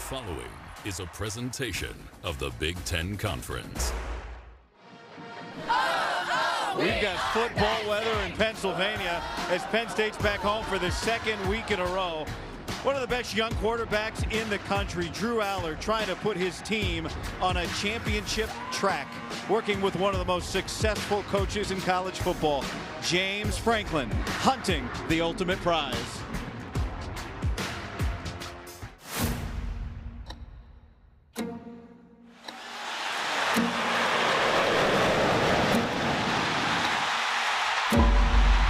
following is a presentation of the Big Ten Conference. We've got football weather in Pennsylvania as Penn State's back home for the second week in a row. One of the best young quarterbacks in the country, Drew Aller, trying to put his team on a championship track, working with one of the most successful coaches in college football, James Franklin, hunting the ultimate prize.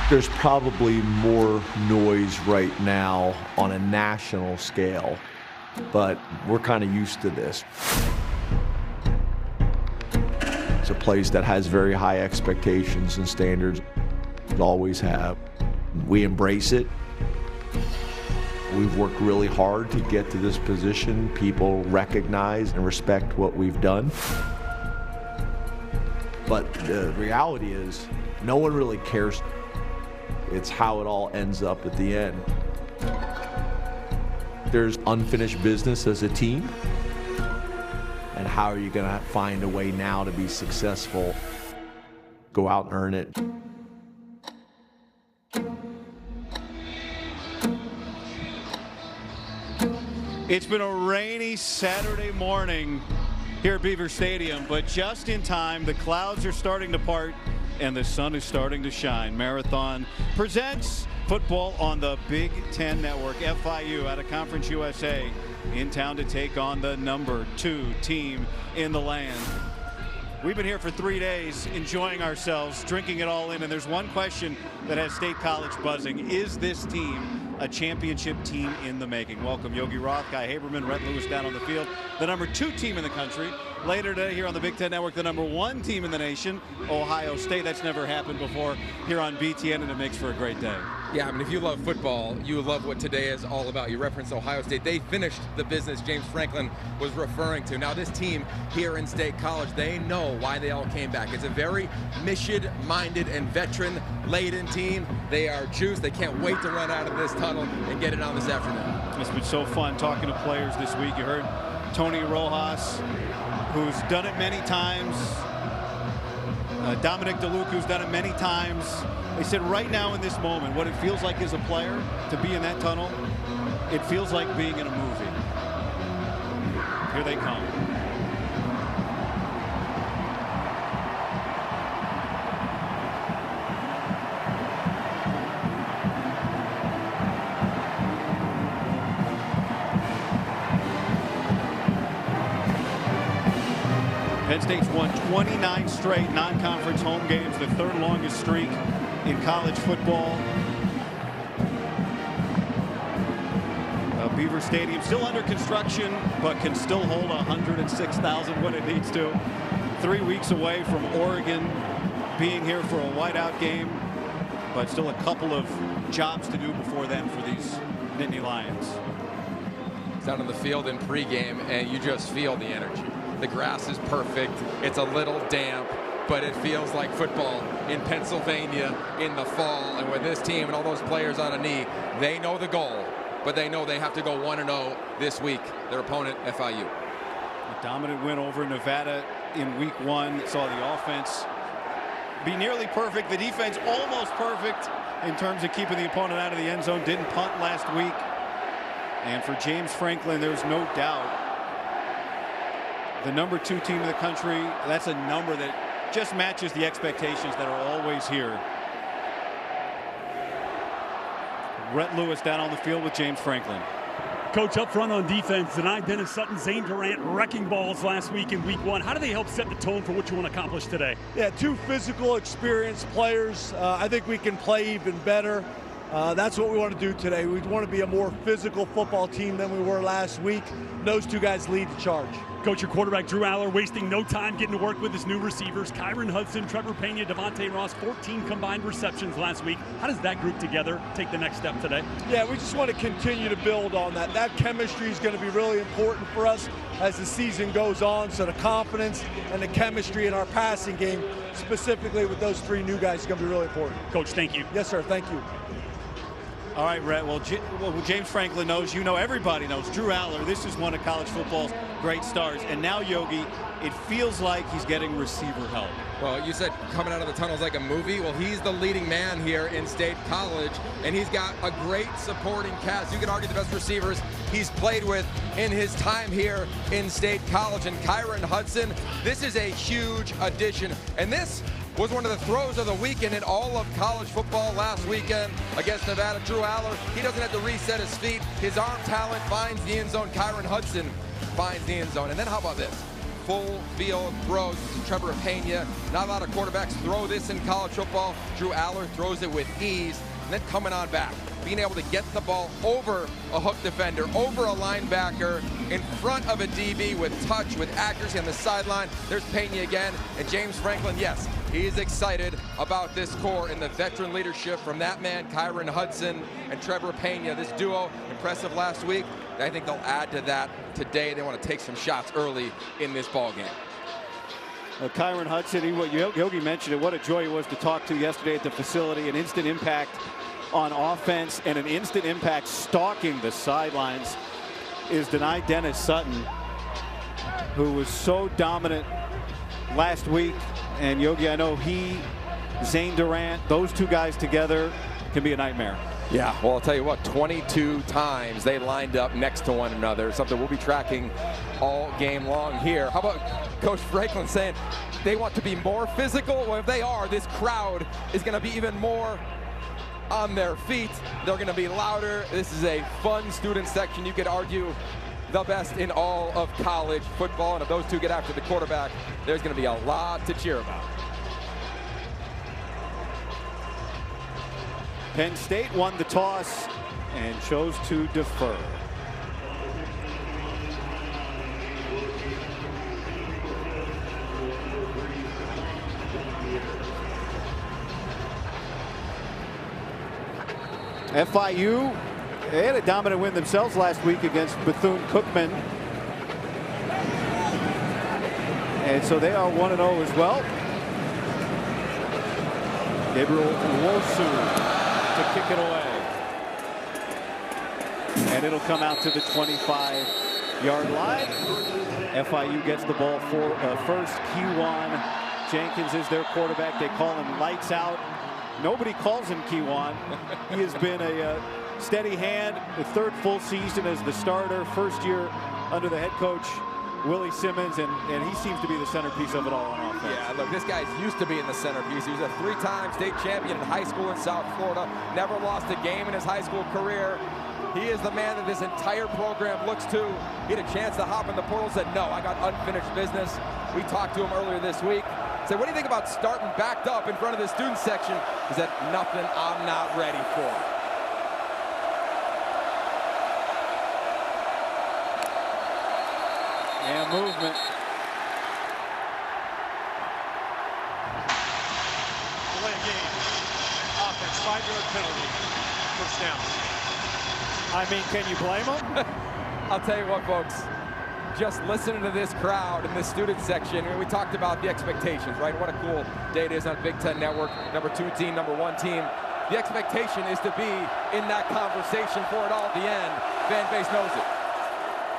There's probably more noise right now on a national scale, but we're kind of used to this. It's a place that has very high expectations and standards. We always have. We embrace it. We've worked really hard to get to this position. People recognize and respect what we've done. But the reality is, no one really cares. It's how it all ends up at the end. There's unfinished business as a team. And how are you going to find a way now to be successful? Go out and earn it. It's been a rainy Saturday morning here at Beaver Stadium, but just in time, the clouds are starting to part and the sun is starting to shine. Marathon presents football on the Big Ten Network. FIU out of Conference USA in town to take on the number 2 team in the land. We've been here for 3 days enjoying ourselves, drinking it all in, and there's one question that has State College buzzing. Is this team a championship team in the making? Welcome Yogi Roth, Guy Haberman, Rhett Lewis down on the field. The number 2 team in the country. Later today here on the Big Ten Network, the number 1 team in the nation, Ohio State. That's never happened before here on BTN, and it makes for a great day. Yeah, I mean, if you love football, you love what today is all about. You referenced Ohio State. They finished the business James Franklin was referring to. Now, this team here in State College, they know why they all came back. It's a very mission-minded and veteran-laden team. They are juiced. They can't wait to run out of this tunnel and get it on this afternoon. It's been so fun talking to players this week. You heard Tony Rojas, who's done it many times. Dominic DeLuca, who's done it many times. They said right now in this moment, what it feels like as a player to be in that tunnel, it feels like being in a movie. Here they come. Penn State's won 29 straight non-conference home games, the 3rd longest streak in college football. Beaver Stadium still under construction, but can still hold 106,000 when it needs to. 3 weeks away from Oregon being here for a whiteout game, but still a couple of jobs to do before then for these Nittany Lions. It's out on the field in pregame, and you just feel the energy. The grass is perfect. It's a little damp, but it feels like football in Pennsylvania in the fall. And with this team and all those players on a knee, they know the goal, but they know they have to go 1-0 this week. Their opponent, FIU. A dominant win over Nevada in week 1. Saw the offense be nearly perfect. The defense almost perfect in terms of keeping the opponent out of the end zone. Didn't punt last week. And for James Franklin, there's no doubt the number 2 team in the country, that's a number that just matches the expectations that are always here. Rhett Lewis down on the field with James Franklin. Coach, up front on defense, tonight Dennis Sutton, Zane Durant wrecking balls last week in week 1. How do they help set the tone for what you want to accomplish today? Yeah, 2 physical, experienced players. I think we can play even better. That's what we want to do today. We want to be a more physical football team than we were last week. Those 2 guys lead the charge. Coach, your quarterback Drew Aller wasting no time getting to work with his new receivers. Kyron Hudson, Trevor Pena, Devontae Ross, 14 combined receptions last week. How does that group together take the next step today? Yeah, we just want to continue to build on that. That chemistry is going to be really important for us as the season goes on. So the confidence and the chemistry in our passing game, specifically with those 3 new guys, is going to be really important. Coach, thank you. Yes, sir. Thank you. All right, Rhett. Well, James Franklin knows, everybody knows. Drew Aller, this is one of college football's great stars. And now, Yogi, it feels like he's getting receiver help. Well, you said coming out of the tunnels like a movie. Well, he's the leading man here in State College, and he's got a great supporting cast. You could argue the best receivers he's played with in his time here in State College. And Kyron Hudson, this is a huge addition. And this was one of the throws of the weekend in all of college football last weekend against Nevada. Drew Aller, he doesn't have to reset his feet. His arm talent finds the end zone. Kyron Hudson finds the end zone. And then how about this? Full field throws to Trevor Pena. Not a lot of quarterbacks throw this in college football. Drew Aller throws it with ease. And then coming on back, being able to get the ball over a hook defender, over a linebacker, in front of a DB with touch, with accuracy on the sideline. There's Pena again, and James Franklin, yes, he is excited about this core and the veteran leadership from that man, Kyron Hudson, and Trevor Pena. This duo, impressive last week. I think they'll add to that today. They want to take some shots early in this ball game. Well, Kyron Hudson, Yogi mentioned it, what a joy it was to talk to yesterday at the facility. An instant impact on offense and an instant impact stalking the sidelines is Denai Dennis Sutton, who was so dominant last week. And Yogi, I know Zane Durant, those two guys together can be a nightmare. Yeah, well, I'll tell you what, 22 times they lined up next to one another, something we'll be tracking all game long here. How about Coach Franklin saying they want to be more physical? Well, if they are, this crowd is going to be even more on their feet. They're going to be louder. This is a fun student section. You could argue the best in all of college football. And if those two get after the quarterback, there's going to be a lot to cheer about. Penn State won the toss and chose to defer. FIU, they had a dominant win themselves last week against Bethune-Cookman. And so they are 1-0 as well. Gabriel Wosu to kick it away. And it'll come out to the 25-yard line. FIU gets the ball for first. Kewan Jenkins is their quarterback. They call him Lights Out. Nobody calls him Kewan. He has been a steady hand. The third full season as the starter. First year under the head coach Willie Simmons, and he seems to be the centerpiece of it all on offense. Yeah, look, this guy's used to being the centerpiece. He was a three-time state champion in high school in South Florida. Never lost a game in his high school career. He is the man that this entire program looks to. He had a chance to hop in the portal, said, no, I got unfinished business. We talked to him earlier this week. Said, what do you think about starting backed up in front of the student section? He said, nothing I'm not ready for. And movement. Delay game. Offense, 5-yard penalty. First down. I mean, can you blame him? I'll tell you what, folks. Just listening to this crowd in the student section, and we talked about the expectations, right? What a cool day it is on Big Ten Network. Number 2 team, number 1 team. The expectation is to be in that conversation for it all at the end. Fan base knows it.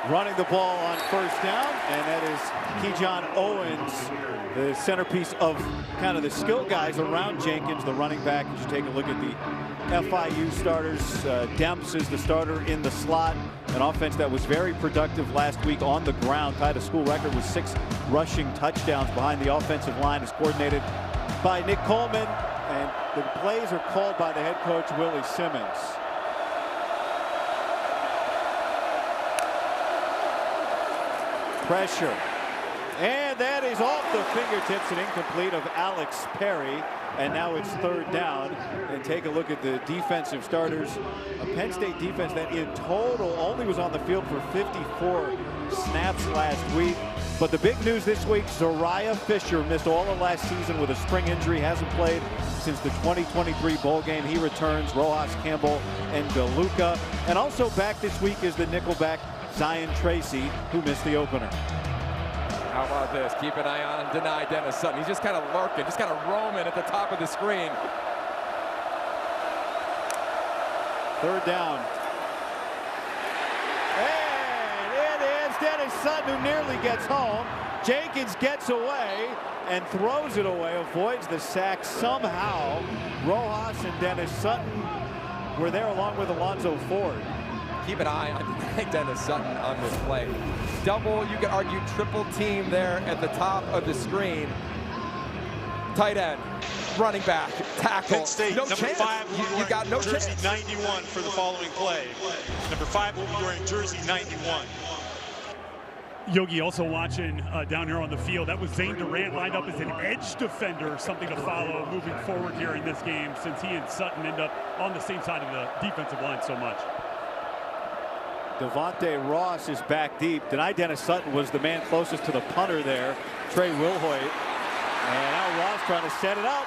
Running the ball on first down, and that is Kejon Owens, the centerpiece of kind of the skill guys around Jenkins, the running back. As you take a look at the FIU starters, Demps is the starter in the slot. An offense that was very productive last week on the ground, tied a school record with 6 rushing touchdowns. Behind the offensive line is coordinated by Nick Coleman, and the plays are called by the head coach, Willie Simmons. Pressure. And that is off the fingertips and incomplete of Alex Perry. And now it's third down. And take a look at the defensive starters. A Penn State defense that in total only was on the field for 54 snaps last week. But the big news this week, Zariah Fisher missed all of last season with a spring injury. Hasn't played since the 2023 bowl game. He returns. Rojas Campbell and DeLuca. And also back this week is the nickelback Zion Tracy, who missed the opener. How about this? Keep an eye on Denai Dennis Sutton. He's just kind of lurking, just kind of roaming at the top of the screen. Third down. And it is Dennis Sutton who nearly gets home. Jenkins gets away and throws it away, avoids the sack somehow. Rojas and Dennis Sutton were there along with Alonzo Ford. Keep an eye on Dennis Sutton on this play. Double, you could argue triple team there at the top of the screen. Tight end, running back, tackle. Penn State, no number chance. 5 You got no jersey chance. 91 for the following play. Number 5 will be wearing jersey 91. Yogi also watching down here on the field. That was Zane Durant lined up as an edge defender, something to follow moving forward here in this game since he and Sutton end up on the same side of the defensive line so much. Devontae Ross is back deep. Denied Dennis Sutton was the man closest to the punter there, Trey Wilhoit. And now Ross trying to set it up.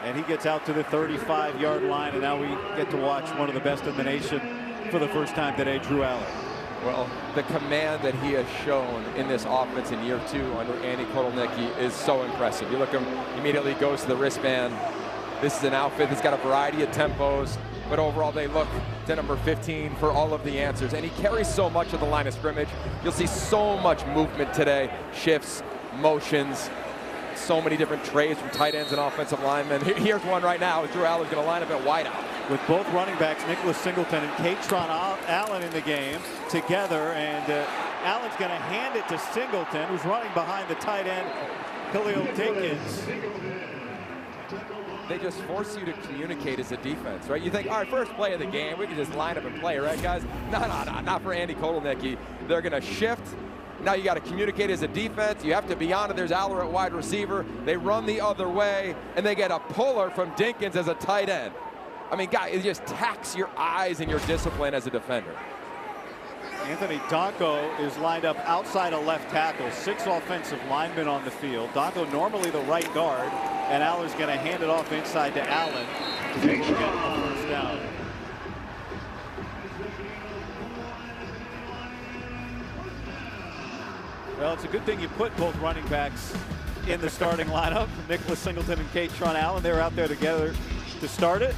And he gets out to the 35-yard line, and now we get to watch one of the best in the nation for the first time today, Drew Allen. Well, the command that he has shown in this offense in year 2 under Andy Kotelnicki is so impressive. You look at him, immediately goes to the wristband. This is an outfit that's got a variety of tempos, but overall they look to number 15 for all of the answers. And he carries so much of the line of scrimmage. You'll see so much movement today, shifts, motions, so many different trades from tight ends and offensive linemen. Here's one right now. Drew Allen's going to line up at wideout. With both running backs, Nicholas Singleton and Katron Allen in the game together, and Allen's going to hand it to Singleton, who's running behind the tight end, Khalil Dinkins. They just force you to communicate as a defense, right? You think, all right, first play of the game, we can just line up and play, right, guys? No, not for Andy Kotelnicki. They're going to shift. Now you got to communicate as a defense. You have to be on it. There's Aller at wide receiver. They run the other way, and they get a puller from Dinkins as a tight end. I mean, guys, it just tax your eyes and your discipline as a defender. Anthony Donko is lined up outside of left tackle. 6 offensive linemen on the field. Donko normally the right guard, and Aller's going to hand it off inside to Allen. We'll get the first down. Well, it's a good thing you put both running backs in the starting lineup. Nicholas Singleton and Katron Allen, they were out there together to start it.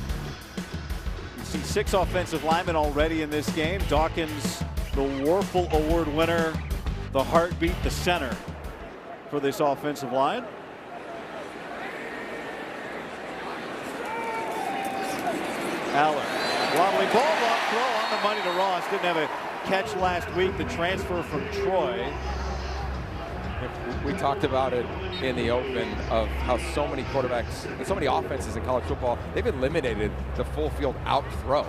You see 6 offensive linemen already in this game. Dawkins, the Warfel Award winner, the heartbeat, the center for this offensive line. Allen, wobbly ball, long throw on the money to Ross. Didn't have a catch last week. The transfer from Troy. We talked about it in the open of how so many quarterbacks and so many offenses in college football, they've eliminated the full field out throw.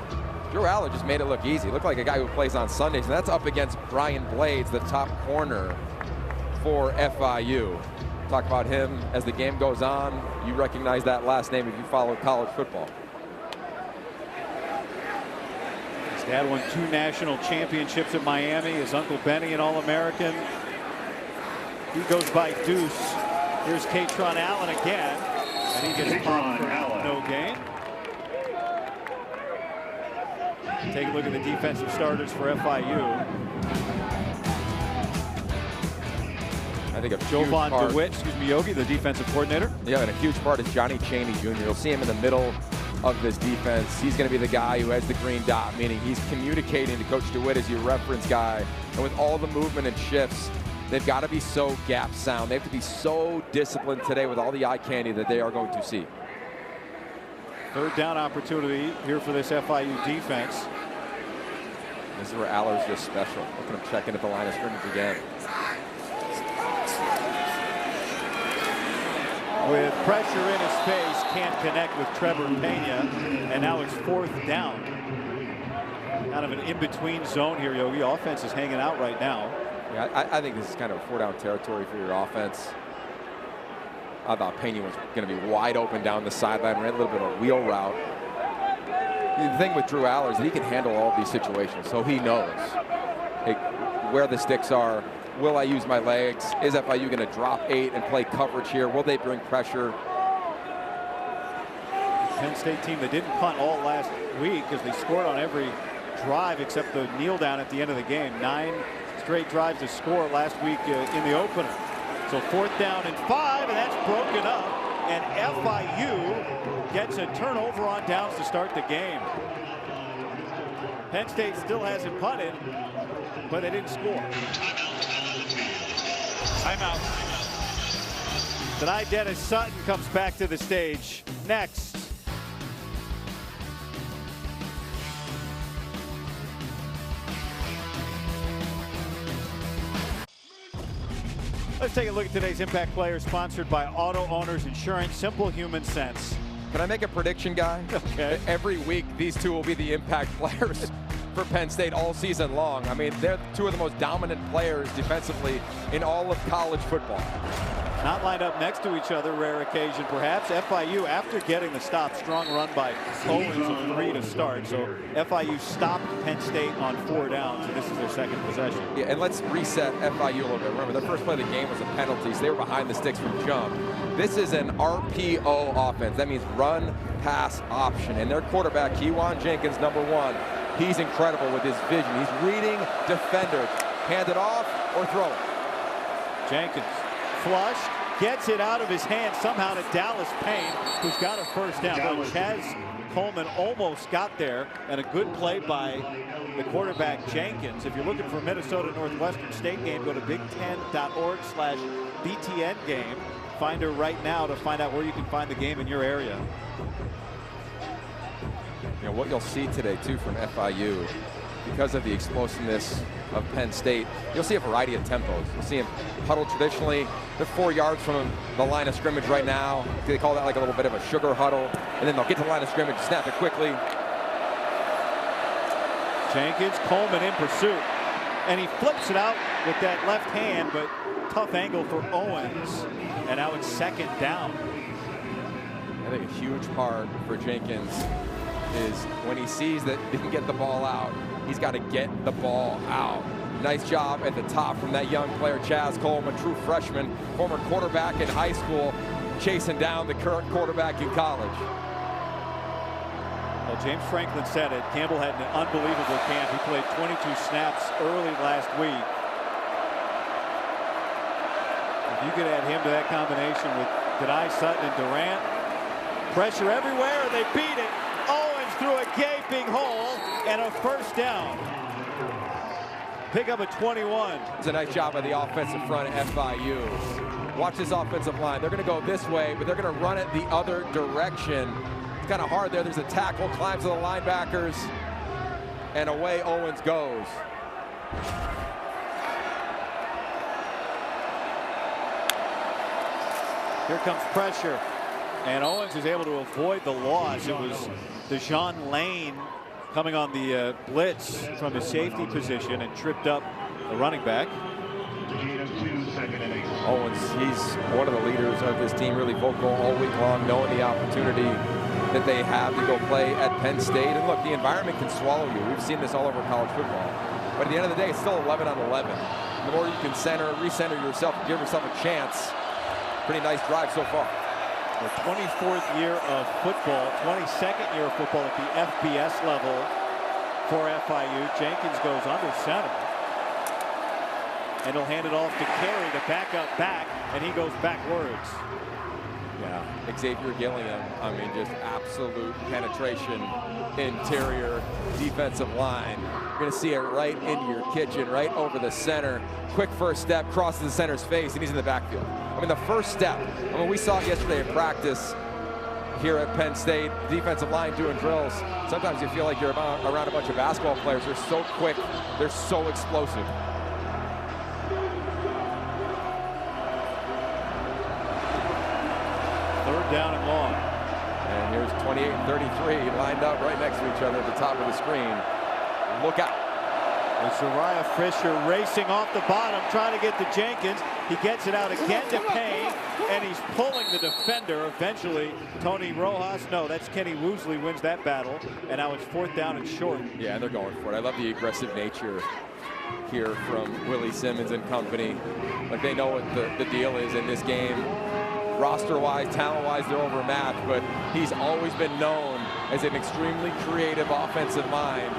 Drew Aller just made it look easy. Looked like a guy who plays on Sundays, and that's up against Brian Blades, the top corner for FIU. Talk about him as the game goes on. You recognize that last name if you follow college football. His dad won 2 national championships at Miami. His uncle Benny, an All-American. He goes by Deuce. Here's Katron Allen again, and he gets popped for no gain. Take a look at the defensive starters for FIU. I think a Jovan DeWitt, Yogi, the defensive coordinator. Yeah, and a huge part is Johnny Chaney Jr. You'll see him in the middle of this defense. He's going to be the guy who has the green dot, meaning he's communicating to Coach DeWitt as your reference guy. And with all the movement and shifts, they've got to be so gap sound. They have to be so disciplined today with all the eye candy that they are going to see. Third down opportunity here for this FIU defense. This is where Aller's just special. Look at him checking at the line of scrimmage again. With pressure in his face, can't connect with Trevor Pena, and now it's 4th down. Kind of an in-between zone here, Yogi. Offense is hanging out right now. Yeah, I think this is kind of a 4-down territory for your offense. I thought Pena was going to be wide open down the sideline, ran a little bit of a wheel route. The thing with Drew Aller is that he can handle all of these situations, so he knows where the sticks are. Will I use my legs? Is FIU going to drop 8 and play coverage here? Will they bring pressure? Penn State team that didn't punt all last week because they scored on every drive except the kneel down at the end of the game. 9 straight drives to score last week in the opener. So 4th down and 5, and that's broken up and FIU gets a turnover on downs to start the game. Penn State still hasn't punted, but they didn't score. Timeout. Tonight, Dennis Sutton comes back to the stage. Next. Let's take a look at today's Impact Players, sponsored by Auto Owners Insurance. Simple human sense. Can I make a prediction, guy? Okay. Every week, these two will be the impact players for Penn State all season long. I mean, they're two of the most dominant players defensively in all of college football. Not lined up next to each other, rare occasion perhaps. FIU, after getting the stop, strong run by Owens of 3 to start. So FIU stopped Penn State on 4 downs, and this is their second possession. Yeah, and let's reset FIU a little bit. Remember, their first play of the game was a penalty, so they were behind the sticks from jump. This is an RPO offense. That means run, pass, option. And their quarterback, Kewan Jenkins, #1, he's incredible with his vision. He's reading defenders. Hand it off or throw it. Jenkins. Flush, gets it out of his hand somehow to Dallas Payne, who's got a first down. But Chaz Coleman almost got there, and a good play by the quarterback Jenkins. If you're looking for a Minnesota Northwestern State game, go to big10.org/BTN game. Find her right now to find out where you can find the game in your area. You know, what you'll see today, too, from FIU, because of the explosiveness of Penn State, you'll see a variety of tempos. You'll see them huddle traditionally. They're 4 yards from the line of scrimmage right now. They call that like a little bit of a sugar huddle. And then they'll get to the line of scrimmage, snap it quickly. Jenkins, Coleman in pursuit. And he flips it out with that left hand, but tough angle for Owens. And now it's second down. I think a huge part for Jenkins is when he sees that he can get the ball out, he's got to get the ball out. Nice job at the top from that young player, Chaz Coleman, true freshman, former quarterback in high school, chasing down the current quarterback in college. Well, James Franklin said it. Campbell had an unbelievable camp. He played 22 snaps early last week. If you could add him to that combination with Denai Sutton and Durant, pressure everywhere, they beat it. Owens through a gaping hole and a first down. Pick up a 21. It's a nice job by the offensive front at FIU. Watch this offensive line. They're going to go this way, but they're going to run it the other direction. It's kind of hard there. There's a tackle, climbs to the linebackers, and away Owens goes. Here comes pressure, and Owens is able to avoid the loss. It was Deshaun Lane coming on the blitz from his safety position and tripped up the running back. Owens, he's one of the leaders of this team, really vocal all week long, knowing the opportunity that they have to go play at Penn State. And look, the environment can swallow you. We've seen this all over college football. But at the end of the day, it's still 11 on 11. The more you can recenter yourself, give yourself a chance. Pretty nice drive so far. The 24th year of football, 22nd year of football at the FBS level for FIU. Jenkins goes under center. And he'll hand it off to Carey to back up back, and he goes backwards. Yeah, Xavier Gilliam, I mean, just absolute penetration, interior defensive line. You're going to see it right into your kitchen, right over the center. Quick first step, crosses the center's face, and he's in the backfield. I mean, the first step, I mean, we saw it yesterday in practice here at Penn State, defensive line doing drills. Sometimes you feel like you're around a bunch of basketball players. They're so quick, they're so explosive. Third down and long. And here's 28 and 33 lined up right next to each other at the top of the screen. Look out. With Zariah Fisher racing off the bottom, trying to get to Jenkins. He gets it out again to Payne, and he's pulling the defender. Eventually, Tony Rojas, no, that's Kenny Woosley, wins that battle. And now it's 4th down and short. Yeah, they're going for it. I love the aggressive nature here from Willie Simmons and company. Like, they know what the deal is in this game. Roster-wise, talent-wise, they're overmatched, but he's always been known as an extremely creative offensive mind.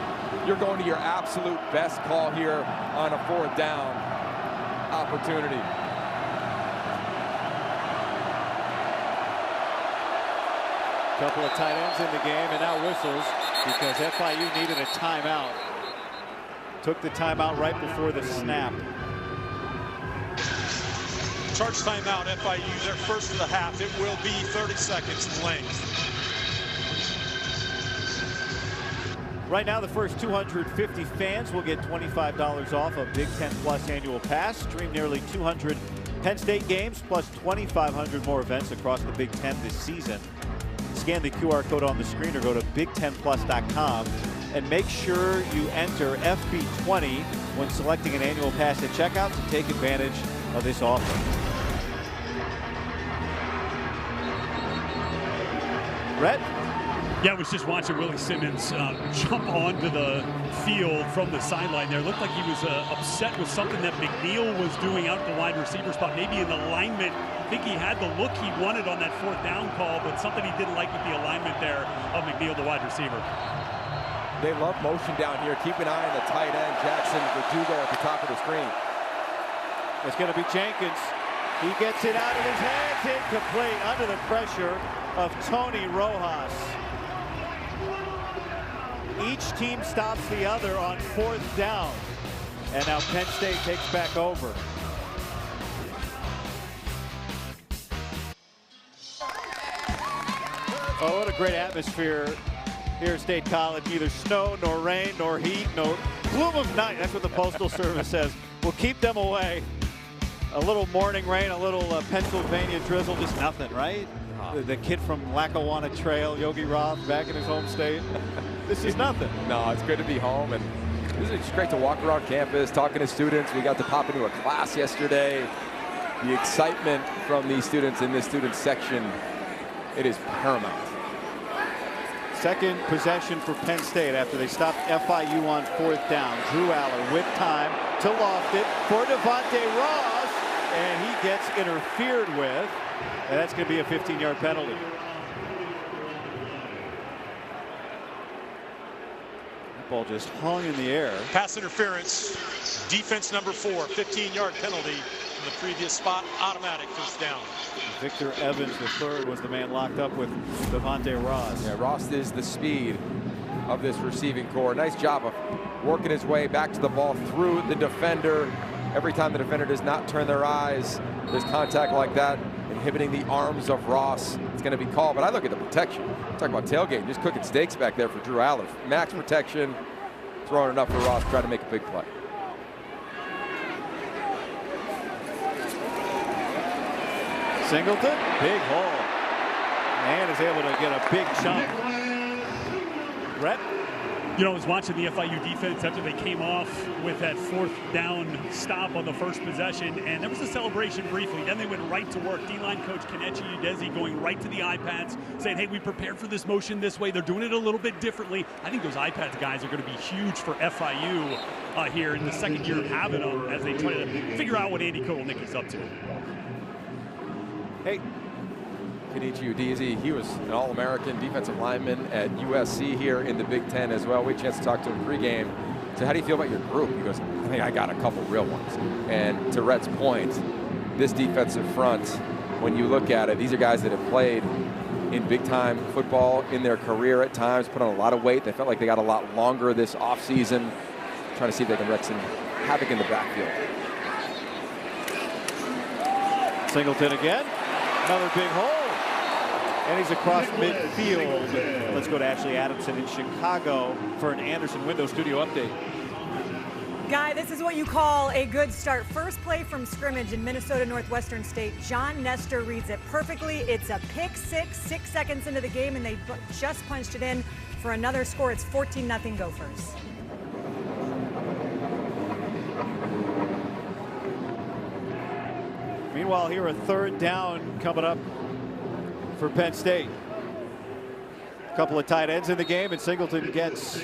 You're going to your absolute best call here on a 4th down opportunity. Couple of tight ends in the game, and now whistles because FIU needed a timeout. Took the timeout right before the snap. Charge timeout, FIU, their first of the half. It will be 30 seconds in length. Right now, the first 250 fans will get $25 off a Big Ten Plus annual pass. Stream nearly 200 Penn State games plus 2,500 more events across the Big Ten this season. Scan the QR code on the screen or go to big10plus.com and make sure you enter FB20 when selecting an annual pass at checkout to take advantage of this offer. Rhett? Yeah, I was just watching Willie Simmons jump onto the field from the sideline there. Looked like he was upset with something that McNeil was doing out at the wide receiver spot. Maybe in alignment. I think he had the look he wanted on that fourth down call, but something he didn't like with the alignment there of McNeil, the wide receiver. They love motion down here. Keep an eye on the tight end, Jackson Verdugo at the top of the screen. It's going to be Jenkins. He gets it out of his hands, incomplete under the pressure of Tony Rojas. Each team stops the other on fourth down. And now Penn State takes back over. Oh, what a great atmosphere here at State College. Neither snow, nor rain, nor heat, no gloom of night. That's what the Postal Service says. We'll keep them away. A little morning rain, a little Pennsylvania drizzle, just nothing, right? The kid from Lackawanna Trail, Yogi Roth, back in his home state. This is nothing. No, it's good to be home, and this is just great to walk around campus, talking to students. We got to pop into a class yesterday. The excitement from these students in this student section, it is paramount. Second possession for Penn State after they stopped FIU on fourth down. Drew Aller with time to loft it for Devontae Ross, and he gets interfered with, and that's going to be a 15-yard penalty. That ball just hung in the air. Pass interference, defense number 4, 15-yard penalty from the previous spot, automatic first down. Victor Evans III was the man locked up with Devontae Ross. Yeah, Ross is the speed of this receiving core. Nice job of working his way back to the ball through the defender. Every time the defender does not turn their eyes, there's contact like that, inhibiting the arms of Ross. It's going to be called, but I look at the protection. Talk about tailgating, just cooking steaks back there for Drew Aller. Max protection, throwing enough for Ross, trying to make a big play. Singleton, big hole. And is able to get a big chunk. Rhett? You know, I was watching the FIU defense after they came off with that fourth down stop on the first possession, and there was a celebration briefly. Then they went right to work. D-line coach Kenechi Udeze going right to the iPads, saying, hey, we prepared for this motion this way. They're doing it a little bit differently. I think those iPads guys are going to be huge for FIU here in the second year of having them as they try to figure out what Andy Kotelnicki's up to. Hey, Kenechi Udeze, he was an All-American defensive lineman at USC here in the Big Ten as well. We had a chance to talk to him pregame. So how do you feel about your group? He goes, I think I got a couple real ones. And to Rhett's point, this defensive front, when you look at it, these are guys that have played in big-time football in their career at times, put on a lot of weight. They felt like they got a lot longer this offseason, trying to see if they can wreak some havoc in the backfield. Singleton again. Another big hole. And he's across midfield. Let's go to Ashley Adamson in Chicago for an Anderson Window Studio update. Guy, this is what you call a good start. First play from scrimmage in Minnesota Northwestern State. John Nestor reads it perfectly. It's a pick six, 6 seconds into the game, and they just punched it in for another score. It's 14-0 Gophers. Meanwhile, here a third down coming up for Penn State. A couple of tight ends in the game, and Singleton gets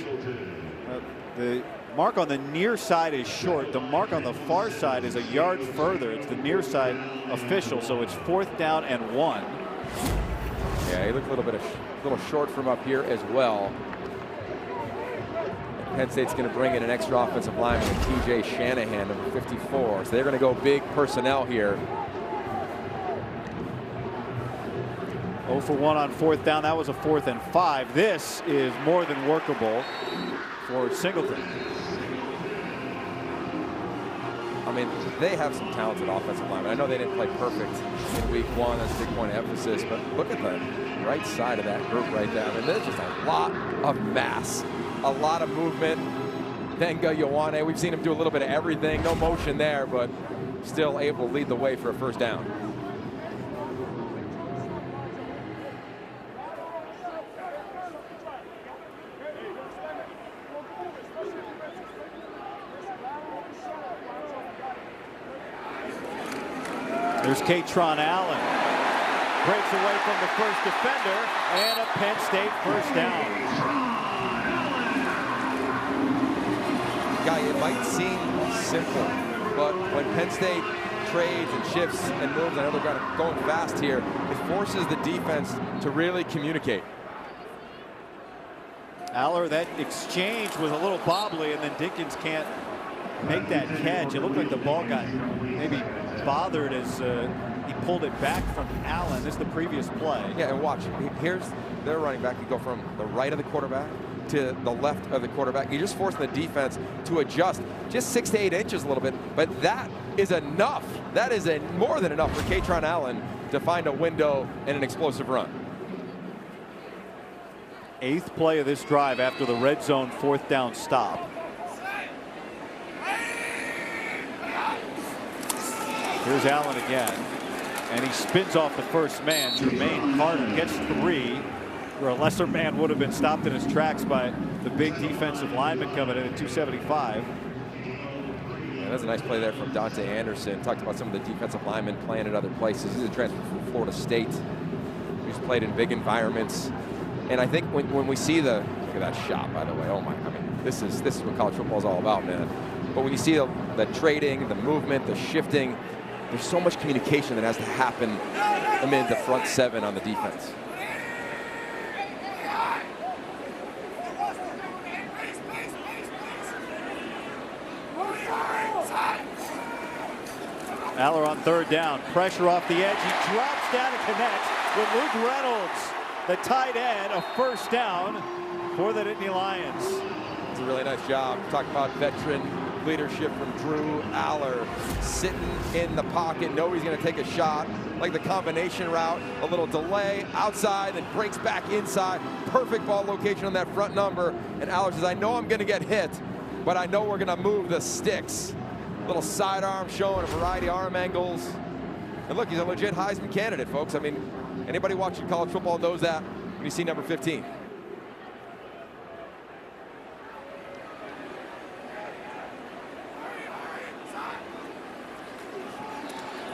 the mark on the near side is short. The mark on the far side is a yard further. It's the near side official, so it's 4th down and 1. Yeah, he looked a little short from up here as well. Penn State's going to bring in an extra offensive lineman, TJ Shanahan, number 54. So they're going to go big personnel here. 0 for 1 on 4th down. That was a 4th and 5. This is more than workable for Singleton. I mean, they have some talented offensive linemen. I know they didn't play perfect in week 1. That's a big point of emphasis. But look at the right side of that group right there. I mean, there's just a lot of mass, a lot of movement. Benga Ioane, we've seen him do a little bit of everything. No motion there, but still able to lead the way for a first down. There's Katron Allen. Breaks away from the first defender, and a Penn State first down. Guy, it might seem simple, but when Penn State trades and shifts and moves, I know they're going fast here, it forces the defense to really communicate. Aller, that exchange was a little bobbly, and then Dinkins can't make that catch. It looked like the ball got maybe bothered as he pulled it back from Allen. This is the previous play. Yeah, and watch. Here's their running back. You go from the right of the quarterback to the left of the quarterback. You just force the defense to adjust just 6 to 8 inches a little bit, but that is enough. That is more than enough for Katron Allen to find a window and an explosive run. 8th play of this drive after the red zone 4th down stop. Here's Allen again, and he spins off the first man. Jermaine Carter gets 3, where a lesser man would have been stopped in his tracks by the big defensive lineman coming in at 275. Yeah, that's a nice play there from Dante Anderson. Talked about some of the defensive linemen playing at other places. He's a transfer from Florida State. He's played in big environments. And I think when we see look at that shot, by the way, oh my, I mean, this is what college football is all about, man. But when you see the trading, the movement, the shifting, there's so much communication that has to happen amid the front 7 on the defense. Aller on 3rd down, pressure off the edge. He drops down and connects with Luke Reynolds, the tight end, a first down for the Nittany Lions. It's a really nice job. Talk about veteran leadership from Drew Aller, sitting in the pocket, know he's going to take a shot, like the combination route, a little delay outside, then breaks back inside. Perfect ball location on that front number. And Aller says, I know I'm going to get hit, but I know we're going to move the sticks. Little sidearm showing a variety of arm angles. And look, he's a legit Heisman candidate, folks. I mean, anybody watching college football knows that when you see number 15.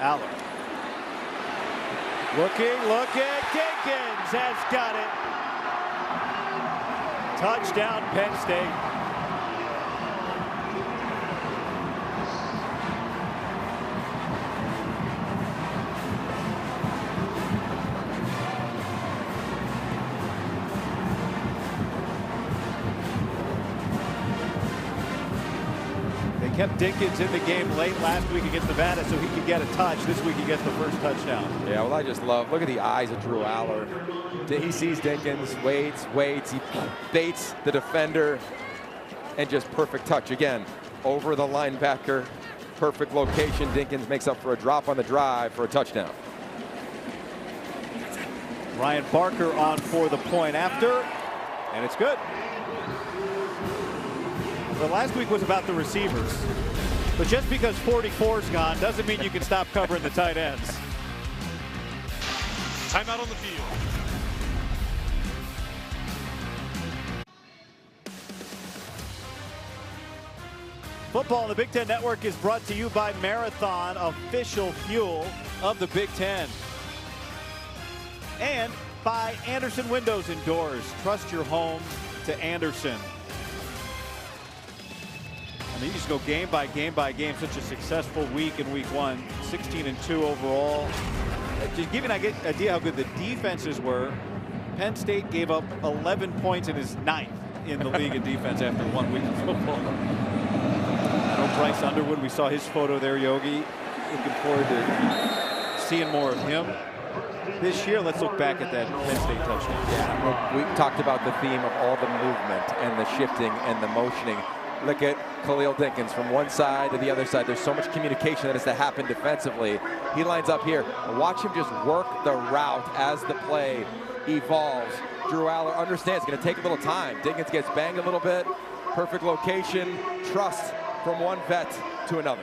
Aller. Looking, Dinkins has got it. Touchdown, Penn State. Kept Dinkins in the game late last week against Nevada so he could get a touch. This week he gets the first touchdown. Yeah, well, I just love, look at the eyes of Drew Aller. He sees Dinkins, waits, he baits the defender, and just perfect touch again. Over the linebacker, perfect location. Dinkins makes up for a drop on the drive for a touchdown. Ryan Barker on for the point after, and it's good. But last week was about the receivers. But just because 44's gone doesn't mean you can stop covering the tight ends. Timeout on the field. Football on the Big Ten Network is brought to you by Marathon, official fuel of the Big Ten. And by Anderson Windows and Doors. Trust your home to Anderson. You just go game by game by game. Such a successful week in week 1. 16-2 overall. Just giving an idea how good the defenses were. Penn State gave up 11 points and is 9th in the league in defense after 1 week of football. Bryce Underwood, we saw his photo there, Yogi. Looking forward to seeing more of him. this year. Let's look back at that Penn State touchdown. Yeah, we talked about the theme of all the movement and the shifting and the motioning. Look at Khalil Dinkins from one side to the other side. There's so much communication that has to happen defensively. He lines up here. Watch him just work the route as the play evolves. Drew Aller understands it's going to take a little time. Dinkins gets banged a little bit. Perfect location. Trust from one vet to another.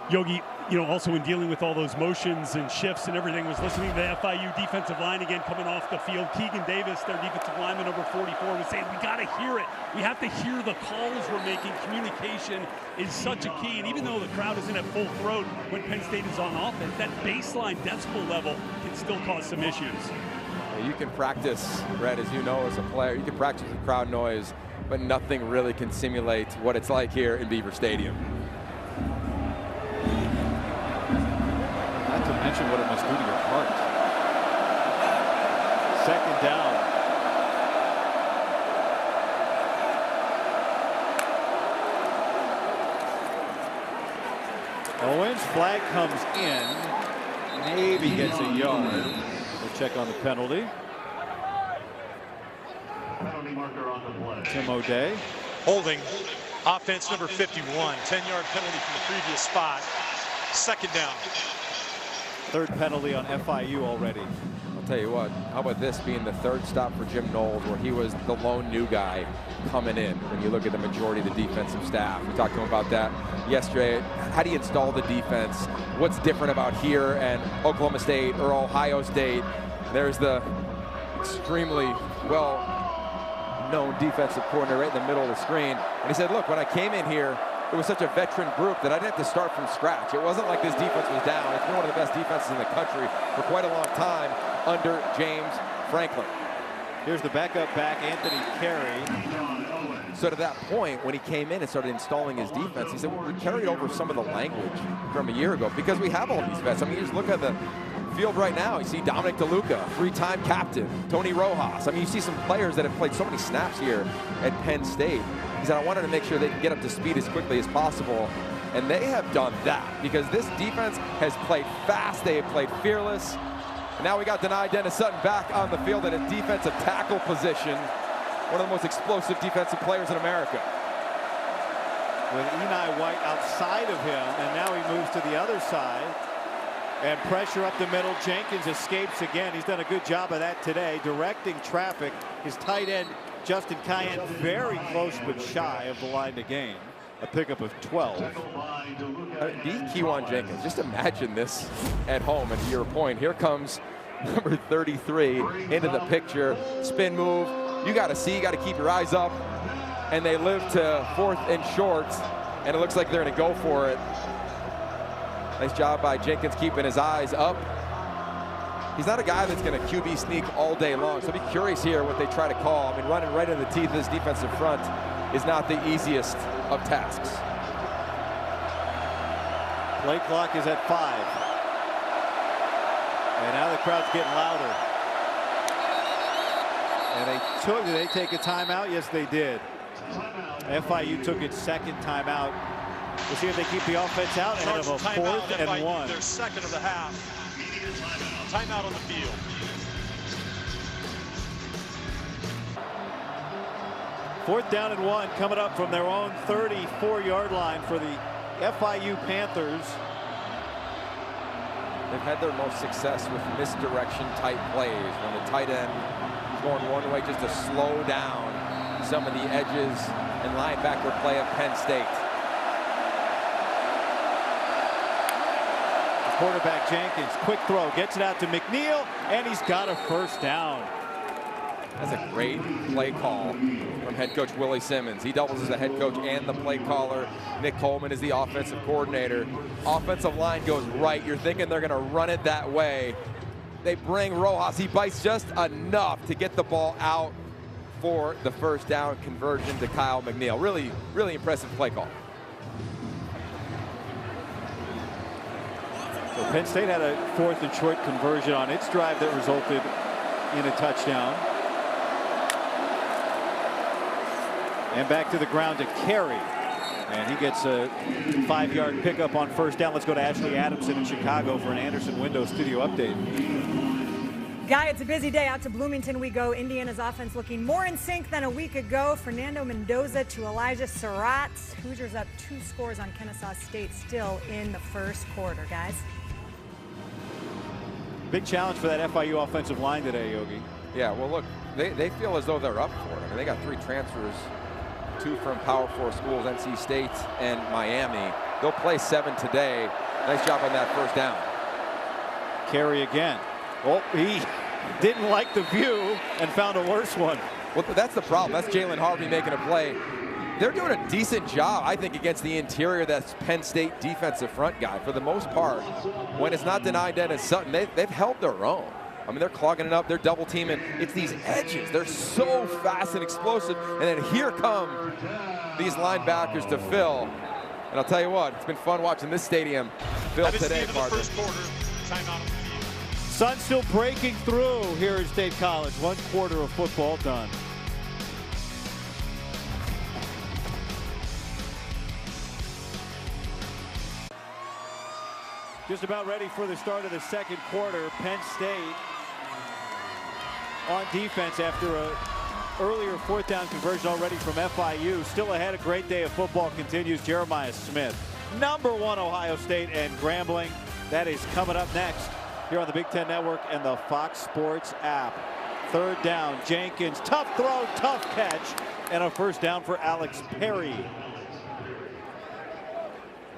Yogi, also in dealing with all those motions and shifts and everything, was listening to the FIU defensive line again coming off the field. Keegan Davis, their defensive lineman, number 44, was saying, we got to hear it. We have to hear the calls we're making. Communication is such a key. And even though the crowd isn't at full throat when Penn State is on offense, that baseline decibel level can still cause some issues. You can practice, Red, as you know as a player, you can practice with crowd noise, but nothing really can simulate what it's like here in Beaver Stadium. Not to mention what it must do to your heart. Second down. Owens, flag comes in. Maybe gets a yard. We'll check on the penalty. Tim O'Day. Holding. Offense number 51. 10-yard penalty from the previous spot. Second down. Third penalty on FIU already. I'll tell you what, how about this being the third stop for Jim Knowles, where he was the lone new guy coming in when you look at the majority of the defensive staff. We talked to him about that yesterday. How do you install the defense? What's different about here and Oklahoma State or Ohio State? There's the extremely well-known defensive coordinator right in the middle of the screen. And he said, look, when I came in here, it was such a veteran group that I didn't have to start from scratch. It wasn't like this defense was down. It's been one of the best defenses in the country for quite a long time under James Franklin. Here's the backup back, Anthony Carey. So to that point, when he came in and started installing his defense, he said, we carried over some of the language from a year ago because we have all these vets. I mean, you just look at the field right now. You see Dominic DeLuca, three-time captain, Tony Rojas. I mean, you see some players that have played so many snaps here at Penn State. He said, I wanted to make sure they can get up to speed as quickly as possible. And they have done that because this defense has played fast. They have played fearless. And now we got denied Dennis Sutton back on the field at a defensive tackle position. One of the most explosive defensive players in America. With Eni White outside of him, and now he moves to the other side. And pressure up the middle. Jenkins escapes again. He's done a good job of that today, directing traffic. His tight end, Justin Cayenne, very close but shy of the line to gain. A pickup of 12. Kejuan Jenkins, just imagine this at home. And to your point, here comes number 33 into the picture. Spin move. You got to see, you got to keep your eyes up. And they live to 4th and short. And it looks like they're going to go for it. Nice job by Jenkins keeping his eyes up. He's not a guy that's going to QB sneak all day long, so I'll be curious here what they try to call. I mean, running right in the teeth of this defensive front is not the easiest of tasks. Play clock is at 5. And now the crowd's getting louder. And did they take a timeout? Yes, they did. FIU took its second timeout. We'll see if they keep the offense out and have a 4th and 1. Their second of the half. Timeout on the field. Fourth down and 1 coming up from their own 34-yard line for the FIU Panthers. They've had their most success with misdirection type plays when the tight end is going one way just to slow down some of the edges and linebacker play of Penn State. Quarterback Jenkins, quick throw, gets it out to McNeil, and he's got a first down. That's a great play call from head coach Willie Simmons. He doubles as the head coach and the play caller. Nick Coleman is the offensive coordinator. Offensive line goes right. You're thinking they're going to run it that way. They bring Rojas. He bites just enough to get the ball out for the first down conversion to Kyle McNeil. Really, really impressive play call. So Penn State had a 4th and short conversion on its drive that resulted in a touchdown. And back to the ground to Carey. And he gets a 5-yard pickup on first down. Let's go to Ashley Adamson in Chicago for an Anderson Window studio update. Guy, it's a busy day. Out to Bloomington we go. Indiana's offense looking more in sync than a week ago. Fernando Mendoza to Elijah Surratt. Hoosiers up 2 scores on Kennesaw State still in the first quarter, guys. Big challenge for that FIU offensive line today, Yogi. Yeah, well, look, they feel as though they're up for it. I mean, they got 3 transfers, 2 from Power 4 schools, NC State and Miami. They'll play 7 today. Nice job on that first down. Carry again. Oh, he didn't like the view and found a worse one. Well, that's the problem. That's Jalen Harvey making a play. They're doing a decent job, I think, against the interior. That's Penn State defensive front guy. For the most part, when it's not denied Dennis Sutton, they've held their own. I mean, they're clogging it up. They're double teaming. It's these edges. They're so fast and explosive. And then here come these linebackers to fill. And I'll tell you what, it's been fun watching this stadium fill today. The first quarter, timeout on the field. Sun still breaking through here at State College. 1 quarter of football done. Just about ready for the start of the second quarter. Penn State on defense after a earlier 4th down conversion already from FIU. Still ahead. A great day of football continues. Jeremiah Smith, #1 Ohio State and Grambling. That is coming up next here on the Big Ten Network and the Fox Sports app. 3rd down, Jenkins, tough throw, tough catch, and a first down for Alex Perry.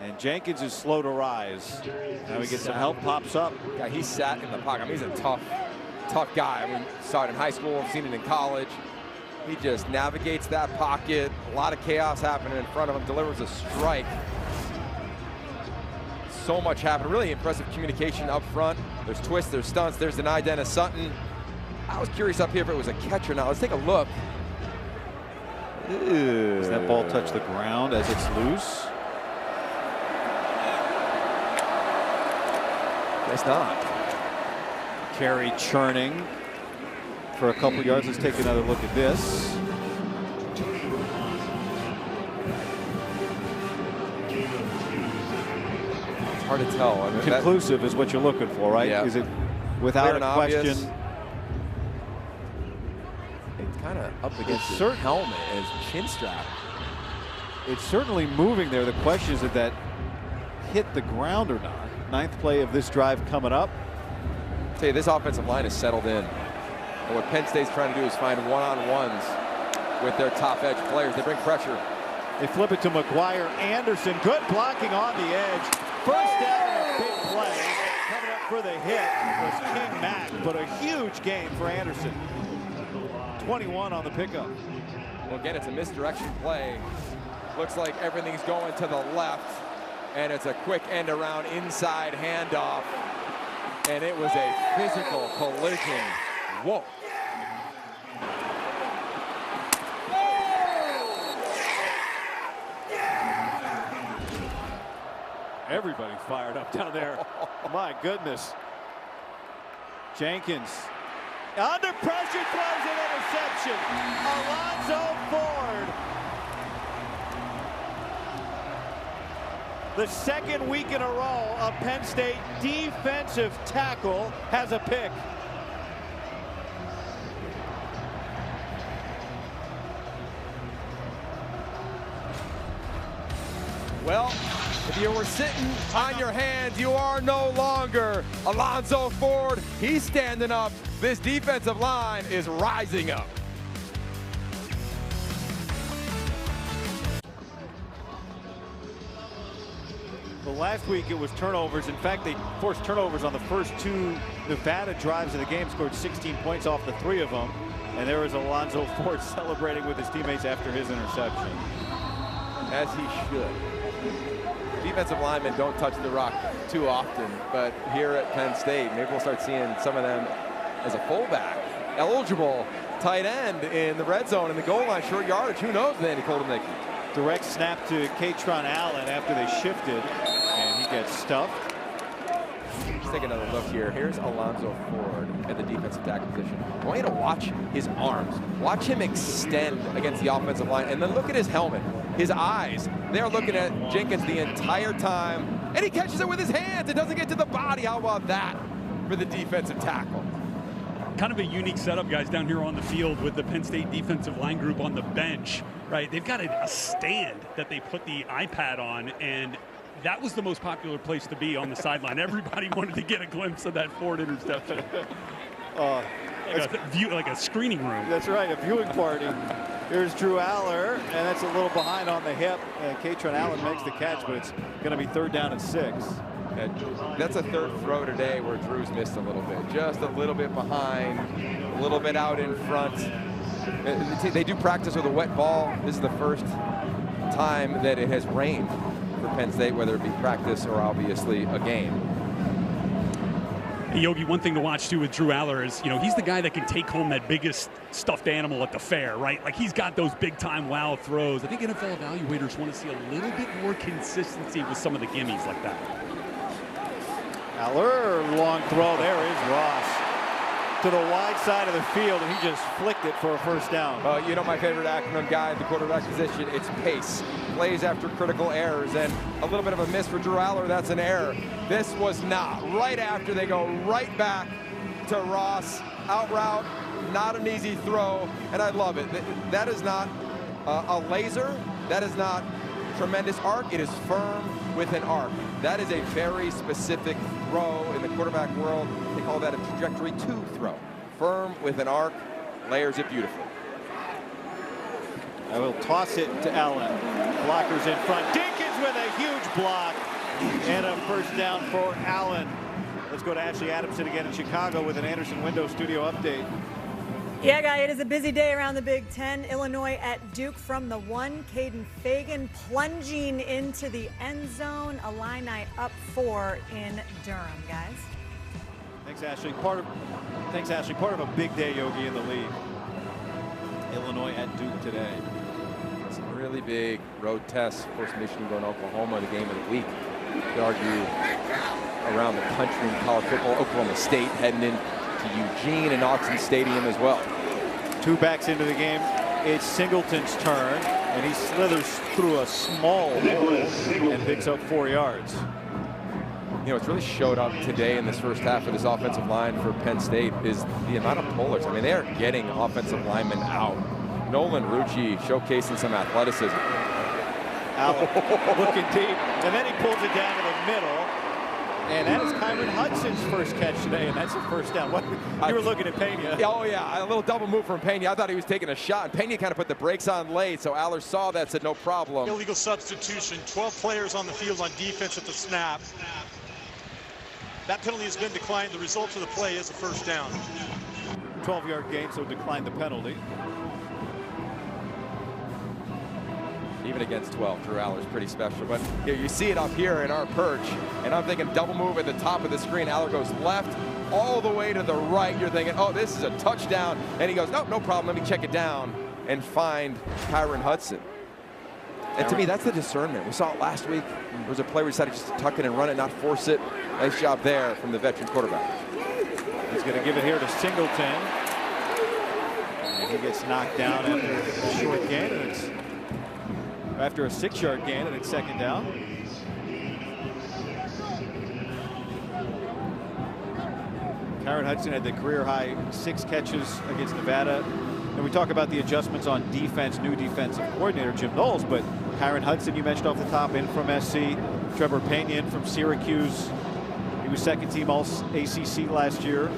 And Jenkins is slow to rise. Now he gets some help, pops up. Yeah, he sat in the pocket. I mean, he's a tough guy. I mean, saw it in high school, I've seen it in college. He just navigates that pocket. A lot of chaos happening in front of him, delivers a strike. So much happened. Really impressive communication up front. There's twists, there's stunts, there's denied Dennis Sutton. I was curious up here if it was a catch or not. Let's take a look. Does that ball touch the ground as it's loose? It's not. Carry churning for a couple yards. Let's take another look at this. It's hard to tell. I mean, conclusive is what you're looking for, right? Yeah. Is it without a question? Obvious. It's kind of up against his helmet as chin strap. It's certainly moving there. The question is, did that hit the ground or not? 9th play of this drive coming up. I'll tell you, this offensive line is settled in. And what Penn State's trying to do is find one-on-ones with their top edge players. They bring pressure. They flip it to McGuire. Anderson, good blocking on the edge. First down and a big play. Coming up for the hit was King Mack, but a huge gain for Anderson. 21 on the pickup. Well, again, it's a misdirection play. Looks like everything's going to the left. And it's a quick end around inside handoff. And it was a physical collision. Whoa. Everybody's fired up down there. My goodness. Jenkins under pressure, throws an interception. Alonzo Ford. The 2nd week in a row, a Penn State defensive tackle has a pick. Well, if you were sitting on your hands, you are no longer. Alonzo Ford, he's standing up. This defensive line is rising up. Well, last week it was turnovers. In fact, they forced turnovers on the first 2 Nevada drives of the game, scored 16 points off the 3 of them. And there was Alonzo Ford celebrating with his teammates after his interception. As he should. Defensive linemen don't touch the rock too often, but here at Penn State, maybe we'll start seeing some of them as a fullback. Eligible tight end in the red zone in the goal line, short yardage. Who knows, Andy Koldenicki? Direct snap to Katron Allen after they shifted, and he gets stuffed. Let's take another look here. Here's Alonzo Ford at the defensive tackle position. I want you to watch his arms. Watch him extend against the offensive line, and then look at his helmet. his eyes. They're looking at Jenkins the entire time, and he catches it with his hands. It doesn't get to the body. How about that for the defensive tackle? Kind of a unique setup, guys, down here on the field with the Penn State defensive line group on the bench, right? They've got a stand that they put the iPad on, and that was the most popular place to be on the sideline. Everybody wanted to get a glimpse of that forward interception. Like a screening room. That's right, a viewing party. Here's Drew Aller, and that's a little behind on the hip. Katron Allen makes the catch, but it's going to be 3rd down and 6. That's a 3rd throw today where Drew's missed a little bit. Just a little bit behind, a little bit out in front. They do practice with a wet ball. This is the first time that it has rained for Penn State, whether it be practice or obviously a game. Hey, Yogi, one thing to watch too with Drew Aller is, he's the guy that can take home that biggest stuffed animal at the fair, right? Like, he's got those big time wow throws. I think NFL evaluators want to see a little bit more consistency with some of the gimmies like that. Aller, long throw. There is Ross to the wide side of the field, and he just flicked it for a 1st down. Well, my favorite acronym guy at the quarterback position, it's PACE. Plays after critical errors, and a little bit of a miss for Drew Aller. That's an error. This was not. Right after, they go right back to Ross. Out route, not an easy throw, and I love it. That is not a laser. That is not tremendous arc. It is firm with an arc. That is a very specific throw in the quarterback world. They call that a trajectory 2 throw. Firm with an arc, layers it beautifully. I will toss it to Allen. Blockers in front. Dinkins with a huge block. And a 1st down for Allen. Let's go to Ashley Adamson again in Chicago with an Anderson Window Studio update. Yeah, guy, it is a busy day around the Big Ten. Illinois at Duke from the 1. Caden Fagan plunging into the end zone. Illini up 4 in Durham, guys. Thanks, Ashley. Part of a big day, Yogi, in the league. Illinois at Duke today. Some really big road tests. Of course, Michigan going to Oklahoma, the game of the week. You could argue around the country in college football. Oklahoma State heading in to Eugene and Autzen Stadium as well. 2 backs into the game. It's Singleton's turn, and he slithers through a small hole and picks up 4 yards. It's really showed up today in this first half of this offensive line for Penn State is the amount of pullers. I mean, they are getting offensive linemen out. Nolan Rucci showcasing some athleticism. Allen looking deep, and then he pulls it down to the middle. And that is Kyron Hudson's first catch today, and that's a 1st down. You were looking at Pena. Oh, yeah, a little double move from Pena. I thought he was taking a shot, and Pena kind of put the brakes on late, so Aller saw that, said no problem. Illegal substitution, 12 players on the field on defense at the snap. That penalty has been declined. The result of the play is a 1st down. 12-yard gain, so declined the penalty. Even against 12, Drew Aller's pretty special. But you see it up here in our perch, and I'm thinking double move at the top of the screen. Aller goes left all the way to the right. You're thinking, oh, this is a touchdown. And he goes, nope, no problem. Let me check it down and find Kyron Hudson. And to me, that's the discernment. We saw it last week. There was a player who decided just to tuck it and run it, not force it. Nice job there from the veteran quarterback. He's going to give it here to Singleton. And he gets knocked down after a short gain. And it's after a 6-yard gain, and it's 2nd down. Kyron Hudson had the career-high 6 catches against Nevada. And we talk about the adjustments on defense, new defensive coordinator Jim Knowles, but Kyron Hudson, you mentioned off the top, in from SC. Trevor Pena in from Syracuse. He was 2nd-team All-ACC last year.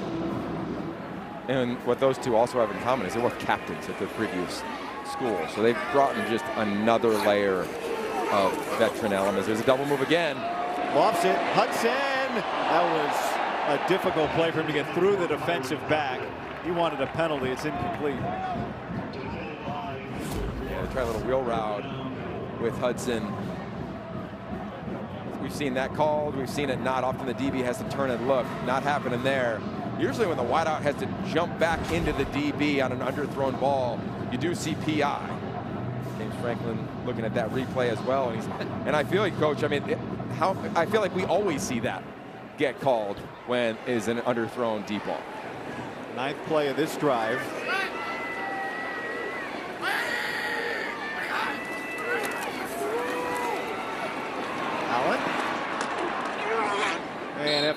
And what those two also have in common is they were captains at their previous school. So they've brought in just another layer of veteran elements. There's a double move again. Lofts it. Hudson. That was a difficult play for him to get through the defensive back. He wanted a penalty. It's incomplete. Yeah, they try a little wheel route with Hudson. We've seen that called. We've seen it not. Often the DB has to turn and look. Not happening there. Usually when the wideout has to jump back into the DB on an underthrown ball, you do see PI. James Franklin looking at that replay as well. And I feel like, Coach, I mean, I feel like we always see that get called when is an underthrown deep ball. 9th play of this drive.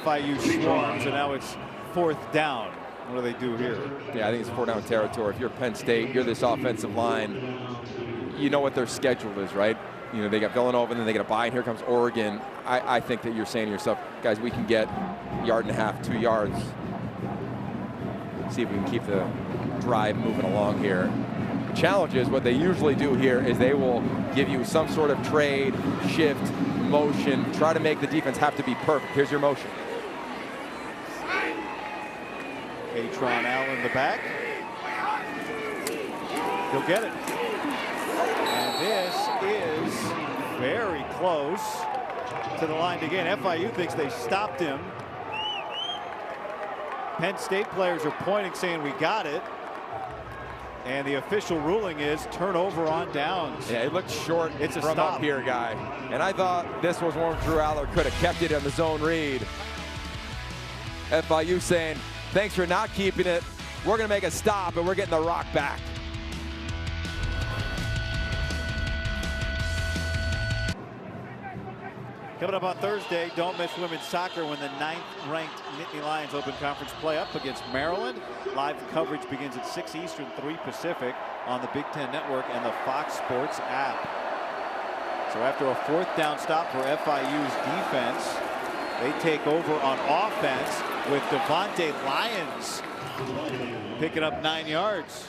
FIU swarms, and now it's 4th down. What do they do here? Yeah, I think it's 4th down territory. If you're Penn State, you're this offensive line, you know what their schedule is, right? You know, they got Villanova, and then they got a bye, and here comes Oregon. I think that you're saying to yourself, guys, we can get 1.5 yards, 2 yards. See if we can keep the drive moving along here. The challenge is what they usually do here is they will give you some sort of trade, shift, motion, try to make the defense have to be perfect. Here's your motion. Katron Allen the back. He'll get it. And this is very close to the line to gain. FIU thinks they stopped him. Penn State players are pointing, saying we got it. And the official ruling is turnover on downs. Yeah, it looked short. It's a from stop up here, guy. And I thought this was one Drew Aller could have kept it on the zone read. FIU saying, thanks for not keeping it. We're going to make a stop, and we're getting the rock back. Coming up on Thursday, don't miss women's soccer when the 9th-ranked Nittany Lions open conference play up against Maryland. Live coverage begins at 6 Eastern, 3 Pacific on the Big Ten Network and the Fox Sports app. So after a 4th down stop for FIU's defense, they take over on offense with Devontae Lyons picking up 9 yards.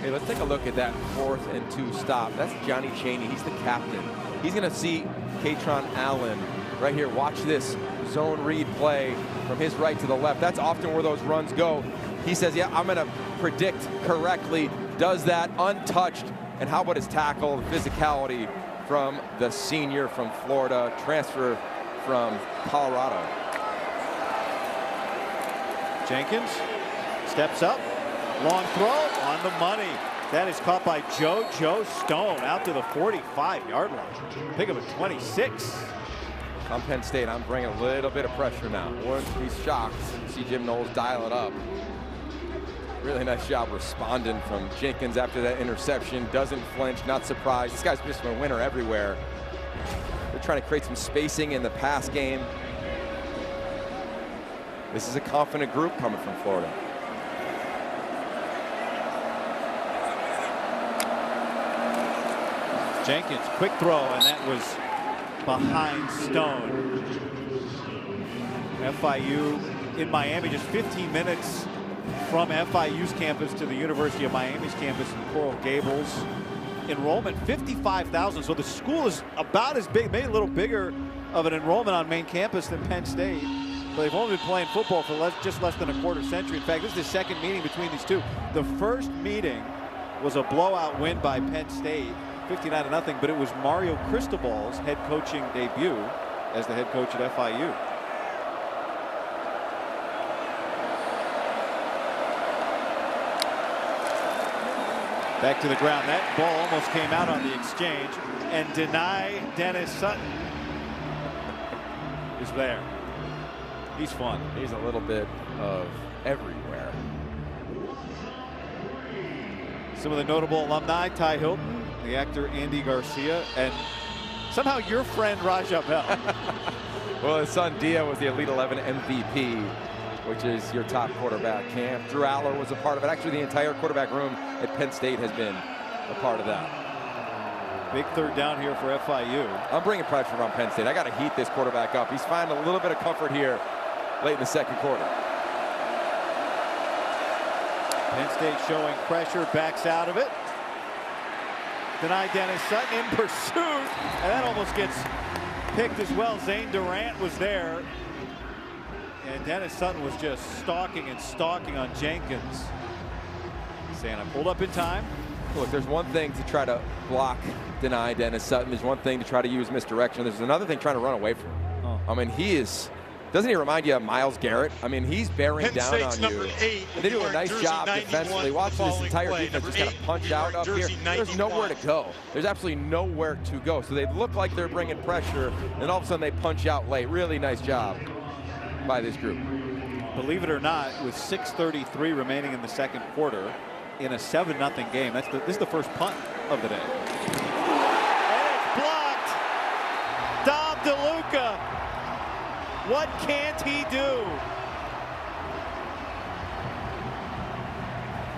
Hey, let's take a look at that 4th and 2 stop. That's Johnny Chaney. He's the captain. He's going to see Katron Allen right here. Watch this zone read play from his right to the left. That's often where those runs go. He says, yeah, I'm going to predict correctly. Does that untouched. And how about his tackle, the physicality from the senior from Florida, transfer from Colorado. Jenkins steps up. Long throw on the money. That is caught by JoJo Stone out to the 45-yard line. Pick up a 26. I'm Penn State. I'm bringing a little bit of pressure now. Wouldn't be shocked to see Jim Knowles dial it up. Really nice job responding from Jenkins after that interception. Doesn't flinch, not surprised. This guy's just a winner everywhere. They're trying to create some spacing in the pass game. This is a confident group coming from Florida. Jenkins, quick throw, and that was behind Stone. FIU in Miami, just 15 minutes from FIU's campus to the University of Miami's campus in Coral Gables. Enrollment 55,000, so the school is about as big, maybe a little bigger of an enrollment on main campus than Penn State. But they've only been playing football for just less than a quarter century. In fact, this is the second meeting between these two. The first meeting was a blowout win by Penn State, 59-0, but it was Mario Cristobal's head coaching debut as the head coach at FIU. Back to the ground. That ball almost came out on the exchange, and Dennis Sutton is there. He's fun. He's a little bit of everywhere. Some of the notable alumni: Ty Hilton, the actor Andy Garcia, and somehow your friend Raja Bell. Well, his son Dia was the Elite 11 MVP, which is your top quarterback camp. Drew Aller was a part of it. Actually, the entire quarterback room at Penn State has been a part of that. Big third down here for FIU. I'm bringing pressure on Penn State. I got to heat this quarterback up. He's finding a little bit of comfort here late in the second quarter. Penn State showing pressure, backs out of it. Denied Dennis Sutton in pursuit, and that almost gets picked as well. Zane Durant was there, and Dennis Sutton was just stalking and stalking on Jenkins. Saying, I pulled up in time. Look, there's one thing to try to block, deny Dennis Sutton. There's one thing to try to use misdirection. There's another thing trying to run away from him. Oh. I mean, he is. Doesn't he remind you of Myles Garrett? I mean, he's bearing Penn down State's on you. And they do a nice job defensively. Watch this entire defense just kind of punch out up here. There's nowhere to go. There's absolutely nowhere to go. So they look like they're bringing pressure, and all of a sudden they punch out late. Really nice job by this group. Believe it or not, with 6:33 remaining in the second quarter, in a 7-0 game, this is the first punt of the day. And it's blocked. Dom DeLuca What can't he do?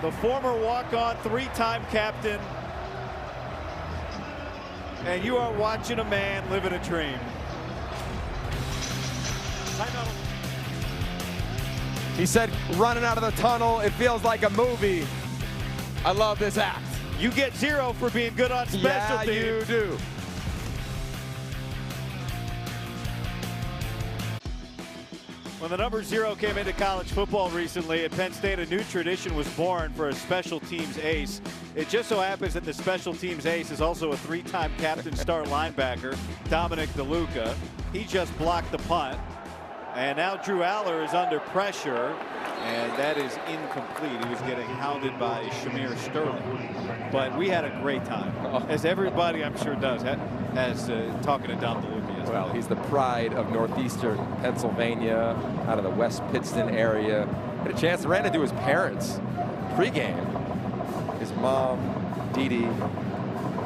The former walk-on, three-time captain. And you are watching a man living a dream. He said, running out of the tunnel, it feels like a movie. I love this act. You get 0 for being good on special teams. Yeah, you do. When the number 0 came into college football recently at Penn State, a new tradition was born for a special teams ace. It just so happens that the special teams ace is also a 3-time captain star linebacker, Dominic DeLuca. He just blocked the punt. And now Drew Aller is under pressure, and that is incomplete. He was getting hounded by Shamir Sterling. But we had a great time, as everybody I'm sure does, as talking to Dom DeLuca yesterday. Well, he's the pride of northeastern Pennsylvania, out of the West Pittston area. Had a chance to ran into his parents pregame. His mom, Dee Dee,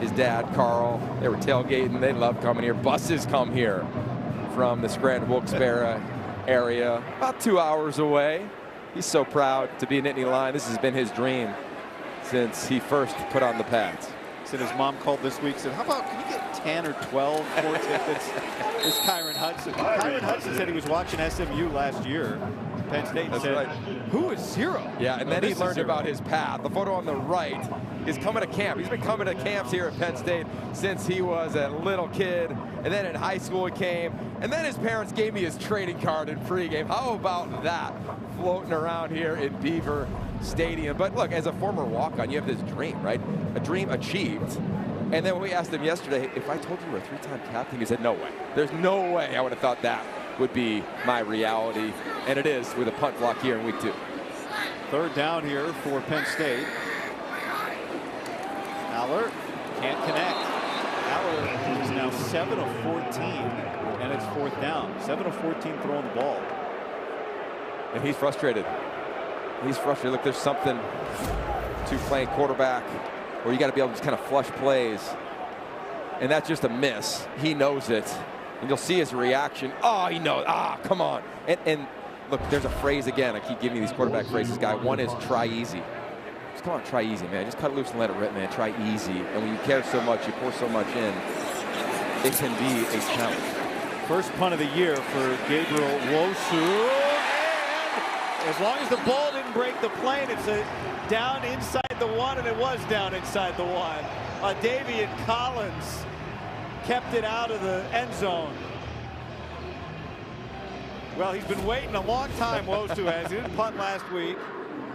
his dad, Carl. They were tailgating. They love coming here. Buses come here from the Scranton Wilkes-Barre area, about 2 hours away. He's so proud to be in Nittany Lion. This has been his dream since he first put on the pads. Said his mom called this week, said, how about, can you get 10 or 12 more tickets? This Kyron Hudson. Kyron Hudson said he was watching SMU last year, Penn State, and said, who is 0? Yeah, and then he learned about his path. The photo on the right is coming to camp. He's been coming to camps here at Penn State since he was a little kid, and then in high school he came, and then his parents gave me his trading card in pregame. How about that? Floating around here in Beaver Stadium. But look, as a former walk-on, you have this dream, right? A dream achieved. And then we asked him yesterday, if I told you you were a 3-time captain, he said, no way. There's no way I would have thought that would be my reality. And it is with a punt block here in week 2. 3rd down here for Penn State. Aller can't connect. Aller is now 7 of 14, and it's 4th down. 7 of 14 throwing the ball. And he's frustrated. He's frustrated. Look, there's something to playing quarterback where you got to be able to just kind of flush plays. And that's just a miss. He knows it. And you'll see his reaction. Oh, he knows. Ah, come on. And look, there's a phrase again. I keep giving you these quarterback phrases, guy. One is try easy. Just come on, try easy, man. Just cut it loose and let it rip, man. Try easy. And when you care so much, you pour so much in, it can be a challenge. First punt of the year for Gabriel Wosu. As long as the ball didn't break the plane, it's a down inside the 1, and it was down inside the 1. Davian Collins kept it out of the end zone. Well, he's been waiting a long time, Wosu has. He didn't punt last week,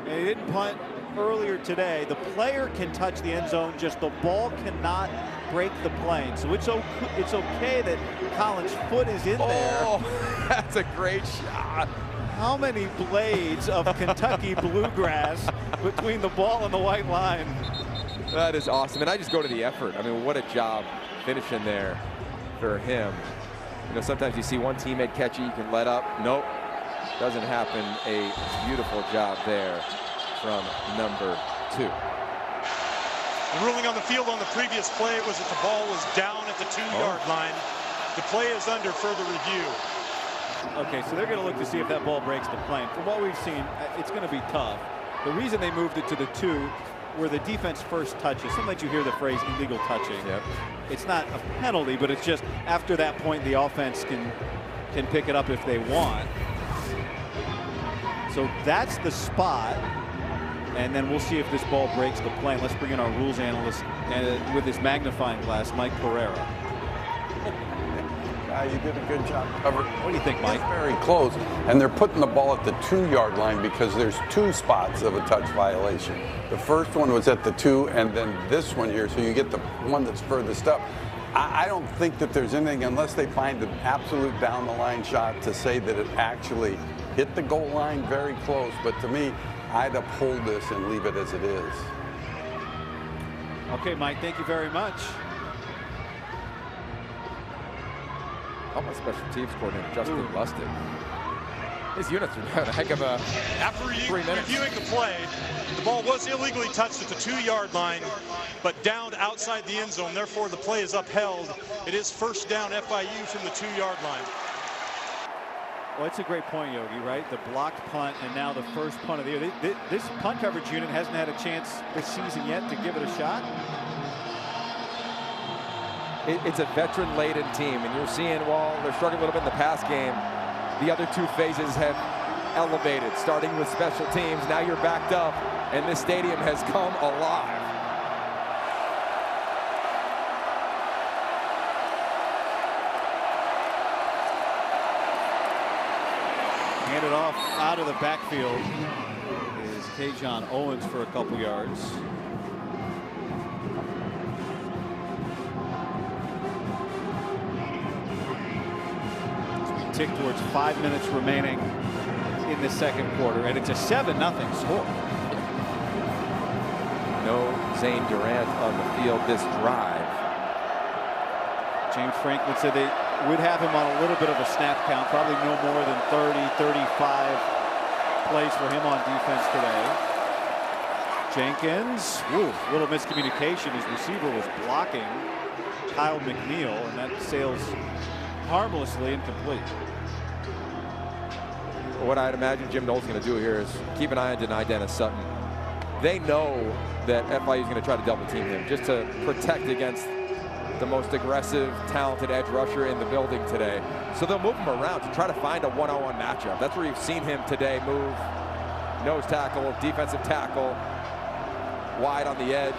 and he didn't punt earlier today. The player can touch the end zone, just the ball cannot break the plane. So it's okay that Collins' foot is in there. Oh, that's a great shot. How many blades of Kentucky bluegrass between the ball and the white line? That is awesome. And I just go to the effort. I mean, what a job finishing there for him. You know, sometimes you see one teammate catch it, you can let up. Nope, doesn't happen. A beautiful job there from number 2. The ruling on the field on the previous play was that the ball was down at the 2-yard line. The play is under further review. Okay, so they're going to look to see if that ball breaks the plane. From what we've seen, it's going to be tough. The reason they moved it to the 2, where the defense first touches, sometimes you hear the phrase illegal touching. Yep. It's not a penalty, but it's just after that point, the offense can pick it up if they want. So that's the spot. And then we'll see if this ball breaks the plane. Let's bring in our rules analyst with his magnifying glass, Mike Pereira. You did a good job covering. What do you think, Mike? It's very close, and they're putting the ball at the 2-yard line because there's 2 spots of a touch violation. The first one was at the 2, and then this one here, so you get the one that's furthest up. I don't think that there's anything, unless they find an absolute down-the-line shot, to say that it actually hit the goal line very close. But to me, I'd uphold this and leave it as it is. Okay, Mike, thank you very much. Oh, my special teams coordinator, Justin Lustig. His units are having a heck of a After 3 minutes. reviewing the play, the ball was illegally touched at the 2-yard line, but downed outside the end zone. Therefore, the play is upheld. It is first down FIU from the 2-yard line. Well, it's a great point, Yogi, right? The blocked punt and now the first punt of the year. This punt coverage unit hasn't had a chance this season yet to give it a shot. It's a veteran-laden team, and you're seeing while they're struggling a little bit in the pass game, the other two phases have elevated, starting with special teams. Now you're backed up, and this stadium has come alive. Handed off out of the backfield is Kajon Owens for a couple yards. As we tick towards 5 minutes remaining in the second quarter, and it's a 7-0 score. No Zane Durant on the field this drive. James Franklin said they would have him on a little bit of a snap count, probably no more than 30, 35 plays for him on defense today. Jenkins, little miscommunication. His receiver was blocking Kyle McNeil, and that sails harmlessly incomplete. What I'd imagine Jim Knowles is going to do here is keep an eye on Deni Dennis-Sutton. They know that FIU is going to try to double team him just to protect against the most aggressive, talented edge rusher in the building today. So they'll move him around to try to find a one-on-one matchup. That's where you've seen him today move nose tackle, defensive tackle, wide on the edge.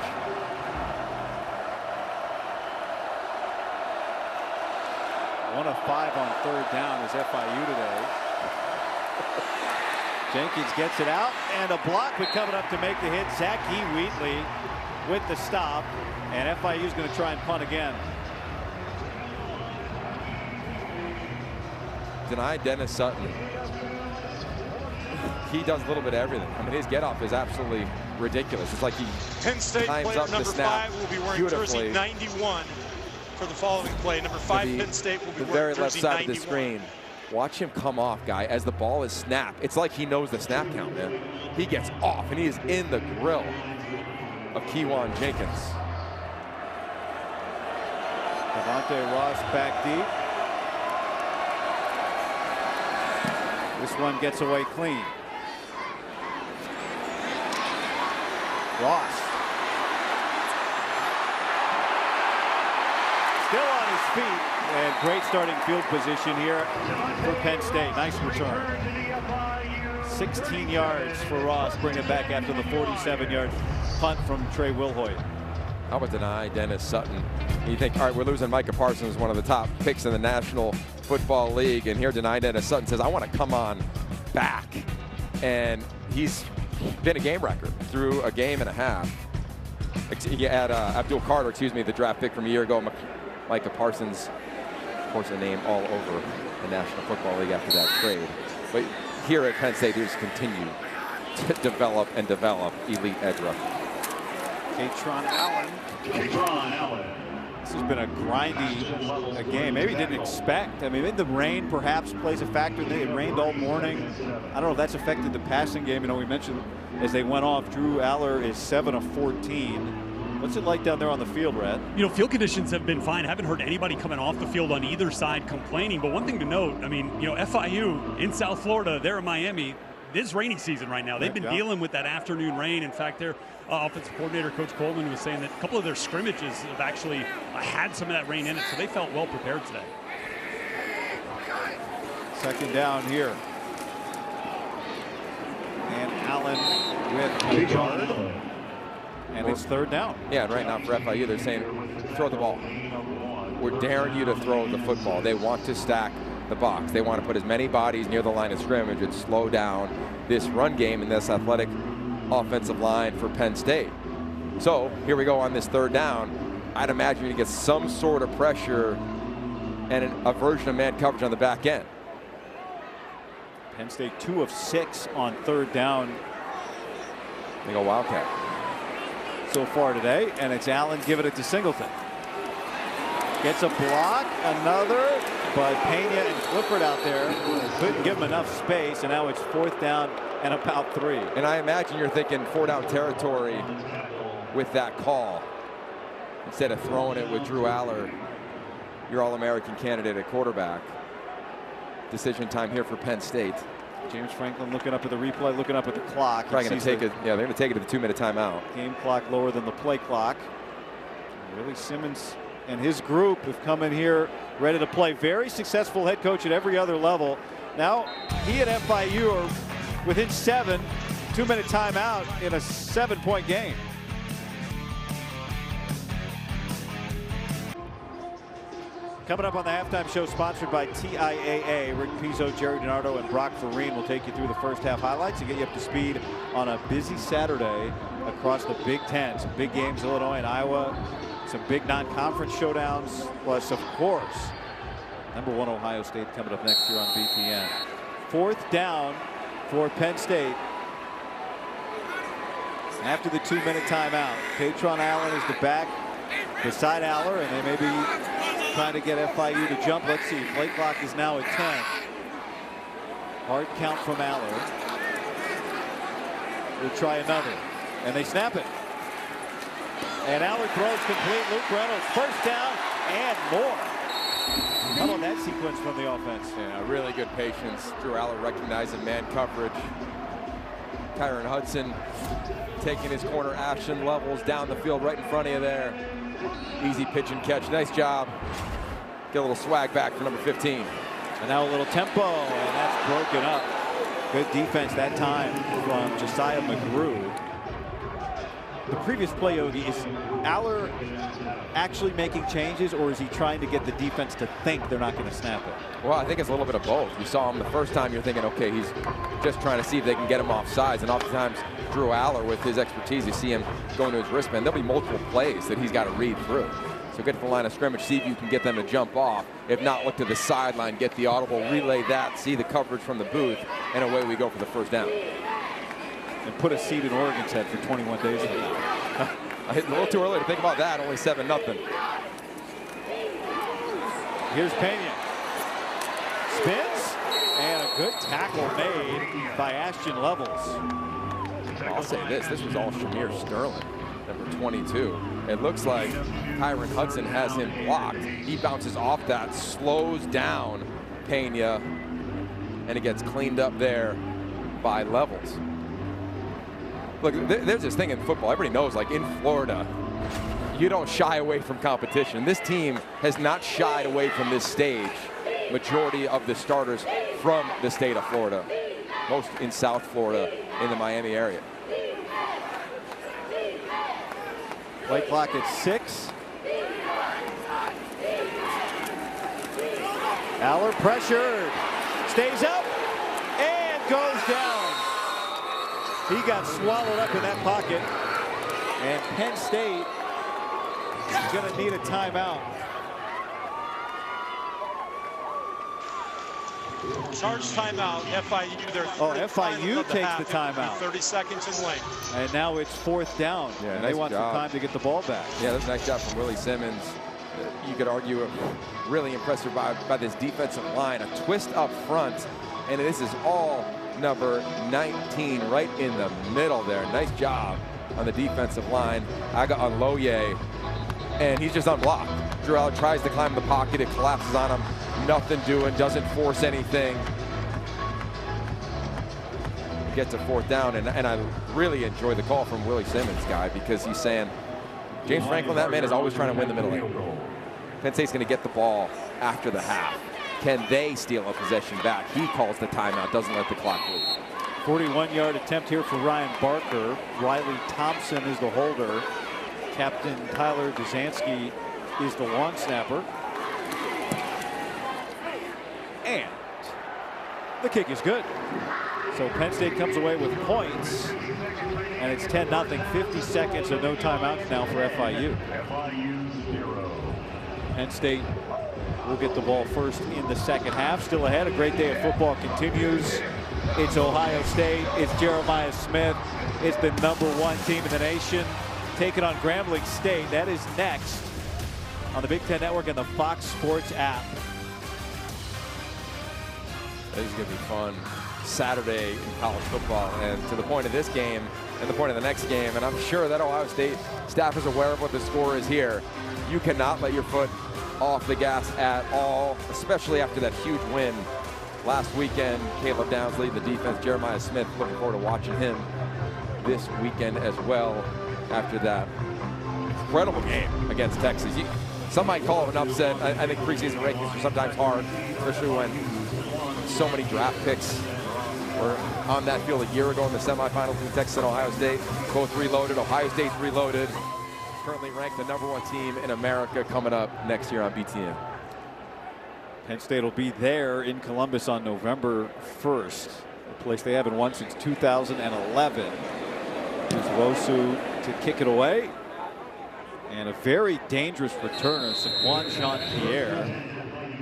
One of 5 on third down is FIU today. Jenkins gets it out, and a block, but coming up to make the hit, Zachy Wheatley with the stop, and FIU is going to try and punt again. Deni Dennis-Sutton. He does a little bit of everything. I mean, his get off is absolutely ridiculous. It's like he Penn State times player up the number snap 5 will be wearing jersey 91 for the following play. Number 5 Penn State will be the wearing very left jersey side 91. of the screen. Watch him come off, guy, as the ball is snapped. It's like he knows the snap count, man. He gets off, and he is in the grill of Kewan Jenkins. Devontae Ross back deep. This one gets away clean. Ross. Still on his feet, and great starting field position here for Penn State. Nice return. 16 yards for Ross, bring it back after the 47-yard punt from Trey Wilhoit. How about Deni Dennis-Sutton? You think, all right, we're losing Micah Parsons, one of the top picks in the National Football League, and here Deni Dennis-Sutton says, I want to come on back. And he's been a game wrecker through a game and a half. You add Abdul Carter, the draft pick from a year ago. Micah Parsons, of course, a name all over the National Football League after that trade. But here at Penn State, they just continue to develop and develop elite edge rushers. Katron Allen. This has been a grindy game. Maybe didn't expect. I mean, the rain perhaps plays a factor. It rained all morning. I don't know if that's affected the passing game. You know, we mentioned as they went off, Drew Aller is 7 of 14. What's it like down there on the field, Red? You know, field conditions have been fine. I haven't heard anybody coming off the field on either side complaining. But one thing to note, I mean, you know, FIU in South Florida, they're in Miami. This rainy season right now. They've been dealing with that afternoon rain. In fact, their offensive coordinator, Coach Coleman, was saying that a couple of their scrimmages have actually had some of that rain in it, so they felt well prepared today. Second down here. And Allen with a yard. And it's third down. Yeah, and right now for FIU, they're saying, throw the ball. We're daring you to throw the football. They want to stack the box. They want to put as many bodies near the line of scrimmage and slow down this run game and this athletic offensive line for Penn State. So here we go on this third down. I'd imagine you get some sort of pressure and a version of man coverage on the back end. Penn State 2 of 6 on third down. They go Wildcat so far today, and it's Allen giving it to Singleton. Gets a block, another, but Pena and Clifford out there couldn't give him enough space, and now it's fourth down and about 3. And I imagine you're thinking 4-down territory with that call. Instead of throwing it with Drew Aller, your All-American candidate at quarterback. decision time here for Penn State. James Franklin looking up at the replay, looking up at the clock. Probably going to take it. Yeah, they're going to take it to the 2-minute timeout. Game clock lower than the play clock. Willie Simmons and his group have come in here ready to play. Very successful head coach at every other level. Now he and FIU are within 7. 2-minute timeout in a 7-point game. Coming up on the halftime show, sponsored by TIAA. Rick Pizzo, Jerry DiNardo, and Brock Farine will take you through the first half highlights and get you up to speed on a busy Saturday across the Big Ten. Some big games, Illinois and Iowa. Some big non-conference showdowns. Plus, of course, #1 Ohio State coming up next year on BTN. 4th down for Penn State. After the 2-minute timeout, Patron Allen is the back beside Aller, and they may be trying to get FIU to jump. Let's see. Play clock is now at 10. Hard count from Aller. We'll try another, and they snap it. And Aller throws complete. Luke Reynolds, first down and more. How about that sequence from the offense? Yeah, really good patience. Drew Aller recognizing man coverage. Kyron Hudson taking his corner action levels down the field right in front of you there. Easy pitch and catch. Nice job. Get a little swag back for number 15. And now a little tempo, and that's broken up. Good defense that time from Josiah McGrew. The previous play, Yogi, is Aller actually making changes, or is he trying to get the defense to think they're not going to snap it? Well, I think it's a little bit of both. You saw him the first time, you're thinking, okay, he's just trying to see if they can get him off sides. And oftentimes, Drew Aller, with his expertise, you see him going to his wristband. There'll be multiple plays that he's got to read through. So get to the line of scrimmage, see if you can get them to jump off. If not, look to the sideline, get the audible, relay that, see the coverage from the booth, and away we go for the first down. And put a seed in Oregon's head for 21 days. A little too early to think about that, only 7-0. Here's Pena. Spins, and a good tackle made by Ashton Levels. I'll say this was all Shamir Sterling, number 22. It looks like Kyron Hudson has him blocked. He bounces off that, slows down Pena, and it gets cleaned up there by Levels. Look, there's this thing in football. Everybody knows, like in Florida, you don't shy away from competition. This team has not shied away from this stage. Majority of the starters from the state of Florida, most in South Florida, in the Miami area. Play clock at 6. Aller pressured, stays up, and goes down. He got swallowed up in that pocket, and Penn State is going to need a timeout. Charge timeout, FIU. FIU takes the timeout. 30 seconds in length. And now it's 4th down. Yeah, and nice they want job. some time to get the ball back. Yeah, that's a nice job from Willie Simmons. You could argue really impressive by this defensive line. A twist up front, and this is all number 19 right in the middle there. Nice job on the defensive line. Aga Aloye, and he's just unblocked. Drew Aller tries to climb the pocket. It collapses on him. Nothing doing, doesn't force anything. Gets a 4th down, and I really enjoy the call from Willie Simmons, guy, because he's saying, James Franklin, that man is always trying to win the middle lane. Penn State's going to get the ball after the half. Can they steal a possession back? He calls the timeout, doesn't let the clock move. 41-yard attempt here for Ryan Barker. Riley Thompson is the holder. Captain Tyler Duzansky is the long snapper. And the kick is good. So Penn State comes away with points, and it's 10-0. 50 seconds and no timeouts now for FIU. Penn State will get the ball first in the second half. Still ahead. A great day of football continues. It's Ohio State. It's Jeremiah Smith. It's the #1 team in the nation taking on Grambling State. That is next on the Big Ten Network and the Fox Sports app. This is going to be fun. Saturday in college football, and to the point of this game and the point of the next game, and I'm sure that Ohio State staff is aware of what the score is here. You cannot let your foot off the gas at all, especially after that huge win last weekend. Caleb Downs leading the defense. Jeremiah Smith, looking forward to watching him this weekend as well after that incredible game against Texas. Some might call it an upset. I think preseason rankings are sometimes hard, especially when so many draft picks were on that field a year ago in the semifinals between Texas and Ohio State. Both reloaded. Ohio State's reloaded. Currently ranked the #1 team in America coming up next year on BTN. Penn State will be there in Columbus on November 1st, a place they haven't won since 2011. Here's Wosu to kick it away. And a very dangerous returner, Saquon Jean-Pierre,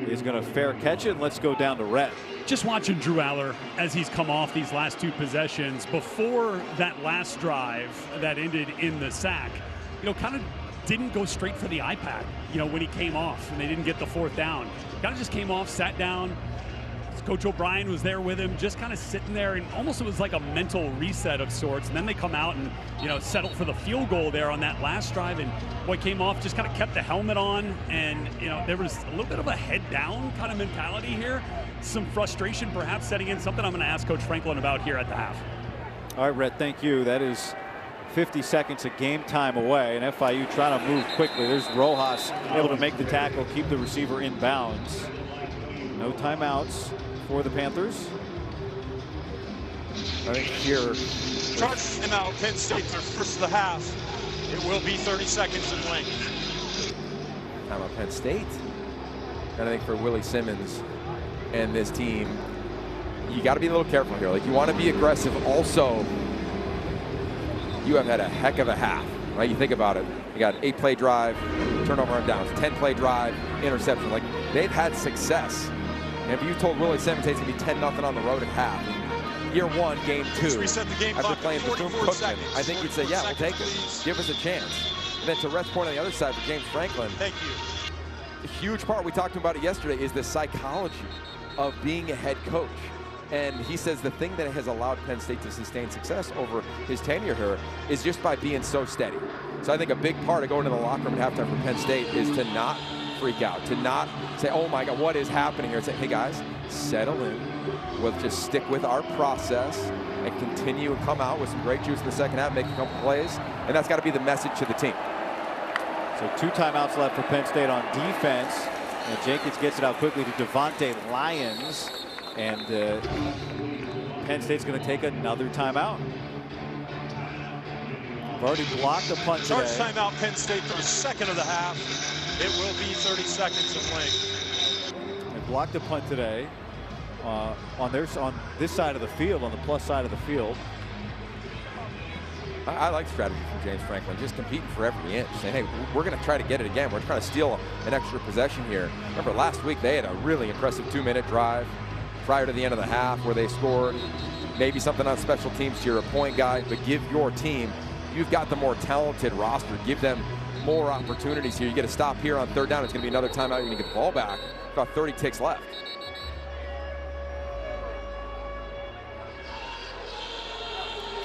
is going to fair catch it. And let's go down to Rhett. Just watching Drew Aller as he's come off these last 2 possessions before that last drive that ended in the sack, kind of didn't go straight for the iPad, when he came off and they didn't get the 4th down. Kind of just came off, sat down. Coach O'Brien was there with him, just kind of sitting there, and almost it was like a mental reset of sorts. And then they come out and, settled for the field goal there on that last drive. And boy, came off, just kind of kept the helmet on. And, there was a little bit of a head down kind of mentality here. Some frustration perhaps setting in, something I'm going to ask Coach Franklin about here at the half. All right, Rhett, thank you. That is 50 seconds of game time away, and FIU trying to move quickly. There's Rojas able to make the tackle, keep the receiver in bounds. No timeouts for the Panthers. I think here, Charge timeout, Penn State, their first of the half. It will be 30 seconds in length. Timeout Penn State. And I think for Willie Simmons and this team, you got to be a little careful here. Like, you want to be aggressive. Also, you have had a heck of a half, right? You think about it. You got an 8-play drive, turnover on downs, 10-play drive, interception. Like, they've had success. And if you told Willie Simmons it's going to be 10-0 on the road at half, year 1, game 2, after playing Bethune-Cookman, I think you'd say, yeah, we'll take it. Give us a chance. And then to Rhett's point on the other side for James Franklin. Thank you. A huge part, we talked about it yesterday, is the psychology of being a head coach. And he says the thing that has allowed Penn State to sustain success over his tenure here is just by being so steady. So I think a big part of going to the locker room at halftime for Penn State is to not freak out, to not say, oh my God, what is happening here? Say, hey guys, settle in. We'll just stick with our process and continue and come out with some great juice in the second half, make a couple plays. And that's got to be the message to the team. So 2 timeouts left for Penn State on defense. And Jenkins gets it out quickly to Devontae Lyons. And Penn State's going to take another timeout. We've already blocked a punt today. Charge timeout, Penn State for the second of the half. It will be 30 seconds in length. They blocked a punt today on this side of the field, on the plus side of the field. I like strategy from James Franklin, just competing for every inch, saying, hey, we're going to try to get it again. We're trying to steal an extra possession here. Remember, last week they had a really impressive 2-minute drive prior to the end of the half where they scored. Maybe something on special teams to your point guy, but give your team, you've got the more talented roster, give them more opportunities here. You get a stop here on 3rd down, it's going to be another timeout, you're going to get the ball back. About 30 ticks left.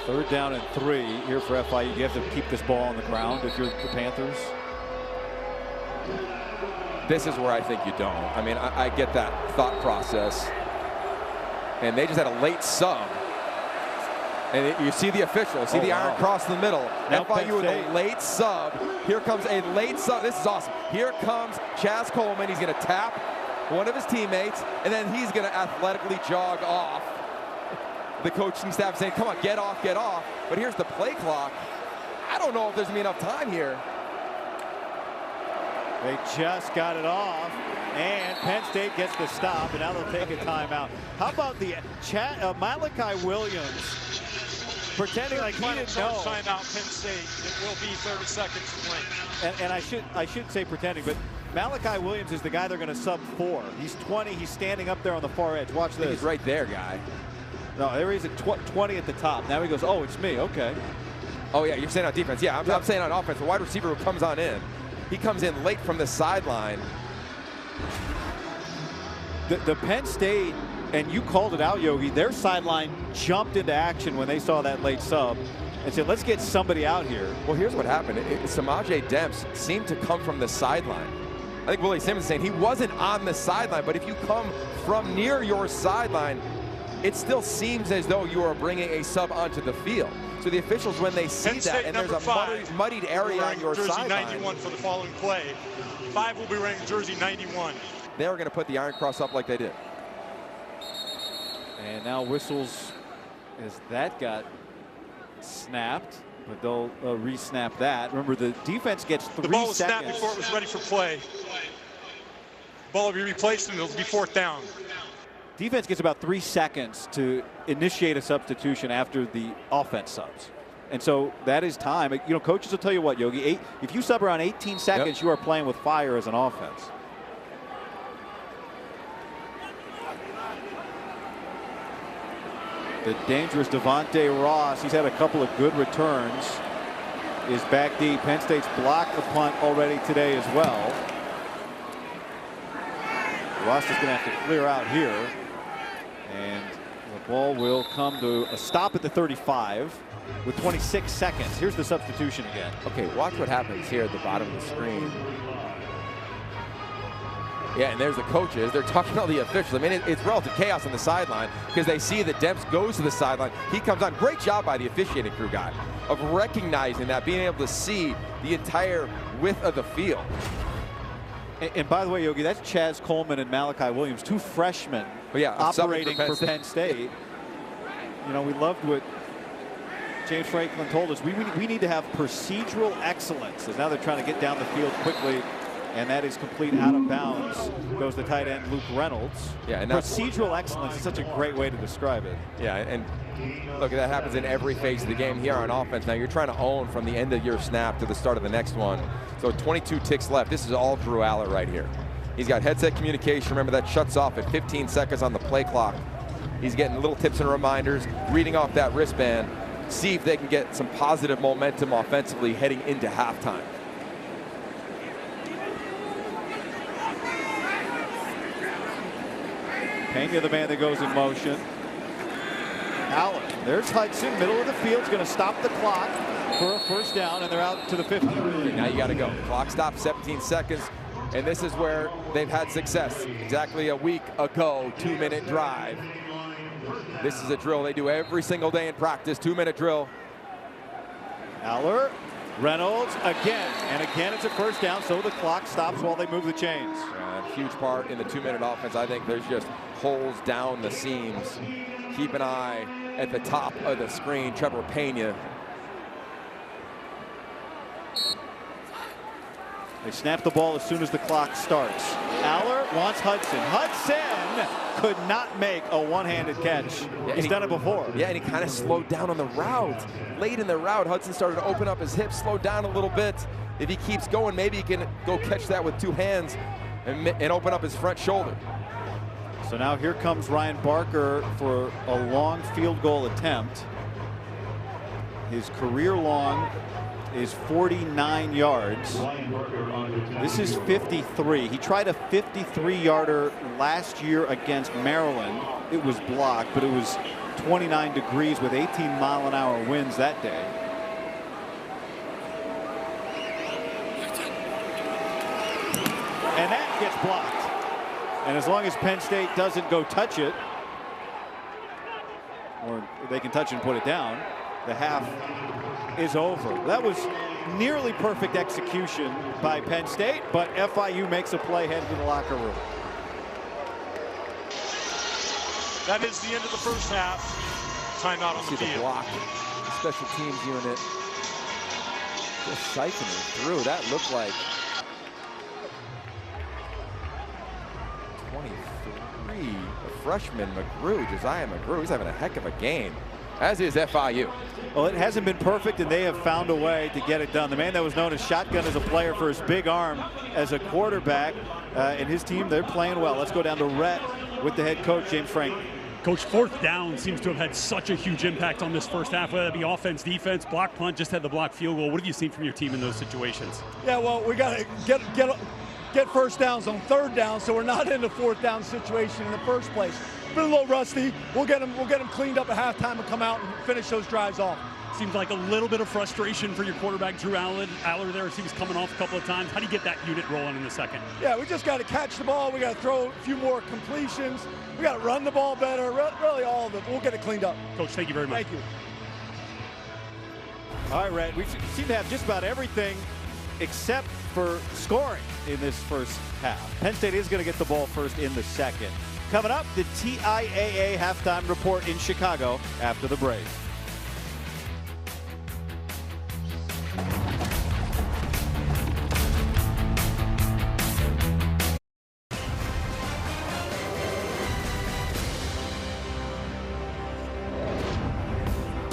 Third down and 3 here for FIU. You have to keep this ball on the ground if you're the Panthers. This is where I think you don't. I mean, I get that thought process. And they just had a late sub. And you see the official, see the iron cross in the middle. Now FIU with a late sub. Here comes a late sub. This is awesome. Here comes Chaz Coleman. He's going to tap one of his teammates, and then he's going to athletically jog off. The coaching staff saying, come on, get off, get off. But here's the play clock. I don't know if there's going to be enough time here. They just got it off, and Penn State gets the stop, and now they'll take a timeout. How about the Malachi Williams pretending like he didn't know? Timeout, Penn State. It will be 30 seconds in length. And I should say pretending, but Malachi Williams is the guy they're going to sub for. He's 20. He's standing up there on the far edge. Watch this. He's right there, guy. No, there he is at 20 at the top. Now he goes, oh, it's me. Okay. Oh, yeah, you're saying on defense. Yeah, I'm saying on offense. The wide receiver who comes on in. He comes in late from the sideline. The Penn State, and you called it out, Yogi, their sideline jumped into action when they saw that late sub and said, let's get somebody out here. Well, here's what happened. Samaje Demps seemed to come from the sideline. I think Willie Simmons is saying he wasn't on the sideline, but if you come from near your sideline, it still seems as though you are bringing a sub onto the field. So the officials, when they see that, and there's a muddied area on your sideline. Jersey 91 for the following play. 5 will be wearing jersey 91. They're going to put the iron cross up like they did. And now whistles as that got snapped, but they'll re-snap that. Remember, the defense gets 3 seconds. The ball was snapped before it was ready for play. Ball will be replaced and it'll be 4th down. Defense gets about 3 seconds to initiate a substitution after the offense subs. And so that is time. You know, coaches will tell you what, Yogi, if you sub around 18 seconds, you are playing with fire as an offense. The dangerous Devontae Ross, he's had a couple of good returns, is back deep. Penn State's blocked the punt already today as well. Ross is going to have to clear out here. And the ball will come to a stop at the 35 with 26 seconds. Here's the substitution again. Okay, watch what happens here at the bottom of the screen. Yeah, and there's the coaches. They're talking about the officials. I mean, it's relative chaos on the sideline because they see that Demps goes to the sideline. He comes on. Great job by the officiating crew guy of recognizing that, being able to see the entire width of the field. And by the way, Yogi, that's Chaz Coleman and Malachi Williams, 2 freshmen operating for Penn State. You know, we loved what James Franklin told us. We need to have procedural excellence. And now they're trying to get down the field quickly. And that is complete out of bounds. Goes the tight end, Luke Reynolds. Yeah, and procedural excellence is such a great way to describe it. Yeah, and look, that happens in every phase of the game here on offense. Now you're trying to own from the end of your snap to the start of the next one. So 22 ticks left. This is all Drew Aller right here. He's got headset communication. Remember, that shuts off at 15 seconds on the play clock. He's getting little tips and reminders, reading off that wristband, see if they can get some positive momentum offensively heading into halftime. Pena, the man that goes in motion. Allen, there's Hudson, middle of the field, is going to stop the clock for a first down, and they're out to the 50. Now you got to go. Clock stops, 17 seconds, and this is where they've had success. Exactly a week ago, 2-minute drive. This is a drill they do every single day in practice, 2-minute drill. Aller, Reynolds, again, and again it's a first down, so the clock stops while they move the chains. Huge part in the 2-minute offense. I think there's just holes down the seams. Keep an eye at the top of the screen. Trevor Pena. They snap the ball as soon as the clock starts. Aller wants Hudson. Hudson could not make a one-handed catch. Yeah, he's done it before. Yeah, and he kind of slowed down on the route. Late in the route, Hudson started to open up his hips, slowed down a little bit. If he keeps going, maybe he can go catch that with 2 hands and open up his front shoulder. So now here comes Ryan Barker for a long field goal attempt. His career long is 49 yards. This is 53. He tried a 53-yarder last year against Maryland. It was blocked, but it was 29 degrees with 18-mile-an-hour winds that day. And that gets blocked. And as long as Penn State doesn't go touch it, or they can touch and put it down, the half is over. That was nearly perfect execution by Penn State, but FIU makes a play heading to the locker room. That is the end of the first half. Timeout on the field. The block. Special teams unit just siphoning through. That looked like 23. The freshman Josiah McGrew, he's having a heck of a game, as is FIU. Well, it hasn't been perfect, and they have found a way to get it done. The man that was known as Shotgun as a player for his big arm as a quarterback, and his team, they're playing well. Let's go down to Rhett with the head coach, James Franklin. Coach, 4th down seems to have had such a huge impact on this first half, whether that be offense, defense, block punt, just had the block field goal. What have you seen from your team in those situations? Yeah, well, we got to get first downs on 3rd down, so we're not in the 4th down situation in the first place. Been a little rusty. We'll get them cleaned up at halftime and come out and finish those drives off. Seems like a little bit of frustration for your quarterback, Drew Aller there. He was coming off a couple of times. How do you get that unit rolling in the second? Yeah, we just got to catch the ball. We got to throw a few more completions. We got to run the ball better. Really all of it. We'll get it cleaned up. Coach, thank you very much. Thank you. All right, Red, we seem to have just about everything except for scoring in this first half. Penn State is going to get the ball first in the second. Coming up, the TIAA halftime report in Chicago after the break.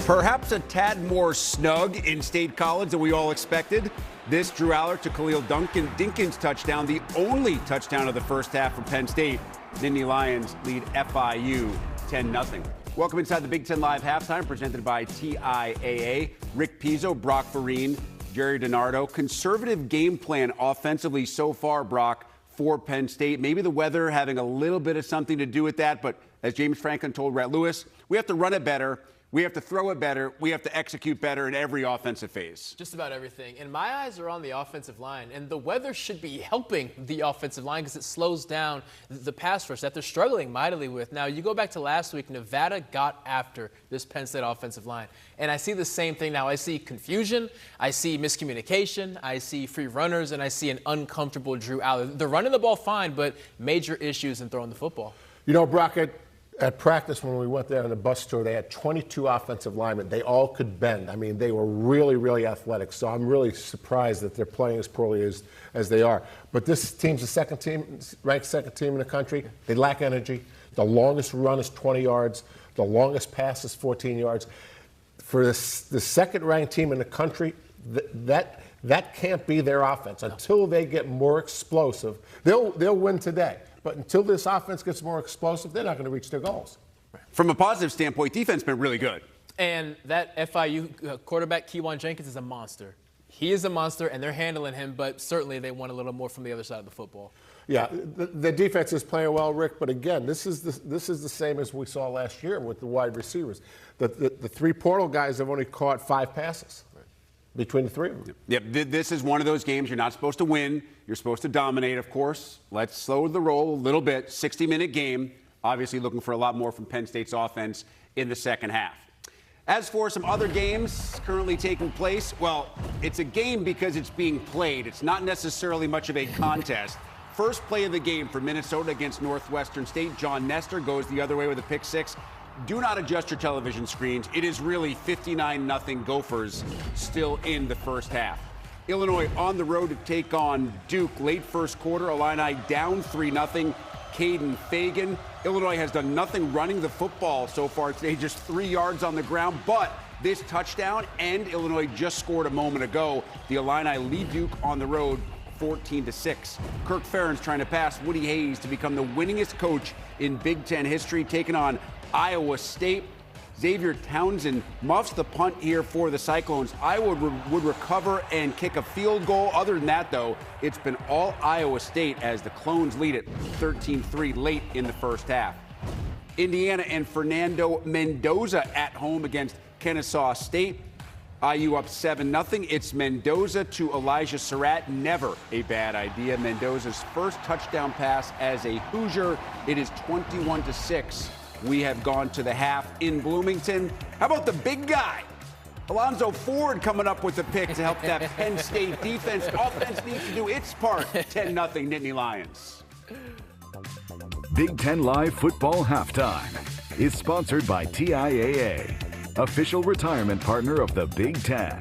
Perhaps a tad more snug in State College than we all expected. This Drew Aller to Khalil Dinkins touchdown, the only touchdown of the first half for Penn State. Nittany Lions lead FIU 10-0. Welcome inside the Big Ten Live halftime, presented by TIAA. Rick Pizzo, Brock Vereen, Jerry DiNardo. Conservative game plan offensively so far, Brock, for Penn State. Maybe the weather having a little bit of something to do with that, but as James Franklin told Rhett Lewis, we have to run it better. We have to throw it better. We have to execute better in every offensive phase. Just about everything. And my eyes are on the offensive line. And the weather should be helping the offensive line because it slows down the pass rush that they're struggling mightily with. Now, you go back to last week, Nevada got after this Penn State offensive line. And I see the same thing now. I see confusion. I see miscommunication. I see free runners. And I see an uncomfortable Drew Aller. They're running the ball fine, but major issues in throwing the football. You know, Brock, at practice, when we went there on the bus tour, they had 22 offensive linemen. They all could bend. I mean, they were really, really athletic. So I'm really surprised that they're playing as poorly as they are. But this team's the ranked second team in the country. They lack energy. The longest run is 20 yards. The longest pass is 14 yards. For the second-ranked team in the country, that can't be their offense. Until they get more explosive, they'll win today. But until this offense gets more explosive, they're not going to reach their goals. From a positive standpoint, defense has been really good. And that FIU quarterback, Kewan Jenkins, is a monster. He is a monster, and they're handling him, but certainly they want a little more from the other side of the football. Yeah, the defense is playing well, Rick, but again, this is the same as we saw last year with the wide receivers. The three portal guys have only caught 5 passes. Between the three of them. Yep, this is one of those games you're not supposed to win. You're supposed to dominate, of course. Let's slow the roll a little bit. 60-minute game. Obviously looking for a lot more from Penn State's offense in the second half. As for some other games currently taking place, well, it's a game because it's being played. It's not necessarily much of a contest. First play of the game for Minnesota against Northwestern State. John Nestor goes the other way with a pick six. Do not adjust your television screens. It is really 59-0 Gophers still in the first half. Illinois on the road to take on Duke. Late first quarter, Illini down 3-0. Caden Fagan. Illinois has done nothing running the football so far today, just 3 yards on the ground. But this touchdown, and Illinois just scored a moment ago. The Illini lead Duke on the road 14-6. Kirk Ferentz trying to pass Woody Hayes to become the winningest coach in Big Ten history, taking on Iowa State. Xavier Townsend muffs the punt here for the Cyclones. Iowa would recover and kick a field goal. Other than that, though, it's been all Iowa State as the Clones lead it 13-3 late in the first half. Indiana and Fernando Mendoza at home against Kennesaw State. IU up 7-0. It's Mendoza to Elijah Surratt. Never a bad idea. Mendoza's first touchdown pass as a Hoosier. It is 21-6. We have gone to the half in Bloomington. How about the big guy? Alonzo Ford coming up with a pick to help that Penn State defense. Offense needs to do its part. 10-0 Nittany Lions. Big Ten Live Football Halftime is sponsored by TIAA, official retirement partner of the Big Ten.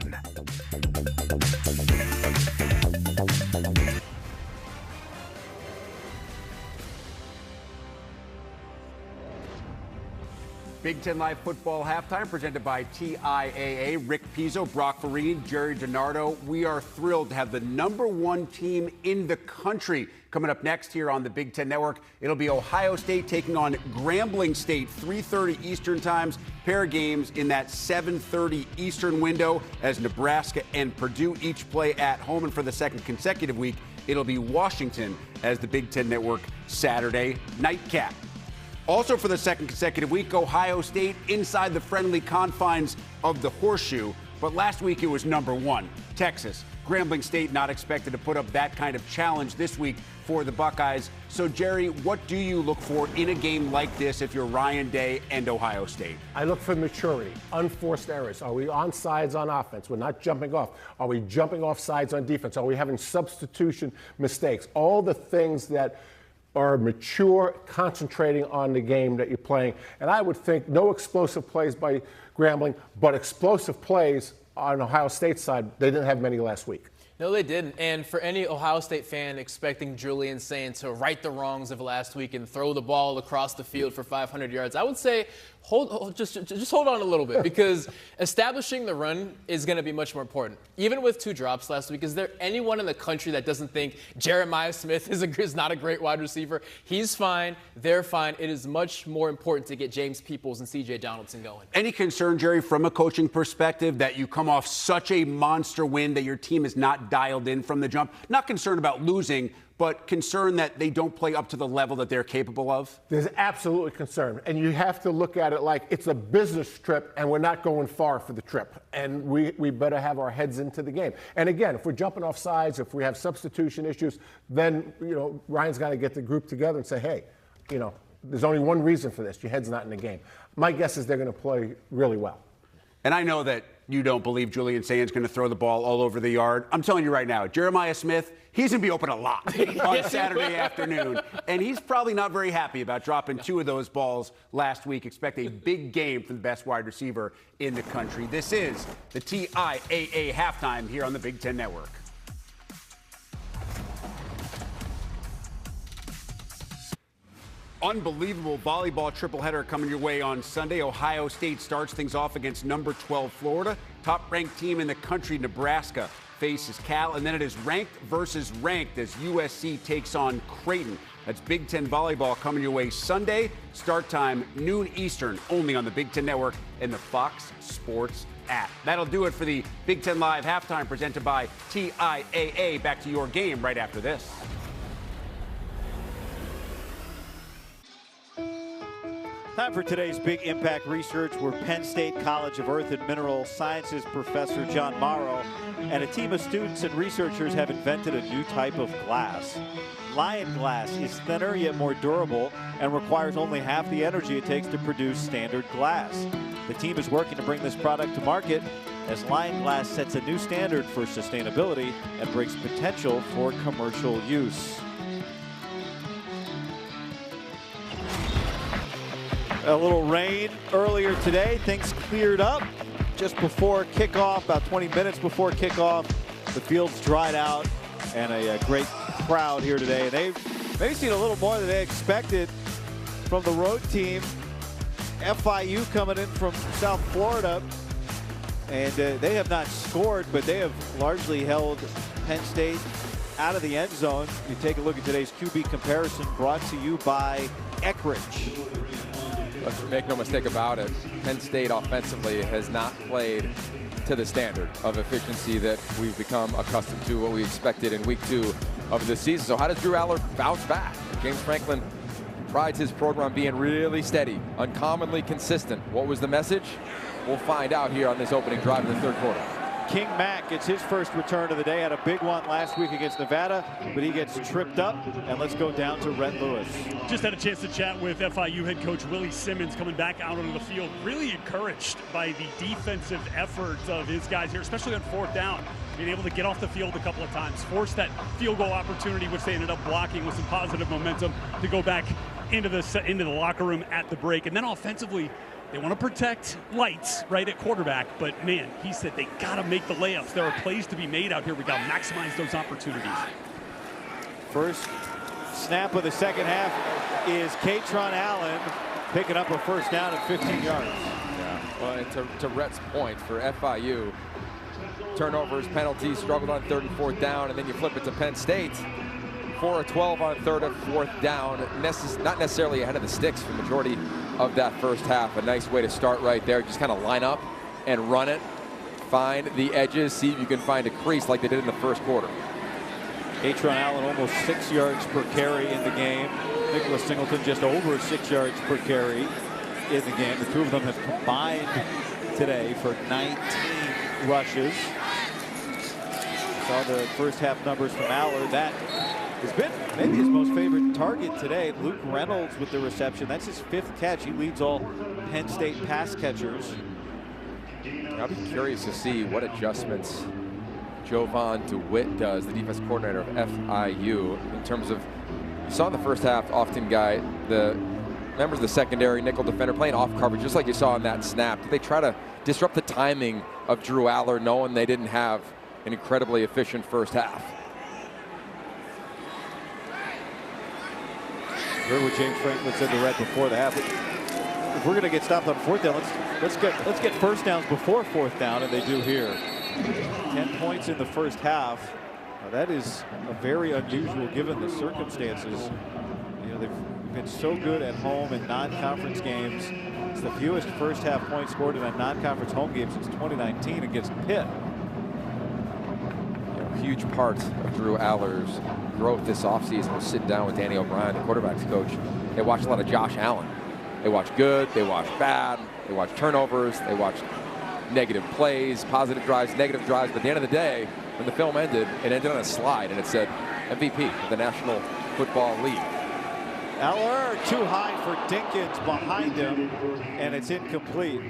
Big Ten Live Football Halftime presented by TIAA. Rick Pizzo, Brock Vereen, Jerry DiNardo. We are thrilled to have the #1 team in the country coming up next here on the Big Ten Network. It'll be Ohio State taking on Grambling State, 3:30 Eastern times. Pair of games in that 7:30 Eastern window as Nebraska and Purdue each play at home. And for the second consecutive week, it'll be Washington as the Big Ten Network Saturday nightcap. Also for the second consecutive week, Ohio State inside the friendly confines of the horseshoe. But last week it was number 1, Texas. Grambling State not expected to put up that kind of challenge this week for the Buckeyes. So, Jerry, what do you look for in a game like this if you're Ryan Day and Ohio State? I look for maturity, unforced errors. Are we on sides on offense? We're not jumping off. Are we jumping off sides on defense? Are we having substitution mistakes? All the things that are mature, concentrating on the game that you're playing. And I would think no explosive plays by Grambling, but explosive plays on Ohio State's side. They didn't have many last week. No, they didn't. And for any Ohio State fan expecting Julian Sain to right the wrongs of last week and throw the ball across the field for 500 yards, I would say just hold on a little bit, because establishing the run is going to be much more important. Even with 2 drops last week, is there anyone in the country that doesn't think Jeremiah Smith is not a great wide receiver? He's fine. They're fine. It is much more important to get James Peoples and C.J. Donaldson going. Any concern, Jerry, from a coaching perspective, that you come off such a monster win that your team is not dialed in from the jump? Not concerned about losing, but concerned that they don't play up to the level that they're capable of? There's absolutely concern. And you have to look at it like it's a business trip and we're not going far for the trip. And we better have our heads into the game. And again, if we're jumping off sides, if we have substitution issues, then, Ryan's got to get the group together and say, hey, there's only one reason for this. Your head's not in the game. My guess is they're going to play really well. And I know that you don't believe Julian Sain's going to throw the ball all over the yard. I'm telling you right now, Jeremiah Smith, he's going to be open a lot on Saturday afternoon. And he's probably not very happy about dropping 2 of those balls last week. Expect a big game from the best wide receiver in the country. This is the TIAA halftime here on the Big Ten Network. Unbelievable volleyball tripleheader coming your way on Sunday. Ohio State starts things off against number 12 Florida. Top-ranked team in the country, Nebraska, faces Cal. And then it is ranked versus ranked as USC takes on Creighton. That's Big Ten volleyball coming your way Sunday. Start time, noon Eastern, only on the Big Ten Network and the Fox Sports app. That'll do it for the Big Ten Live halftime presented by TIAA. Back to your game right after this. Time for today's Big Impact Research, where Penn State College of Earth and Mineral Sciences professor John Morrow and a team of students and researchers have invented a new type of glass. Lion glass is thinner yet more durable and requires only half the energy it takes to produce standard glass. The team is working to bring this product to market as Lion glass sets a new standard for sustainability and brings potential for commercial use. A little rain earlier today. Things cleared up just before kickoff, about 20 minutes before kickoff. The field's dried out, and a great crowd here today. They've seen a little more than they expected from the road team. FIU coming in from South Florida, and they have not scored, but they have largely held Penn State out of the end zone. You take a look at today's QB comparison brought to you by Eckridge. Let's make no mistake about it, Penn State offensively has not played to the standard of efficiency that we've become accustomed to, what we expected in week 2 of the season. So how does Drew Aller bounce back? James Franklin prides his program being really steady, uncommonly consistent. What was the message? We'll find out here on this opening drive in the third quarter. King Mack gets his first return of the day. Had a big one last week against Nevada, but he gets tripped up. And let's go down to Rhett Lewis. Just had a chance to chat with FIU head coach Willie Simmons coming back out onto the field. Really encouraged by the defensive efforts of his guys here, especially on 4th down. Being able to get off the field a couple of times, force that field goal opportunity, which they ended up blocking with some positive momentum to go back into the locker room at the break. And then offensively, they want to protect Lights right at quarterback, but man, he said they got to make the layups. There are plays to be made out here. We got to maximize those opportunities. First snap of the second half is Katron Allen picking up a first down at 15 yards. Yeah. Well, and to Rhett's point, for FIU, turnovers, penalties, struggled on 3rd and 4th down, and then you flip it to Penn State. 4 of 12 on 3rd and 4th down. Not necessarily ahead of the sticks for the majority of that first half. A nice way to start right there. Just kind of line up and run it. Find the edges. See if you can find a crease like they did in the first quarter. Katron Allen almost 6 yards per carry in the game. Nicholas Singleton just over 6 yards per carry in the game. The two of them have combined today for 19 rushes. Saw the first half numbers from Aller. That has been maybe his most favorite target today. Luke Reynolds with the reception. That's his 5th catch. He leads all Penn State pass catchers. I'll be curious to see what adjustments Jovan DeWitt does, the defense coordinator of FIU, in terms of, you saw in the first half, often the members of the secondary, nickel defender playing off coverage, just like you saw in that snap. Did they try to disrupt the timing of Drew Aller, knowing they didn't have an incredibly efficient first half? Heard what James Franklin said to Red before the half. If we're going to get stopped on 4th down, let's get first downs before 4th down, and they do here. 10 points in the first half. Now that is a very unusual given the circumstances. You know, they've been so good at home in non-conference games. It's the fewest first half points scored in a non-conference home game since 2019 against Pitt. A huge part of Drew Aller's growth this offseason was sitting down with Danny O'Brien, the quarterback's coach. They watched a lot of Josh Allen. They watched good, they watched bad, they watched turnovers, they watched negative plays, positive drives, negative drives. But at the end of the day, when the film ended, it ended on a slide, and it said MVP of the National Football League. Aller too high for Dinkins behind him, and it's incomplete.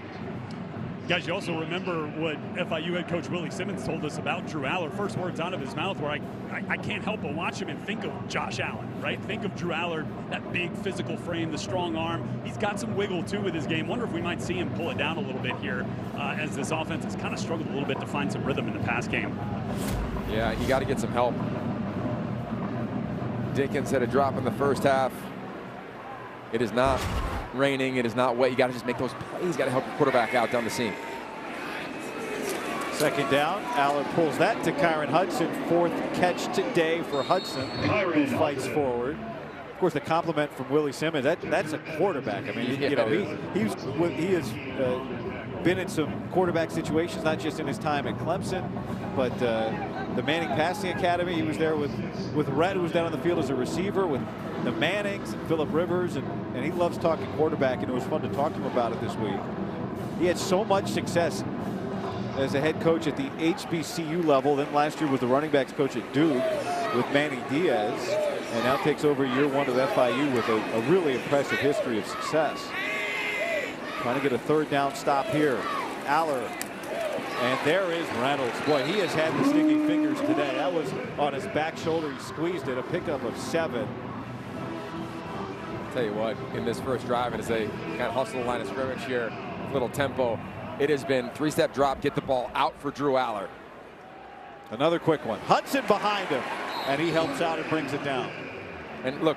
Guys, you also remember what FIU head coach Willie Simmons told us about Drew Aller. First words out of his mouth were, I can't help but watch him and think of Josh Allen, right? Think of Drew Aller, that big physical frame, the strong arm. He's got some wiggle, too, with his game. Wonder if we might see him pull it down a little bit here as this offense has kind of struggled a little bit to find some rhythm in the pass game. Yeah, you got to get some help. Dinkins had a drop in the first half. It is not raining. It is not wet. You got to just make those plays. You got to help your quarterback out down the seam. 2nd down. Aller pulls that to Kyron Hudson. 4th catch today for Hudson, who fights forward. Of course, the compliment from Willie Simmons. That's a quarterback. I mean, you know, he has been in some quarterback situations, not just in his time at Clemson, but the Manning Passing Academy. He was there with Rhett, who was down on the field as a receiver, with the Mannings and Phillip Rivers, and he loves talking quarterback, and it was fun to talk to him about it this week. He had so much success as a head coach at the HBCU level, then last year was the running backs coach at Duke with Manny Diaz, and now takes over year 1 of FIU with a really impressive history of success. Trying to get a 3rd down stop here. Aller, and there is Reynolds. Boy, he has had the sticky fingers today. That was on his back shoulder. He squeezed it, a pickup of 7. Tell you what, in this first drive, and as they kind of hustle the line of scrimmage here, little tempo, it has been 3-step drop, get the ball out for Drew Aller. Another quick one. Hudson behind him, and he helps out and brings it down. And look,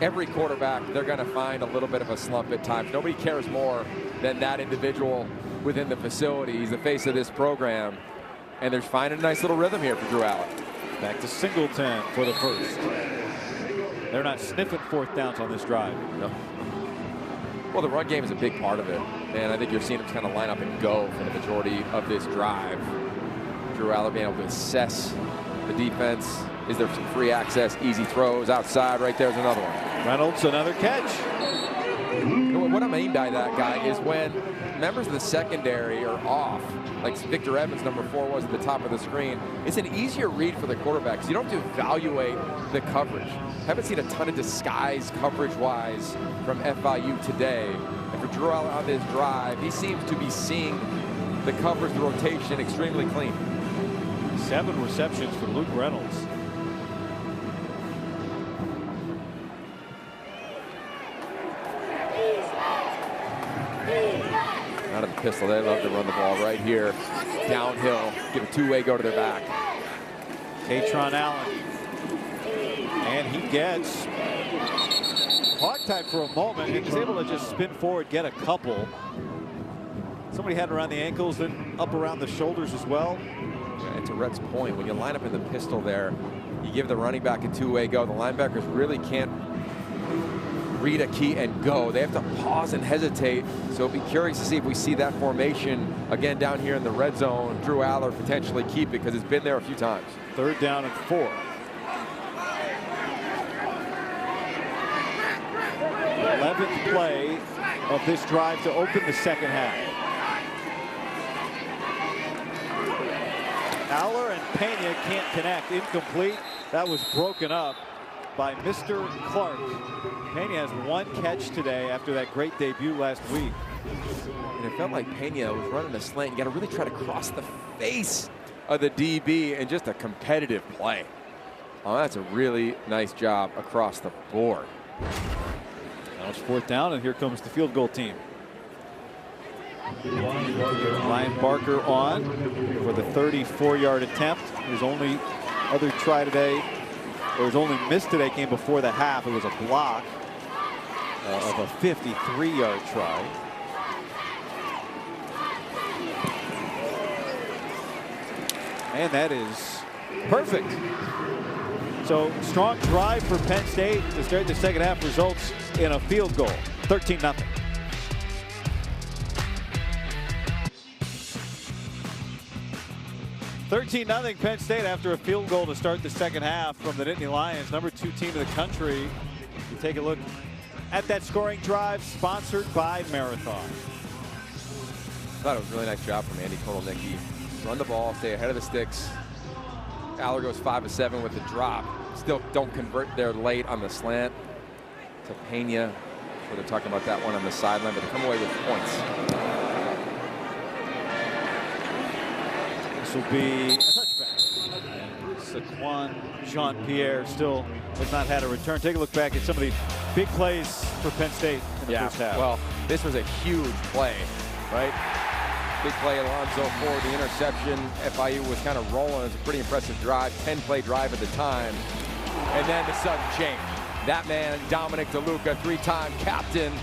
every quarterback, they're going to find a little bit of a slump at times. Nobody cares more than that individual within the facility. He's the face of this program, and they're finding a nice little rhythm here for Drew Aller. Back to Singleton for the first. They're not sniffing 4th downs on this drive. No. Well, the run game is a big part of it, and I think you're seeing them kind of line up and go for the majority of this drive. Drew Aller being able to assess the defense. Is there some free access, easy throws outside? Right there's another one. Reynolds, another catch. What I mean by that, guy, is when members of the secondary are off, like Victor Evans, number 4, was at the top of the screen, it's an easier read for the quarterbacks. You don't have to evaluate the coverage. Haven't seen a ton of disguise coverage-wise from FIU today. And for Drew Aller on this drive, he seems to be seeing the coverage, the rotation extremely clean. 7 receptions for Luke Reynolds. Out of the pistol, they love to run the ball right here. Downhill, give a 2-way go to their back. Katron Allen. And he gets hog tied for a moment, and he's able to just spin forward, get a couple. Somebody had around the ankles, then up around the shoulders as well. And to Rhett's point, when you line up in the pistol there, you give the running back a 2-way go. The linebackers really can't read a key and go. They have to pause and hesitate. So I'll be curious to see if we see that formation again down here in the red zone. Drew Aller potentially keep it because it's been there a few times. 3rd down and 4. 11th play of this drive to open the second half. Aller and Pena can't connect. Incomplete. That was broken up by Mr. Clark. Pena has one catch today after that great debut last week. And it felt like Pena was running a slant. You got to really try to cross the face of the DB, and just a competitive play. Oh, that's a really nice job across the board. Now it's 4th down, and here comes the field goal team. Ryan Barker on for the 34-yard attempt. His only other try today, or his only miss today, came before the half. It was a block of a 53-yard try. And that is perfect. So strong drive for Penn State to start the second half results in a field goal. 13-0. Penn State after a field goal to start the second half from the Nittany Lions, #2 team in the country. You take a look at that scoring drive, sponsored by Marathon. I thought it was a really nice job from Andy Kotelnicki. Run the ball, stay ahead of the sticks. Aller goes 5 of 7 with the drop. Still don't convert there late on the slant to Pena. Where they're talking about that one on the sideline, but they come away with points. This will be a touchback. And Saquon Jean-Pierre still has not had a return. Take a look back at some of the big plays for Penn State in the first half. Well, this was a huge play, right? Big play, Alonzo Ford, the interception. FIU was kind of rolling. It was a pretty impressive drive, 10-play drive at the time. And then the sudden change. That man, Dominic DeLuca, 3-time captain,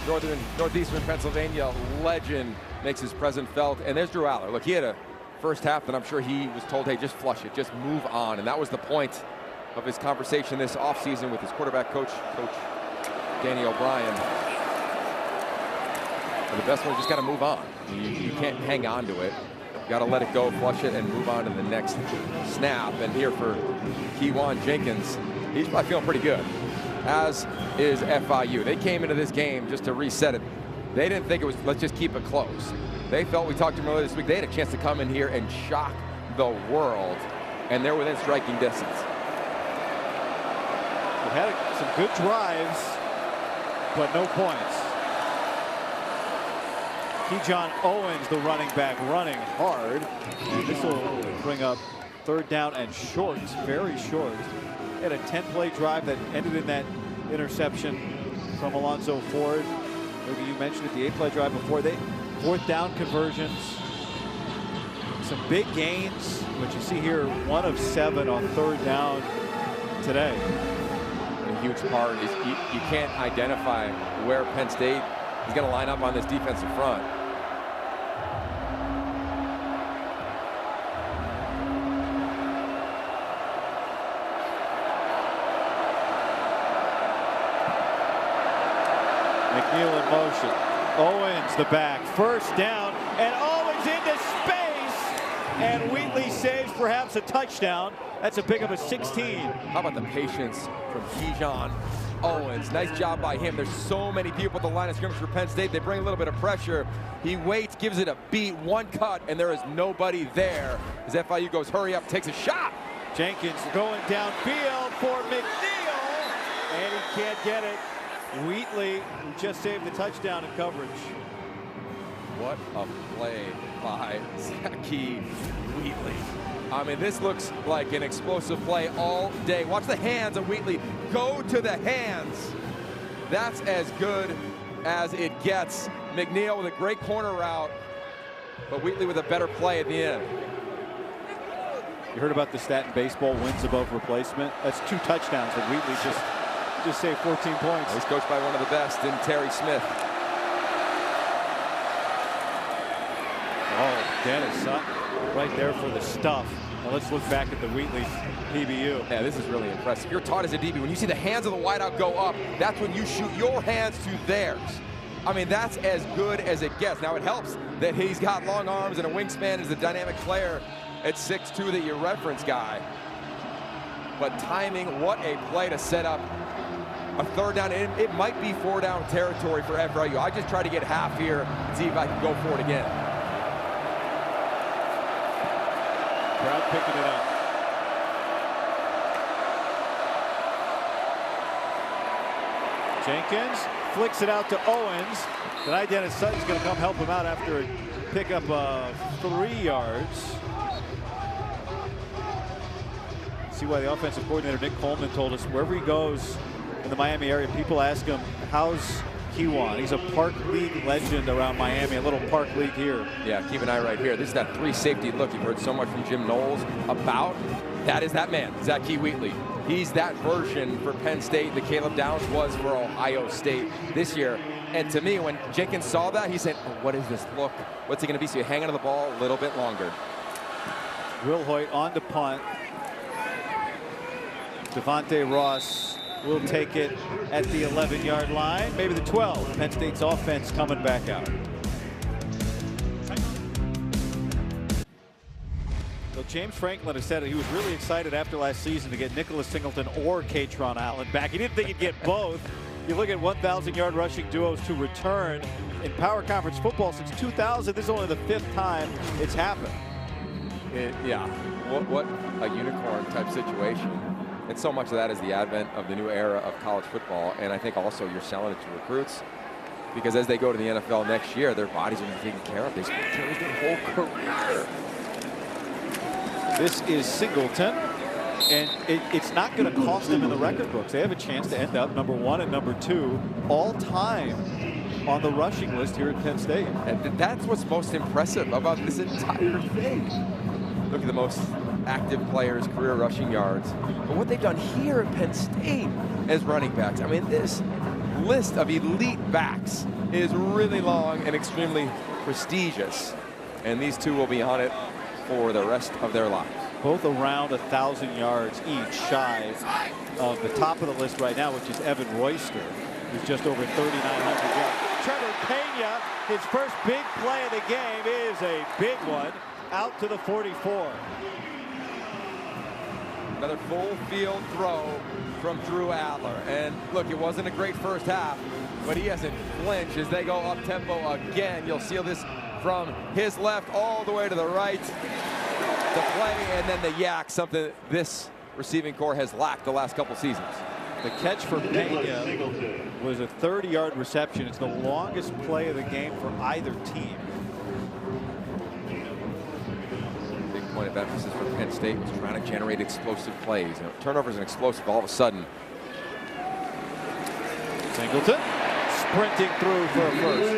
Northeastern Pennsylvania legend, makes his presence felt. And there's Drew Aller. Look, he had a first half that I'm sure he was told, hey, just flush it, just move on. And that was the point of his conversation this offseason with his quarterback coach, Coach Danny O'Brien. And the best one, just got to move on. You can't hang on to it. You got to let it go, flush it, and move on to the next snap. And here for Keywan Jenkins, he's probably feeling pretty good, as is FIU. They came into this game just to reset it. They didn't think it was, let's just keep it close. They felt, we talked to them earlier this week, they had a chance to come in here and shock the world, and they're within striking distance. We had some good drives, but no points. Keyshawn Owens, the running back, running hard. And this will bring up 3rd down and short, very short. Had a 10-play drive that ended in that interception from Alonzo Ford. Maybe you mentioned it, the 8-play drive before. 4th down conversions. Some big gains, which you see here, 1 of 7 on 3rd down today. A huge part is you can't identify where Penn State is going to line up on this defensive front. McNeil in motion. Owens the back. 1st down. And Owens into space. And Wheatley saves perhaps a touchdown. That's a pick up of 16. How about the patience from Keyshawn Owens? Nice job by him. There's so many people at the line of scrimmage for Penn State. They bring a little bit of pressure. He waits, gives it a beat, 1 cut, and there is nobody there. As FIU goes, hurry up, takes a shot. Jenkins going downfield for McNeil. And he can't get it. Wheatley, who just saved the touchdown in coverage. What a play by Zachy Wheatley. I mean, this looks like an explosive play all day. Watch the hands of Wheatley. Go to the hands. That's as good as it gets. McNeil with a great corner route, but Wheatley with a better play at the end. You heard about the stat in baseball, wins above replacement. That's 2 touchdowns, and Wheatley just saved 14 points. He's coached by one of the best in Terry Smith. Oh, Dennis Sutton right there for the stuff. Now let's look back at the Wheatley PBU. Yeah, this is really impressive. You're taught as a DB, when you see the hands of the wideout go up, that's when you shoot your hands to theirs. I mean, that's as good as it gets. Now, it helps that he's got long arms and a wingspan as a dynamic player at 6'2", that you reference guy. But timing, what a play to set up a third down. It might be 4 down territory for FIU. I just try to get half here and see if I can go for it again. Crowd picking it up. Jenkins flicks it out to Owens. Tonight Dennis Sutton's going to come help him out after a pickup of 3 yards. See why the offensive coordinator Nick Coleman told us wherever he goes in the Miami area, people ask him, how's Kiwan? He's a Park League legend around Miami, a little Park League here. Yeah, keep an eye right here. This is that 3 safety look you've heard so much from Jim Knowles about. That is that man, Zach Wheatley. He's that version for Penn State that Caleb Downs was for Ohio State this year. And to me, when Jenkins saw that, he said, oh, what is this look? What's he going to be? So you hang on to the ball a little bit longer. Will Hoyt on to punt. Devontae Ross will take it at the 11-yard line, maybe the 12. Penn State's offense coming back out. Well, James Franklin has said he was really excited after last season to get Nicholas Singleton or Katron Allen back. He didn't think he'd get both. You look at 1,000-yard rushing duos to return in Power Conference football since 2000. This is only the 5th time it's happened. Yeah, what a unicorn type situation. And so much of that is the advent of the new era of college football. And I think also you're selling it to recruits because as they go to the NFL next year, their bodies are going to be taken care of. They spend their whole career. This is Singleton, and it's not going to cost them in the record books. They have a chance to end up number 1 and number 2 all time on the rushing list here at Penn State. And that's what's most impressive about this entire thing. Look at the most active players, career rushing yards. But what they've done here at Penn State as running backs, I mean, this list of elite backs is really long and extremely prestigious. And these two will be on it for the rest of their lives. Both around 1,000 yards each, shy of the top of the list right now, which is Evan Royster, who's just over 3,900 yards. Trevor Pena, his first big play of the game, is a big one, out to the 44. Another full field throw from Drew Adler. And look, it wasn't a great first half, but he hasn't flinched as they go up tempo again. You'll see this from his left all the way to the right. The play and then the yak, something this receiving core has lacked the last couple seasons. The catch for Pena was a 30-yard reception. It's the longest play of the game for either team. Big point of emphasis for Penn State was trying to generate explosive plays. You know, turnovers and explosive all of a sudden. Singleton sprinting through for a first.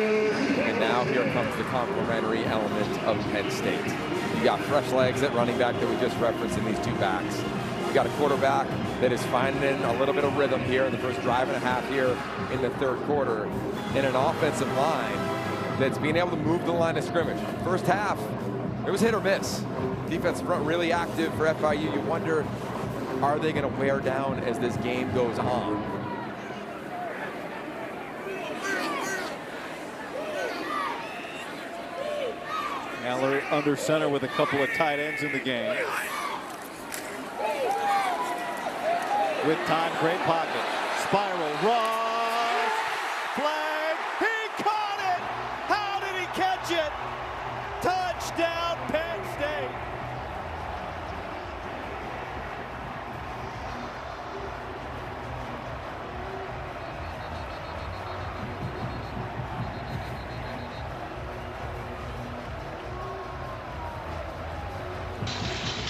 And now here comes the complementary element of Penn State. You got fresh legs at running back that we just referenced in these two backs. You got a quarterback that is finding a little bit of rhythm here in the first drive and a half here in the third quarter. And an offensive line that's being able to move the line of scrimmage. First half, it was hit or miss. Defensive front really active for FIU. You wonder, are they going to wear down as this game goes on? Mallory under center with a couple of tight ends in the game. With time, great pocket. Spiral, Ross, flag, he caught it! How did he catch it? Touchdown, Penn State!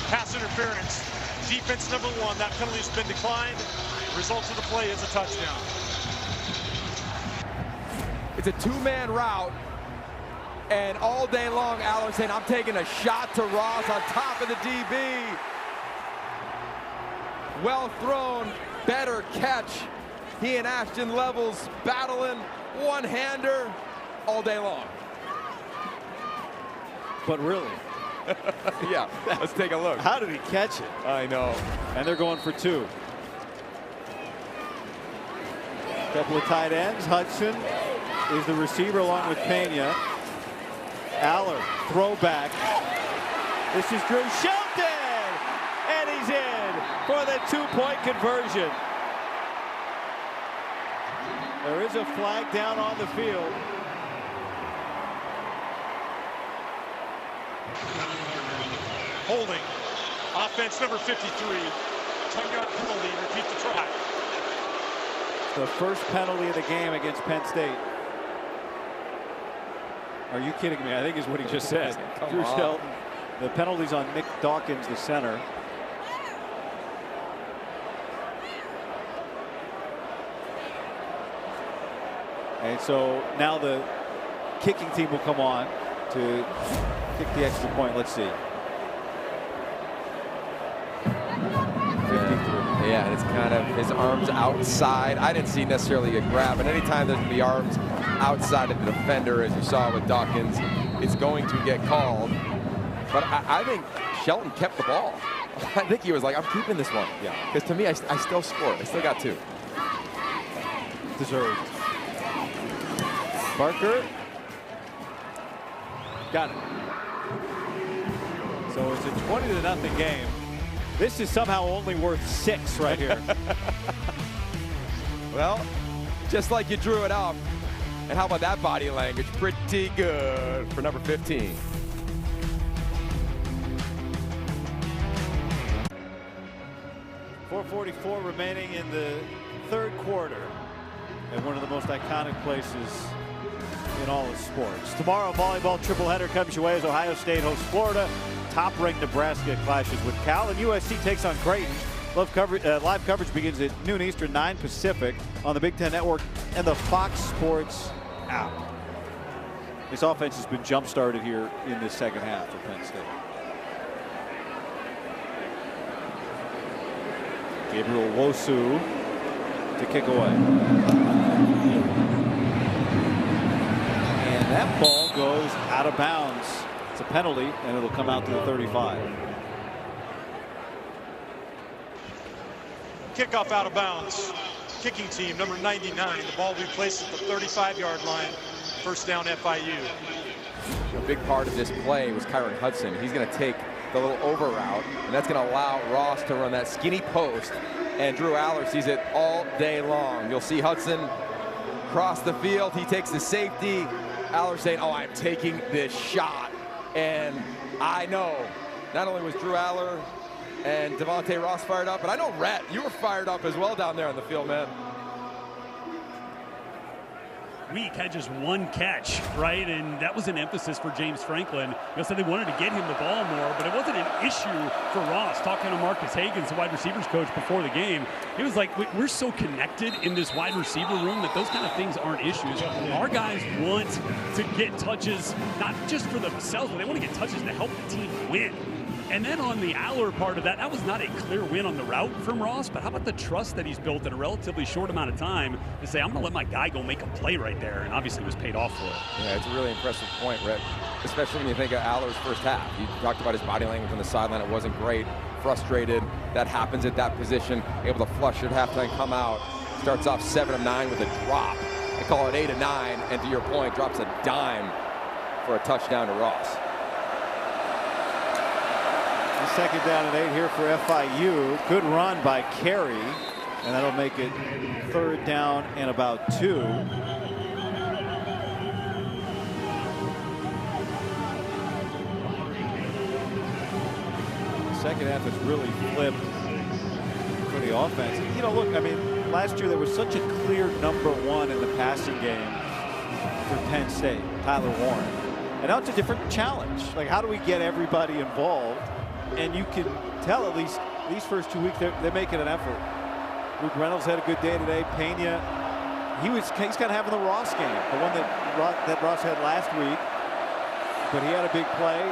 Pass interference. Defense number 1. That penalty has been declined. Result of the play is a touchdown. It's a two-man route. And all day long, Allen saying, I'm taking a shot to Ross on top of the DB. Well thrown, better catch. He and Ashton Levels battling, one-hander all day long. But really? Yeah, let's take a look. How did he catch it? I know. And they're going for 2. Couple of tight ends. Hudson is the receiver along with Pena. Aller, throwback. This is Drew Shelton! And he's in for the 2-point conversion. There is a flag down on the field. Holding. Offense number 53. 10-yard penalty. Repeat the try. The first penalty of the game against Penn State. Are you kidding me? I think is what he just said. Drew Shelton. The penalty's on Nick Dawkins, the center. And so now the kicking team will come on to kick the extra point. Let's see. 53. Yeah, and it's kind of his arms outside. I didn't see necessarily a grab, but anytime there's going to be arms outside of the defender, as you saw with Dawkins, it's going to get called. But I think Shelton kept the ball. I think he was like, I'm keeping this one. Yeah. Because to me, I still scored. I still got 2. Deserved. Barker. Got it. So it's a 20-0 game. This is somehow only worth 6 right here. Well, just like you drew it up. And how about that body language? Pretty good for number 15. .444 remaining in the third quarter at one of the most iconic places in all of sports. Tomorrow, volleyball tripleheader comes your way as Ohio State hosts Florida. Top-ranked Nebraska clashes with Cal, and USC takes on Creighton. Live coverage begins at noon Eastern, 9 Pacific on the Big Ten Network and the Fox Sports app. This offense has been jump-started here in the second half for Penn State. Gabriel Wosu to kick away. And that ball goes out of bounds. It's a penalty, and it'll come out to the 35. Kickoff out of bounds. Kicking team, number 99. The ball will be placed at the 35-yard line. First down, FIU. A big part of this play was Kyron Hudson. He's going to take the little over route, and that's going to allow Ross to run that skinny post, and Drew Aller sees it all day long. You'll see Hudson cross the field. He takes the safety. Aller saying, oh, I'm taking this shot. And I know not only was Drew Aller and Devontae Ross fired up, but I know, Rhett, you were fired up as well down there on the field, man. Week had just one catch, right? And that was an emphasis for James Franklin. So they wanted to get him the ball more, but it wasn't an issue for Ross. Talking to Marcus Hagans, the wide receivers coach, before the game, it was like, we're so connected in this wide receiver room that those kind of things aren't issues. Our guys want to get touches, not just for themselves, but they want to get touches to help the team win. And then on the Aller part of that, that was not a clear win on the route from Ross, but how about the trust that he's built in a relatively short amount of time to say, I'm going to let my guy go make a play right there, and obviously was paid off for it. Yeah, it's a really impressive point, Rick, especially when you think of Aller's first half. You talked about his body language on the sideline. It wasn't great, frustrated. That happens at that position, able to flush at halftime, come out. Starts off 7 of 9 with a drop. They call it 8 of 9, and to your point, drops a dime for a touchdown to Ross. Second down and 8 here for FIU. Good run by Carey, and that'll make it third down and about 2. Second half has really flipped for the offense. You know, look, I mean, last year there was such a clear #1 in the passing game for Penn State, Tyler Warren. And now it's a different challenge. Like, how do we get everybody involved? And you can tell at least these first 2 weeks they're making an effort. Luke Reynolds had a good day today. Pena, he's kind of having the Ross game, the one that Ross had last week. But he had a big play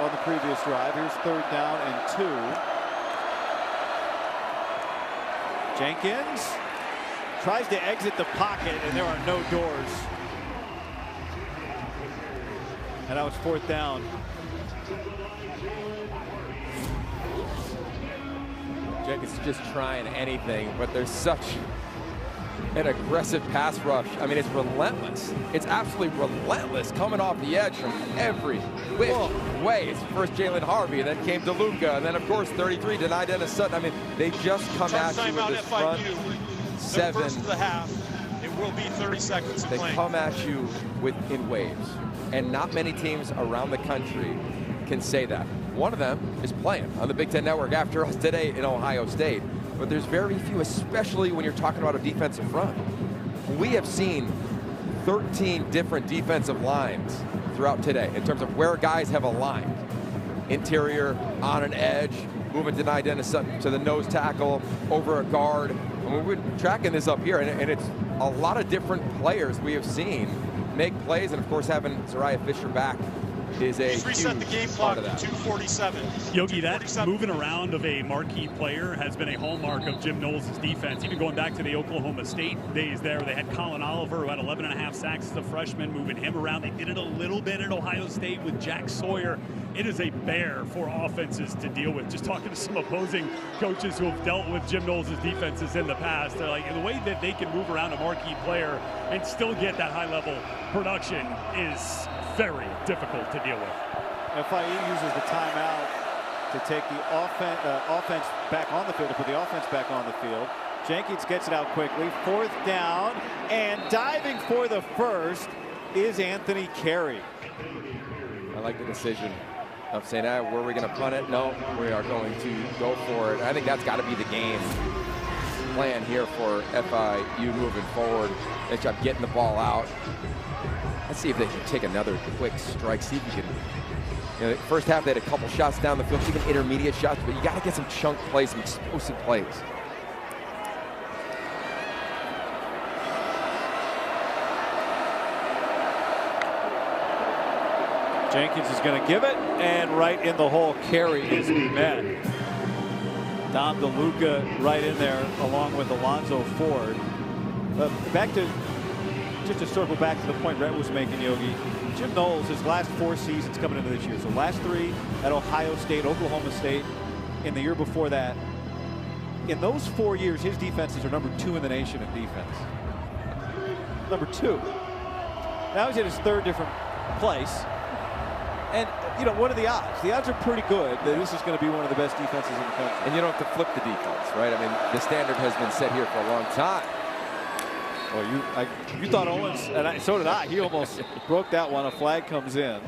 on the previous drive. Here's third down and 2. Jenkins tries to exit the pocket, and there are no doors. And that was fourth down. Jenkins is just trying anything, but there's such an aggressive pass rush. I mean, it's relentless. It's absolutely relentless, coming off the edge from every which way. It's first Jalen Harvey, and then came DeLuca, and then, of course, 33 denied Dennis Sutton. I mean, they just come at you with this front 7. First of the half. It will be 30 seconds of They playing. come at you in waves, and not many teams around the country can say that. One of them is playing on the Big Ten Network after us today in Ohio State, but there's very few, especially when you're talking about a defensive front. We have seen 13 different defensive lines throughout today in terms of where guys have aligned. Interior, on an edge, moving denied to the nose tackle, over a guard. I mean, we're tracking this up here, and it's a lot of different players we have seen make plays, and of course having Zariah Fisher back is a He's reset the game clock to 2:47. Yogi, that moving around of a marquee player has been a hallmark of Jim Knowles' defense. Even going back to the Oklahoma State days there, they had Colin Oliver, who had 11.5 sacks as a freshman, moving him around. They did it a little bit at Ohio State with Jack Sawyer. It is a bear for offenses to deal with. Just talking to some opposing coaches who have dealt with Jim Knowles' defenses in the past, they're like, the way that they can move around a marquee player and still get that high-level production is very difficult to deal with. FIU uses the timeout to take the offense back on the field, to put the offense back on the field. Jenkins gets it out quickly. 4th down, and diving for the first is Anthony Carey. I like the decision of saying, were we going to punt it? No, we are going to go for it. I think that's got to be the game plan here for FIU moving forward. They try getting the ball out. Let's see if they can take another quick strike. See if you can. First half they had a couple shots down the field, even intermediate shots, but you got to get some chunk plays, some explosive plays. Jenkins is going to give it, and right in the hole, Carey is met. Dom DeLuca right in there, along with Alonzo Ford. Back to, just to circle back to the point Rhett was making, Yogi. Jim Knowles, his last 4 seasons coming into this year. So last 3 at Ohio State, Oklahoma State, in the year before that. In those 4 years, his defenses are number 2 in the nation in defense. Number 2. Now he's in his 3rd different place. And, what are the odds? The odds are pretty good that this is going to be one of the best defenses in the country. And you don't have to flip the defense, right? I mean, the standard has been set here for a long time. Well, you thought Owens, and so did I. He almost broke that one. A flag comes in.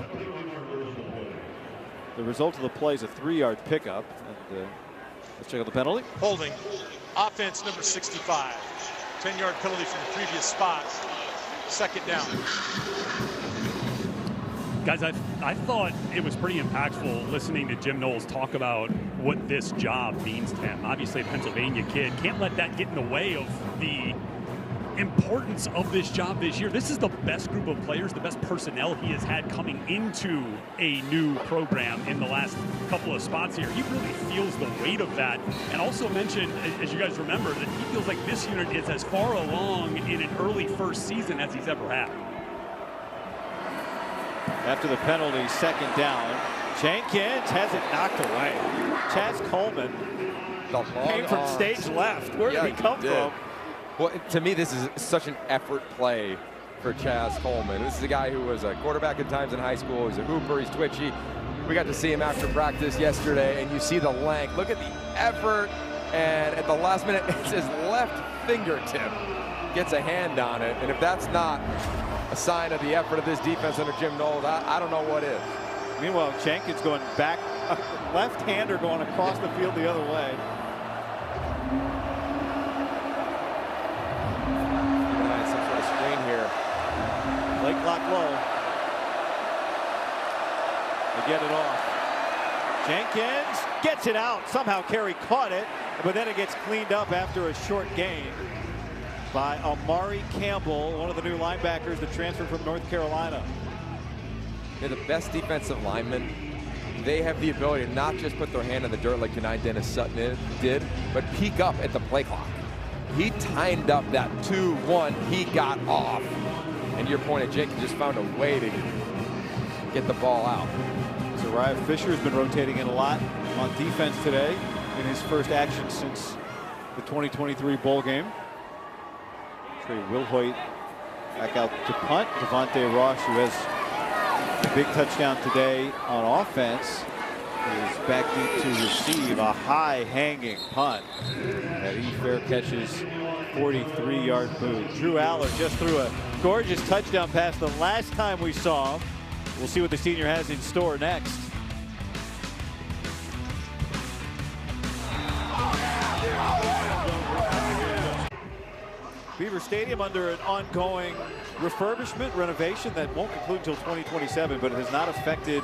The result of the play is a 3-yard pickup. And let's check out the penalty. Holding. Offense number 65. 10-yard penalty from the previous spot. 2nd down. Guys, I thought it was pretty impactful listening to Jim Knowles talk about what this job means to him. Obviously, a Pennsylvania kid. Can't let that get in the way of the importance of this job this year. This is the best group of players, the best personnel he has had coming into a new program in the last couple of spots here. He really feels the weight of that, and also mentioned, as you guys remember, that he feels like this unit is as far along in an early first season as he's ever had. After the penalty, 2nd down. Jenkins has it knocked away. Chaz Coleman came from stage left. Where did he come from? Well, to me, this is such an effort play for Chaz Coleman. This is a guy who was a quarterback at times in high school. He's a hooper. He's twitchy. We got to see him after practice yesterday, and you see the length. Look at the effort. And at the last minute, it's his left fingertip gets a hand on it. And if that's not a sign of the effort of this defense under Jim Knowles, I don't know what is. Meanwhile, Jenkins going back, left-hander going across the field the other way. Some sort of screen here. Play clock low. They get it off. Jenkins gets it out. Somehow Carey caught it, but then it gets cleaned up after a short gain by Amari Campbell, one of the new linebackers that transferred from North Carolina. They're the best defensive linemen. They have the ability to not just put their hand in the dirt like tonight Dennis Sutton did, but peek up at the play clock. He timed up that 2-1. He got off. And your point, Jenkins just found a way to get the ball out. Zariah Fisher has been rotating in a lot on defense today in his first action since the 2023 bowl game. Trey Wilhoit back out to punt. Devontae Ross, who has a big touchdown today on offense, is back deep to receive a high hanging punt that he fair catches 43-yard boot. Drew Aller just threw a gorgeous touchdown pass the last time we saw him. We'll see what the senior has in store next. Beaver Stadium under an ongoing refurbishment, renovation that won't conclude until 2027, but it has not affected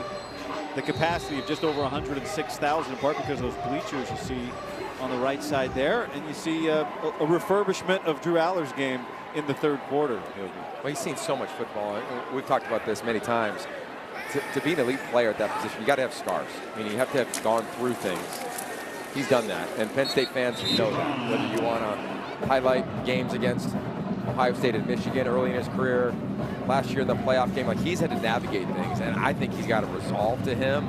the capacity of just over 106,000, in part because of those bleachers you see on the right side there, and you see a refurbishment of Drew Aller's game in the third quarter. Well, he's seen so much football. We've talked about this many times. To be an elite player at that position, you got to have scars. I mean, you have to have gone through things. He's done that, and Penn State fans know that. Whether you want to highlight games against Ohio State and Michigan early in his career, last year in the playoff game, like, he's had to navigate things, and I think he's got a resolve to him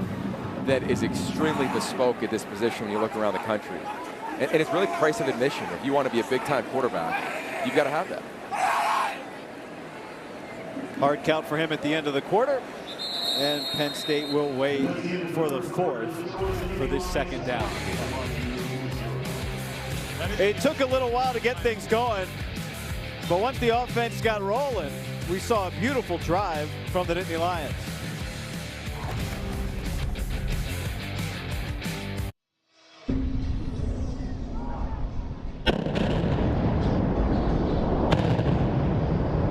that is extremely bespoke at this position when you look around the country. And it's really price of admission. If you want to be a big-time quarterback, you've got to have that. Hard count for him at the end of the quarter. And Penn State will wait for the fourth for this second down. It took a little while to get things going, but once the offense got rolling, we saw a beautiful drive from the Nittany Lions.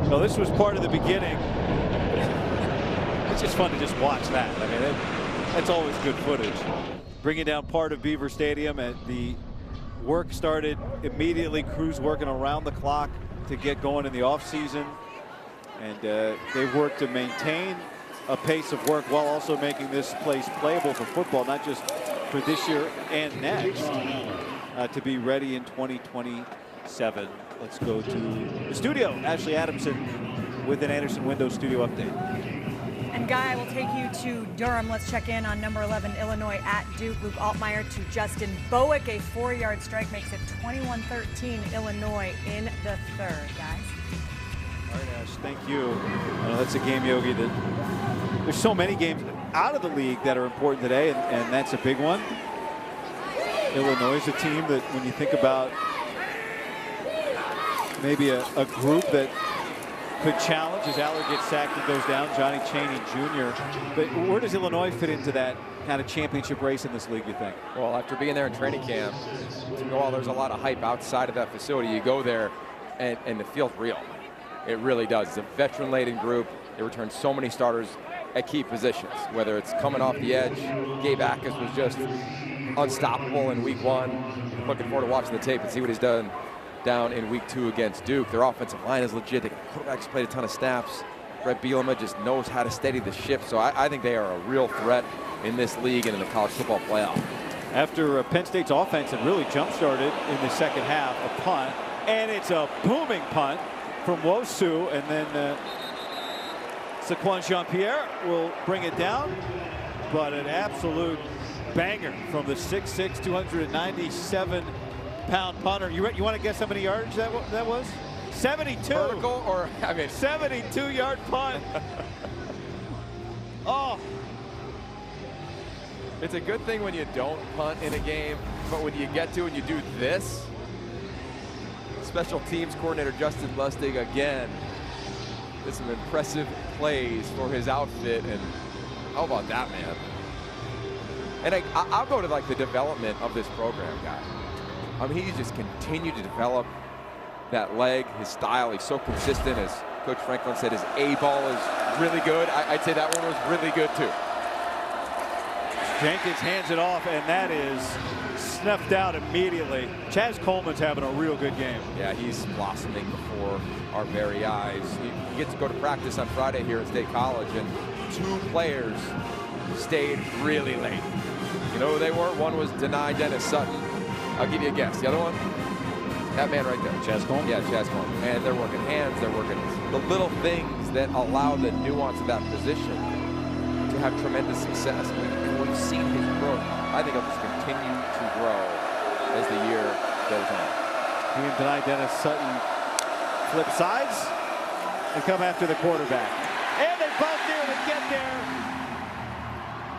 So this was part of the beginning. It's just fun to just watch that. I mean, that's always good footage. Bringing down part of Beaver Stadium, and the work started immediately. Crews working around the clock to get going in the offseason. And they've worked to maintain a pace of work while also making this place playable for football, not just for this year and next, to be ready in 2027. Let's go to the studio. Ashley Adamson with an Anderson Windows Studio update. And Guy, I will take you to Durham. Let's check in on number 11 Illinois at Duke. Luke Altmaier to Justin Bowick. A 4-yard strike makes it 21-13 Illinois in the third, guys. All right, Ash, thank you. That's a game, Yogi, that there's so many games out of the league that are important today, and that's a big one. Illinois is a team that, when you think about maybe a group that could challenge as Aller gets sacked and goes down, Johnny Chaney Jr. But where does Illinois fit into that kind of championship race in this league, you think? Well, after being there in training camp, while there's a lot of hype outside of that facility, you go there and it feels real. It really does. It's a veteran-laden group. They return so many starters at key positions, whether it's coming off the edge. Gabe Akers was just unstoppable in week 1. Looking forward to watching the tape and see what he's done down in week 2 against Duke. Their offensive line is legit. The quarterback's played a ton of snaps. Brett Bielema just knows how to steady the ship. So I think they are a real threat in this league and in the college football playoff. After Penn State's offense had really jump-started in the second half, a punt, and it's a booming punt from Wosu, and then Saquon Jean-Pierre will bring it down, but an absolute banger from the 6'6", 297-pound punter. You want to guess how many yards that was? 72. Vertical, or I mean, 72-yard punt. Oh. It's a good thing when you don't punt in a game, but when you get to and you do this, special teams coordinator Justin Lustig again did some impressive plays for his outfit, and how about that, man? And I'll go to like the development of this program, guy. I mean, he's just continued to develop that leg, his style. He's so consistent. As Coach Franklin said, his A ball is really good. I'd say that one was really good too. Jenkins hands it off, and that is snuffed out immediately. Chaz Coleman's having a real good game. Yeah, he's blossoming before our very eyes. He gets to go to practice on Friday here at State College, and 2 players stayed really late. You know who they were? One was Denai Dennis Sutton. I'll give you a guess. The other one? That man right there. Chaz Coleman? Yeah, Chaz Coleman. And they're working hands. They're working the little things that allow the nuance of that position to have tremendous success. We've seen his growth. I think it'll just continue to grow as the year goes on. He and Denai Dennis Sutton flip sides and come after the quarterback. And they bust there to get there.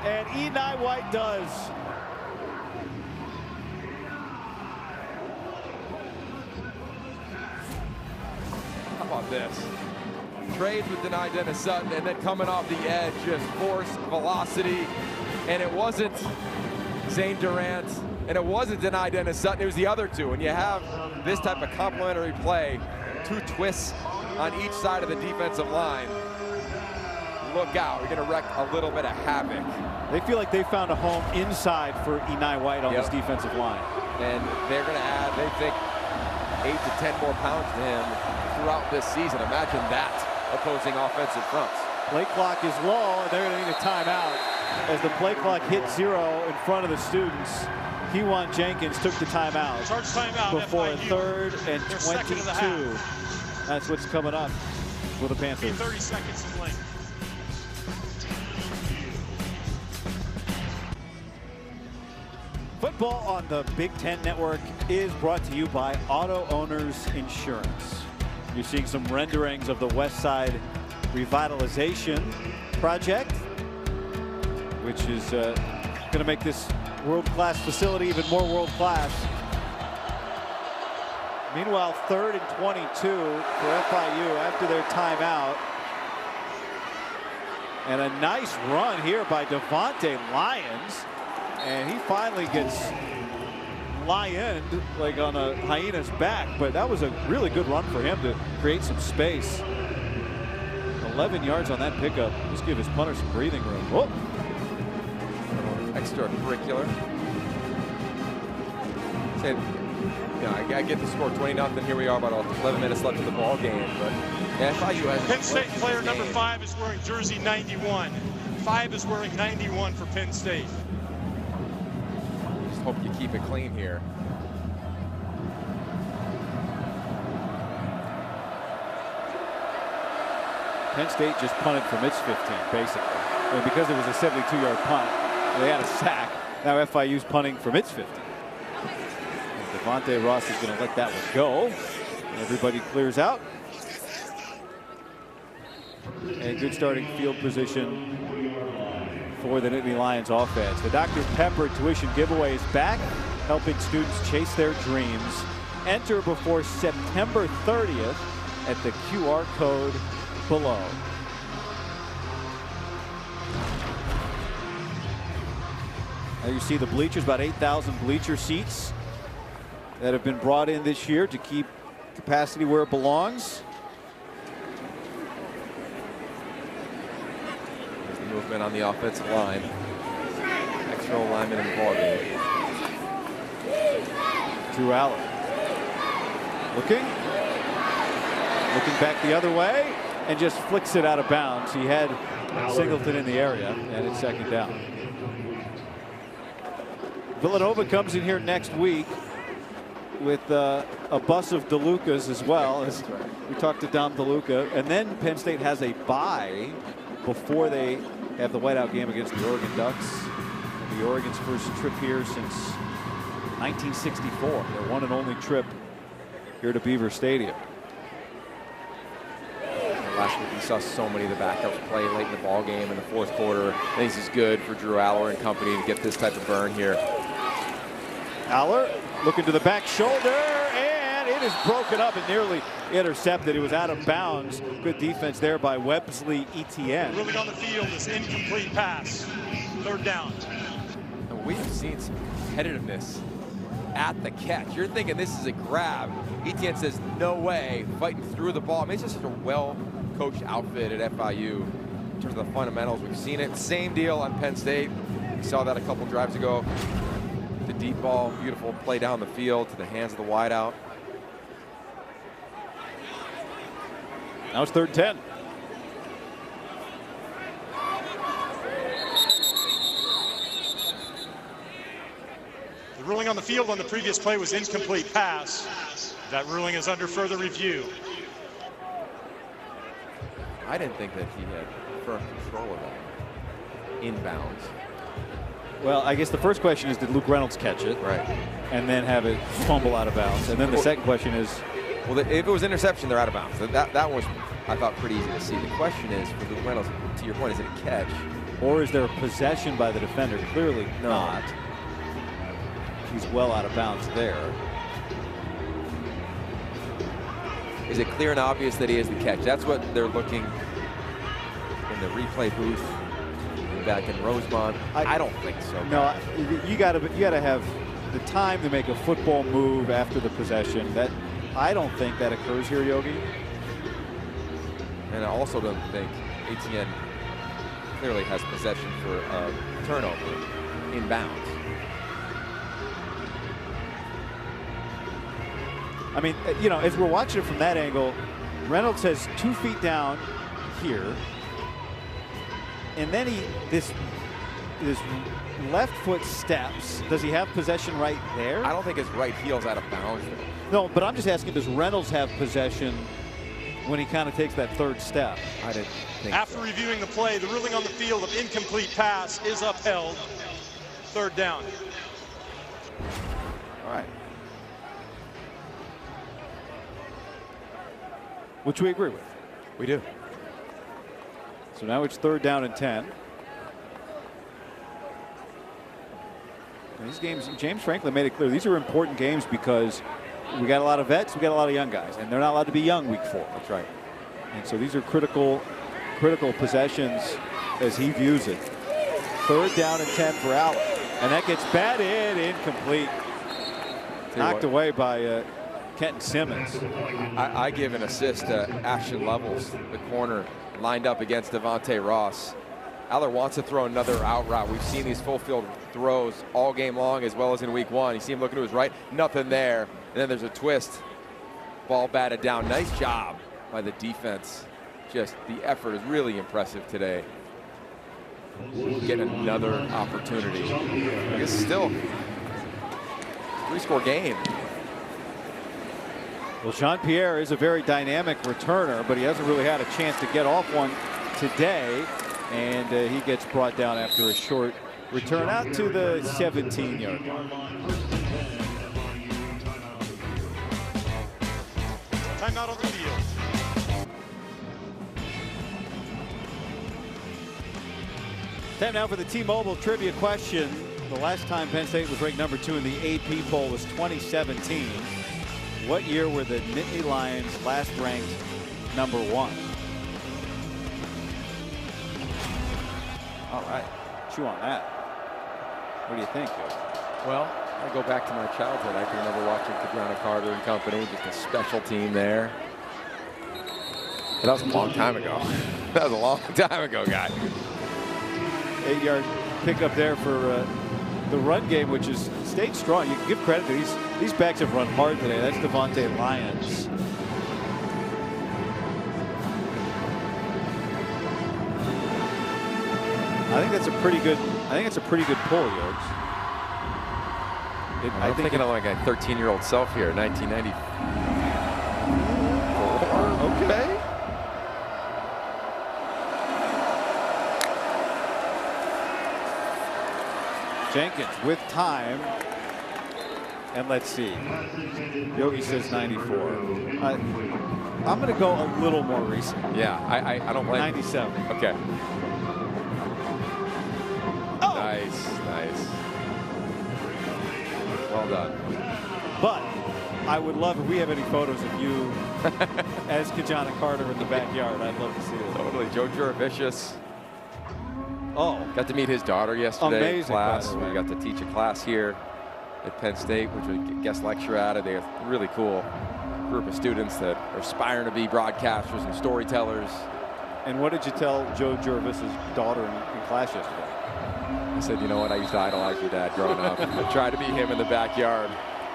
And Enai White does. about this? Trades with denied Dennis Sutton, and then coming off the edge, just force, velocity, and it wasn't Zane Durant, and it wasn't denied Dennis Sutton, it was the other two. And you have this type of complementary play, two twists on each side of the defensive line. Look out, you're gonna wreak a little bit of havoc. They feel like they found a home inside for Enai White on this defensive line. And they're gonna add, they think, 8 to 10 more pounds to him throughout this season. Imagine that opposing offensive fronts. Play clock is low, and they're gonna need a timeout. As the play clock hit 0 in front of the students, Kewan Jenkins took the timeout. Charge timeout, before FIU. 3rd and Their second of the 22. half. That's what's coming up for the Panthers. 30 seconds in length. Football on the Big Ten Network is brought to you by Auto Owners Insurance. You're seeing some renderings of the West Side Revitalization Project, which is going to make this world-class facility even more world-class. Meanwhile, 3rd and 22 for FIU after their timeout. And a nice run here by Devontae Lyons. And he finally gets lioned like on a hyena's back. But that was a really good run for him to create some space. 11 yards on that pickup. Just give his punter some breathing room. Whoa. Extracurricular. Said, you know, I get the score 20-0. Here we are, about 11 minutes left in the ball game. But FIU has Penn State player number 5 is wearing jersey 91. 5 is wearing 91 for Penn State. Just hope you keep it clean here. Penn State just punted from its 15, basically. And because it was a 72-yard punt, they had a sack. Now FIU's punting from its 50. And Devontae Ross is going to let that one go. Everybody clears out. And good starting field position for the Nittany Lions offense. The Dr. Pepper tuition giveaway is back, helping students chase their dreams. Enter before September 30th at the QR code below. Now you see the bleachers, about 8,000 bleacher seats that have been brought in this year to keep capacity where it belongs. There's the movement on the offensive line. Extra lineman in the ballgame. Drew Allen. Looking back the other way and just flicks it out of bounds. He had Singleton in the area, and it's 2nd down. Villanova comes in here next week with a bus of DeLucas as well, as we talked to Dom DeLuca. And then Penn State has a bye before they have the whiteout game against the Oregon Ducks. The Oregon's first trip here since 1964. Their one and only trip here to Beaver Stadium. Last week we saw so many of the backups play late in the ball game in the 4th quarter. I think this is good for Drew Aller and company to get this type of burn here. Aller looking to the back shoulder, and it is broken up and nearly intercepted. It was out of bounds. Good defense there by Websley Etienne. Ruling on the field is incomplete pass. 3rd down. And we've seen some competitiveness at the catch. You're thinking this is a grab. Etienne says no way, fighting through the ball. I mean, it's just such a well-coached outfit at FIU in terms of the fundamentals. We've seen it. Same deal on Penn State. We saw that a couple drives ago. The deep ball, beautiful play down the field to the hands of the wideout. Now it's 3rd and 10. The ruling on the field on the previous play was incomplete pass. That ruling is under further review. I didn't think that he had firm control of that. Inbounds. Well, I guess the first question is, did Luke Reynolds catch it? Right. And then have it fumble out of bounds. And then the second question is, well, if it was interception, they're out of bounds. That was, I thought, pretty easy to see. The question is, for Luke Reynolds, to your point, is it a catch? Or is there a possession by the defender? Clearly not. He's well out of bounds there. Is it clear and obvious that he has the catch? That's what they're looking in the replay booth back in Rosemont. I don't think so. No, you got to have the time to make a football move after the possession. That I don't think that occurs here, Yogi. And I also don't think Etienne clearly has possession for a turnover inbounds. I mean, you know, as we're watching it from that angle, Reynolds has 2 feet down here, and then this left foot steps. Does he have possession right there? I don't think his right heel's out of bounds. No, but I'm just asking, does Reynolds have possession when he kind of takes that 3rd step? I didn't think After so. reviewing the play, the ruling on the field of incomplete pass is upheld. 3rd down. All right. Which we agree with. We do. So now it's 3rd down and 10. These games, James Franklin made it clear, these are important games because we got a lot of vets, we got a lot of young guys, and they're not allowed to be young week 4. That's right. And so these are critical possessions as he views it. 3rd down and 10 for Allen. And that gets batted incomplete. Knocked away by Kenton Simmons. I give an assist to Ashton Levels, the corner lined up against Devontae Ross. Aller wants to throw another out route. We've seen these full field throws all game long as well as in week 1. You see him looking to his right, nothing there. And then there's a twist. Ball batted down. Nice job by the defense. Just the effort is really impressive today. Get another opportunity. I guess still a 3-score game. Well, Jean-Pierre is a very dynamic returner, but he hasn't really had a chance to get off one today. And he gets brought down after a short return out to the 17-yard line. Timeout on the field. Time now for the T-Mobile trivia question. The last time Penn State was ranked number 2 in the AP poll was 2017. What year were the Nittany Lions last ranked number 1? All right, chew on that. What do you think, Joe? Well, I go back to my childhood. I can remember watching Kadrona Carter and company, just a special team there. And that was a long time ago. That was a long time ago, guy. 8-yard pickup there for the run game, which is stayed strong. You can give credit to these backs have run hard today. That's Devontae Lyons. I think that's a pretty good. I think it's a pretty good pull, Yogs. I'm thinking of like a 13-year-old self here, 1994. Okay. Jenkins with time. And let's see. Yogi says 94. I'm going to go a little more recent. Yeah, I don't blame 97. Okay. Oh. Nice. Well done. But I would love if we have any photos of you as Kadrona Carter in the backyard. I'd love to see it. Totally. Joe Juravicius. Oh. Got to meet his daughter yesterday. Amazing in class. class. We got to teach a class here at Penn State, which we guest lecture at it. They're a really cool group of students that are aspiring to be broadcasters and storytellers. And what did you tell Joe Juravicius' daughter in class yesterday? I said, you know what? I used to idolize your dad growing up. I tried to be him in the backyard.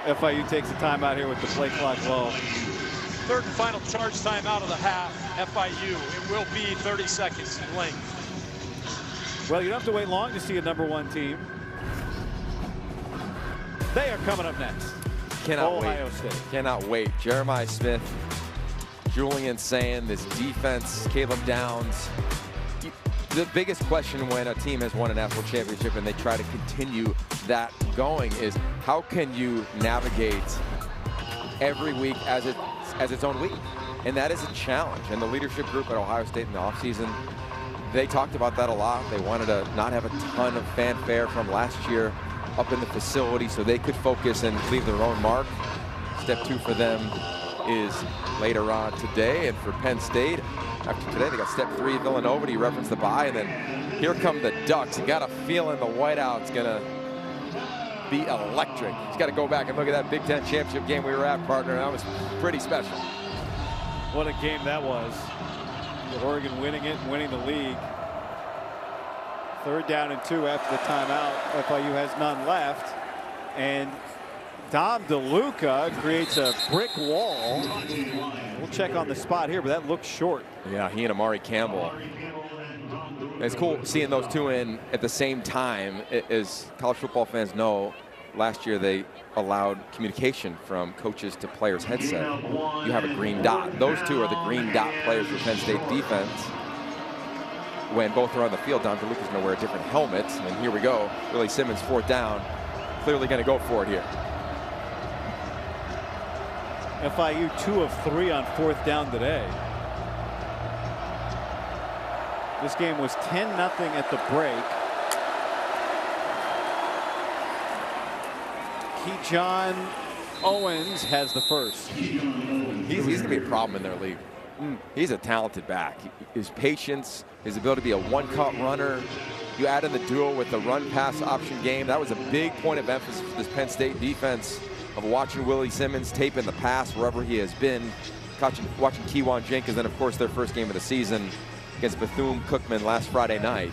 FIU takes the time out here with the play clock low. 3rd and final charge time out of the half. FIU. It will be 30 seconds in length. Well, you don't have to wait long to see a number 1 team. They are coming up next. Ohio State. Cannot wait. Jeremiah Smith, Julian Sand, this defense, Caleb Downs. The biggest question when a team has won a national championship and they try to continue that going is how can you navigate every week as its own week? And that is a challenge. And the leadership group at Ohio State in the offseason, they talked about that a lot. They wanted to not have a ton of fanfare from last year up in the facility so they could focus and leave their own mark. Step 2 for them, is later on today. And for Penn State, after today, they got step 3 Villanova. You referenced the bye, and then here come the Ducks. You got a feeling the whiteout's gonna be electric. He's got to go back and look at that Big Ten championship game we were at, partner. That was pretty special. What a game that was. With Oregon winning it and winning the league. 3rd down and 2 after the timeout. FIU has none left. And Dom DeLuca creates a brick wall. We'll check on the spot here, but that looks short. Yeah, he and Amari Campbell. It's cool seeing those two in at the same time. As college football fans know, last year they allowed communication from coaches to players' headset. You have a green dot. Those two are the green dot players for Penn State defense. When both are on the field, Dom DeLuca's going to wear a different helmet. And here we go. Willie Simmons, 4th down. Clearly going to go for it here. FIU 2 of 3 on 4th down today. This game was 10-0 at the break. Keyshawn Owens has the first. He's going to be a problem in their league. He's a talented back. His patience, his ability to be a one-cut runner. You add in the duo with the run-pass option game. That was a big point of emphasis for this Penn State defense, of watching Willie Simmons tape in the pass wherever he has been, watching Keyshawn Jenkins, and of course their first game of the season against Bethune-Cookman last Friday night.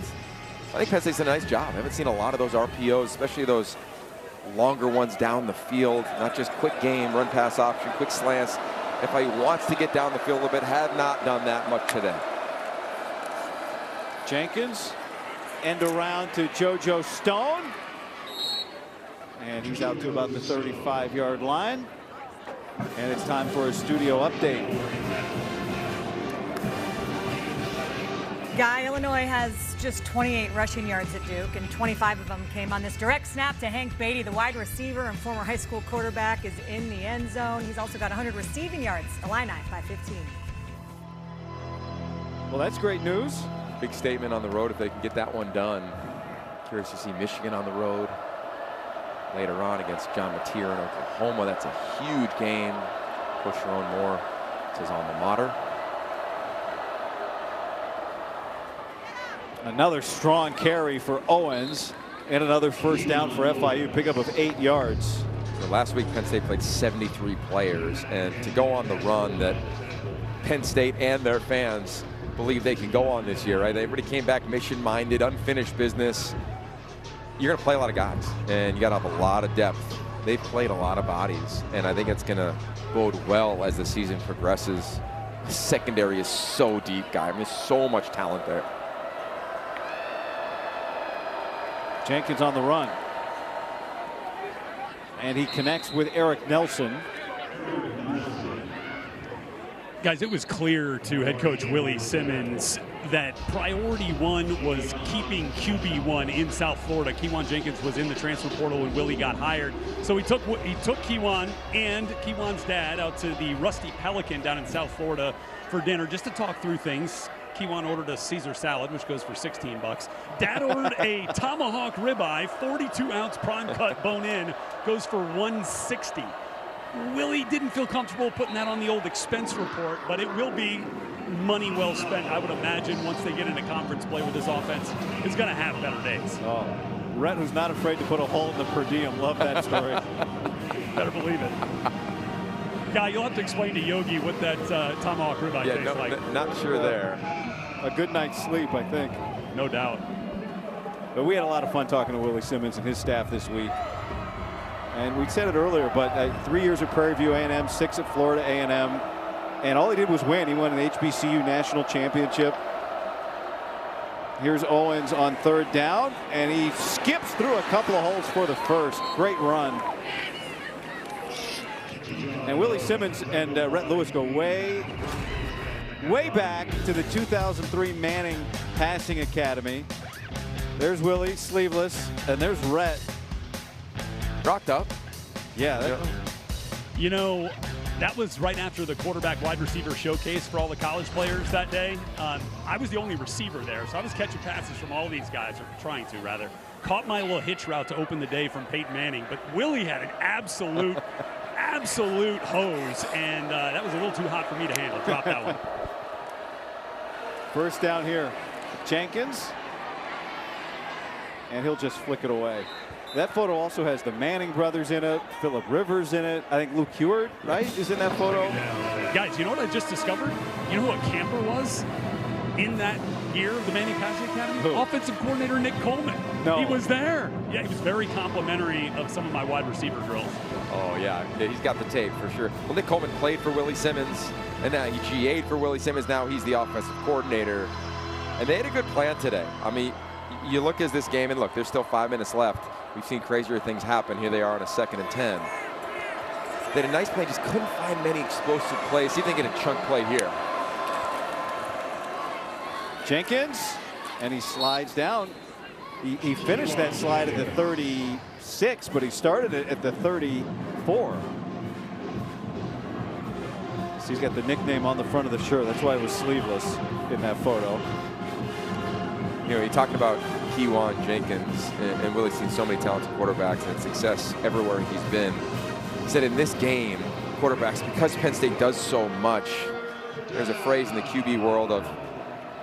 I think Penn State's done a nice job. I haven't seen a lot of those RPOs, especially those longer ones down the field, not just quick game, run pass option, quick slants. FIU wants to get down the field a little bit, have not done that much today. Jenkins, end around to JoJo Stone. And he's out to about the 35-yard line. And it's time for a studio update. Guy, Illinois has just 28 rushing yards at Duke, and 25 of them came on this direct snap to Hank Beatty, the wide receiver and former high school quarterback, is in the end zone. He's also got 100 receiving yards. Illini by 15. Well, that's great news. Big statement on the road if they can get that one done. Curious to see Michigan on the road later on against John Mateer in Oklahoma. That's a huge game. Coach Sharon Moore, it's his alma mater. Another strong carry for Owens and another first down for FIU, pickup of 8 yards. So last week Penn State played 73 players, and to go on the run that Penn State and their fans believe they can go on this year, right? Everybody came back mission-minded, unfinished business. You're going to play a lot of guys, and you got to have a lot of depth. They've played a lot of bodies, and I think it's going to bode well as the season progresses. The secondary is so deep, guy. I mean, so much talent there. Jenkins on the run. And he connects with Eric Nelson. Guys, it was clear to head coach Willie Simmons that priority one was keeping QB1 in South Florida. Keyshawn Jenkins was in the transfer portal when Willie got hired. So he took Keyshawn and Keyshawn's dad out to the Rusty Pelican down in South Florida for dinner just to talk through things. Keyshawn ordered a Caesar salad, which goes for $16. Dad ordered a tomahawk ribeye, 42-ounce prime cut bone in, goes for $160. Willie didn't feel comfortable putting that on the old expense report, but it will be money well spent, I would imagine, once they get into conference play with this offense. It's going to have better days. Oh, Rhett, who's not afraid to put a hole in the per diem. Love that story. Better believe it. Guy, you'll have to explain to Yogi what that tomahawk ribeye tastes like. Not sure there. A good night's sleep, I think. No doubt. But we had a lot of fun talking to Willie Simmons and his staff this week. And we said it earlier, but 3 years at Prairie View A&M, 6 at Florida A&M. And all he did was win. He won an HBCU national championship. Here's Owens on 3rd down, and he skips through a couple of holes for the first. Great run. And Willie Simmons and Rhett Lewis go way back to the 2003 Manning Passing Academy. There's Willie, sleeveless, and there's Rhett. Rocked up. Yeah. You know, that was right after the quarterback wide receiver showcase for all the college players that day. I was the only receiver there, so I was catching passes from all these guys, or trying to rather. Caught my little hitch route to open the day from Peyton Manning, but Willie had an absolute absolute hose, and that was a little too hot for me to handle. Drop that one. First down here. Jenkins. And he'll just flick it away. That photo also has the Manning brothers in it, Phillip Rivers in it. I think Luke Heward, right, is in that photo. Guys, you know what I just discovered? You know who a camper was in that year of the Manning Passing Academy? Who? Offensive coordinator Nick Coleman. No. He was there. Yeah, he was very complimentary of some of my wide receiver drills. Oh, yeah, he's got the tape for sure. Well, Nick Coleman played for Willie Simmons, and now he GA'd for Willie Simmons. Now he's the offensive coordinator. And they had a good plan today. I mean, you look at this game, and look, there's still 5 minutes left. We've seen crazier things happen. Here they are on a 2nd and 10. They had a nice play, just couldn't find many explosive plays. See if they get a chunk play here. Jenkins, and he slides down. He finished that slide at the 36, but he started it at the 34. So he's got the nickname on the front of the shirt. That's why it was sleeveless in that photo. You know, you're talking about Kewan Jenkins, and Willie's seen so many talented quarterbacks and success everywhere he's been. He said in this game, quarterbacks, because Penn State does so much, there's a phrase in the QB world of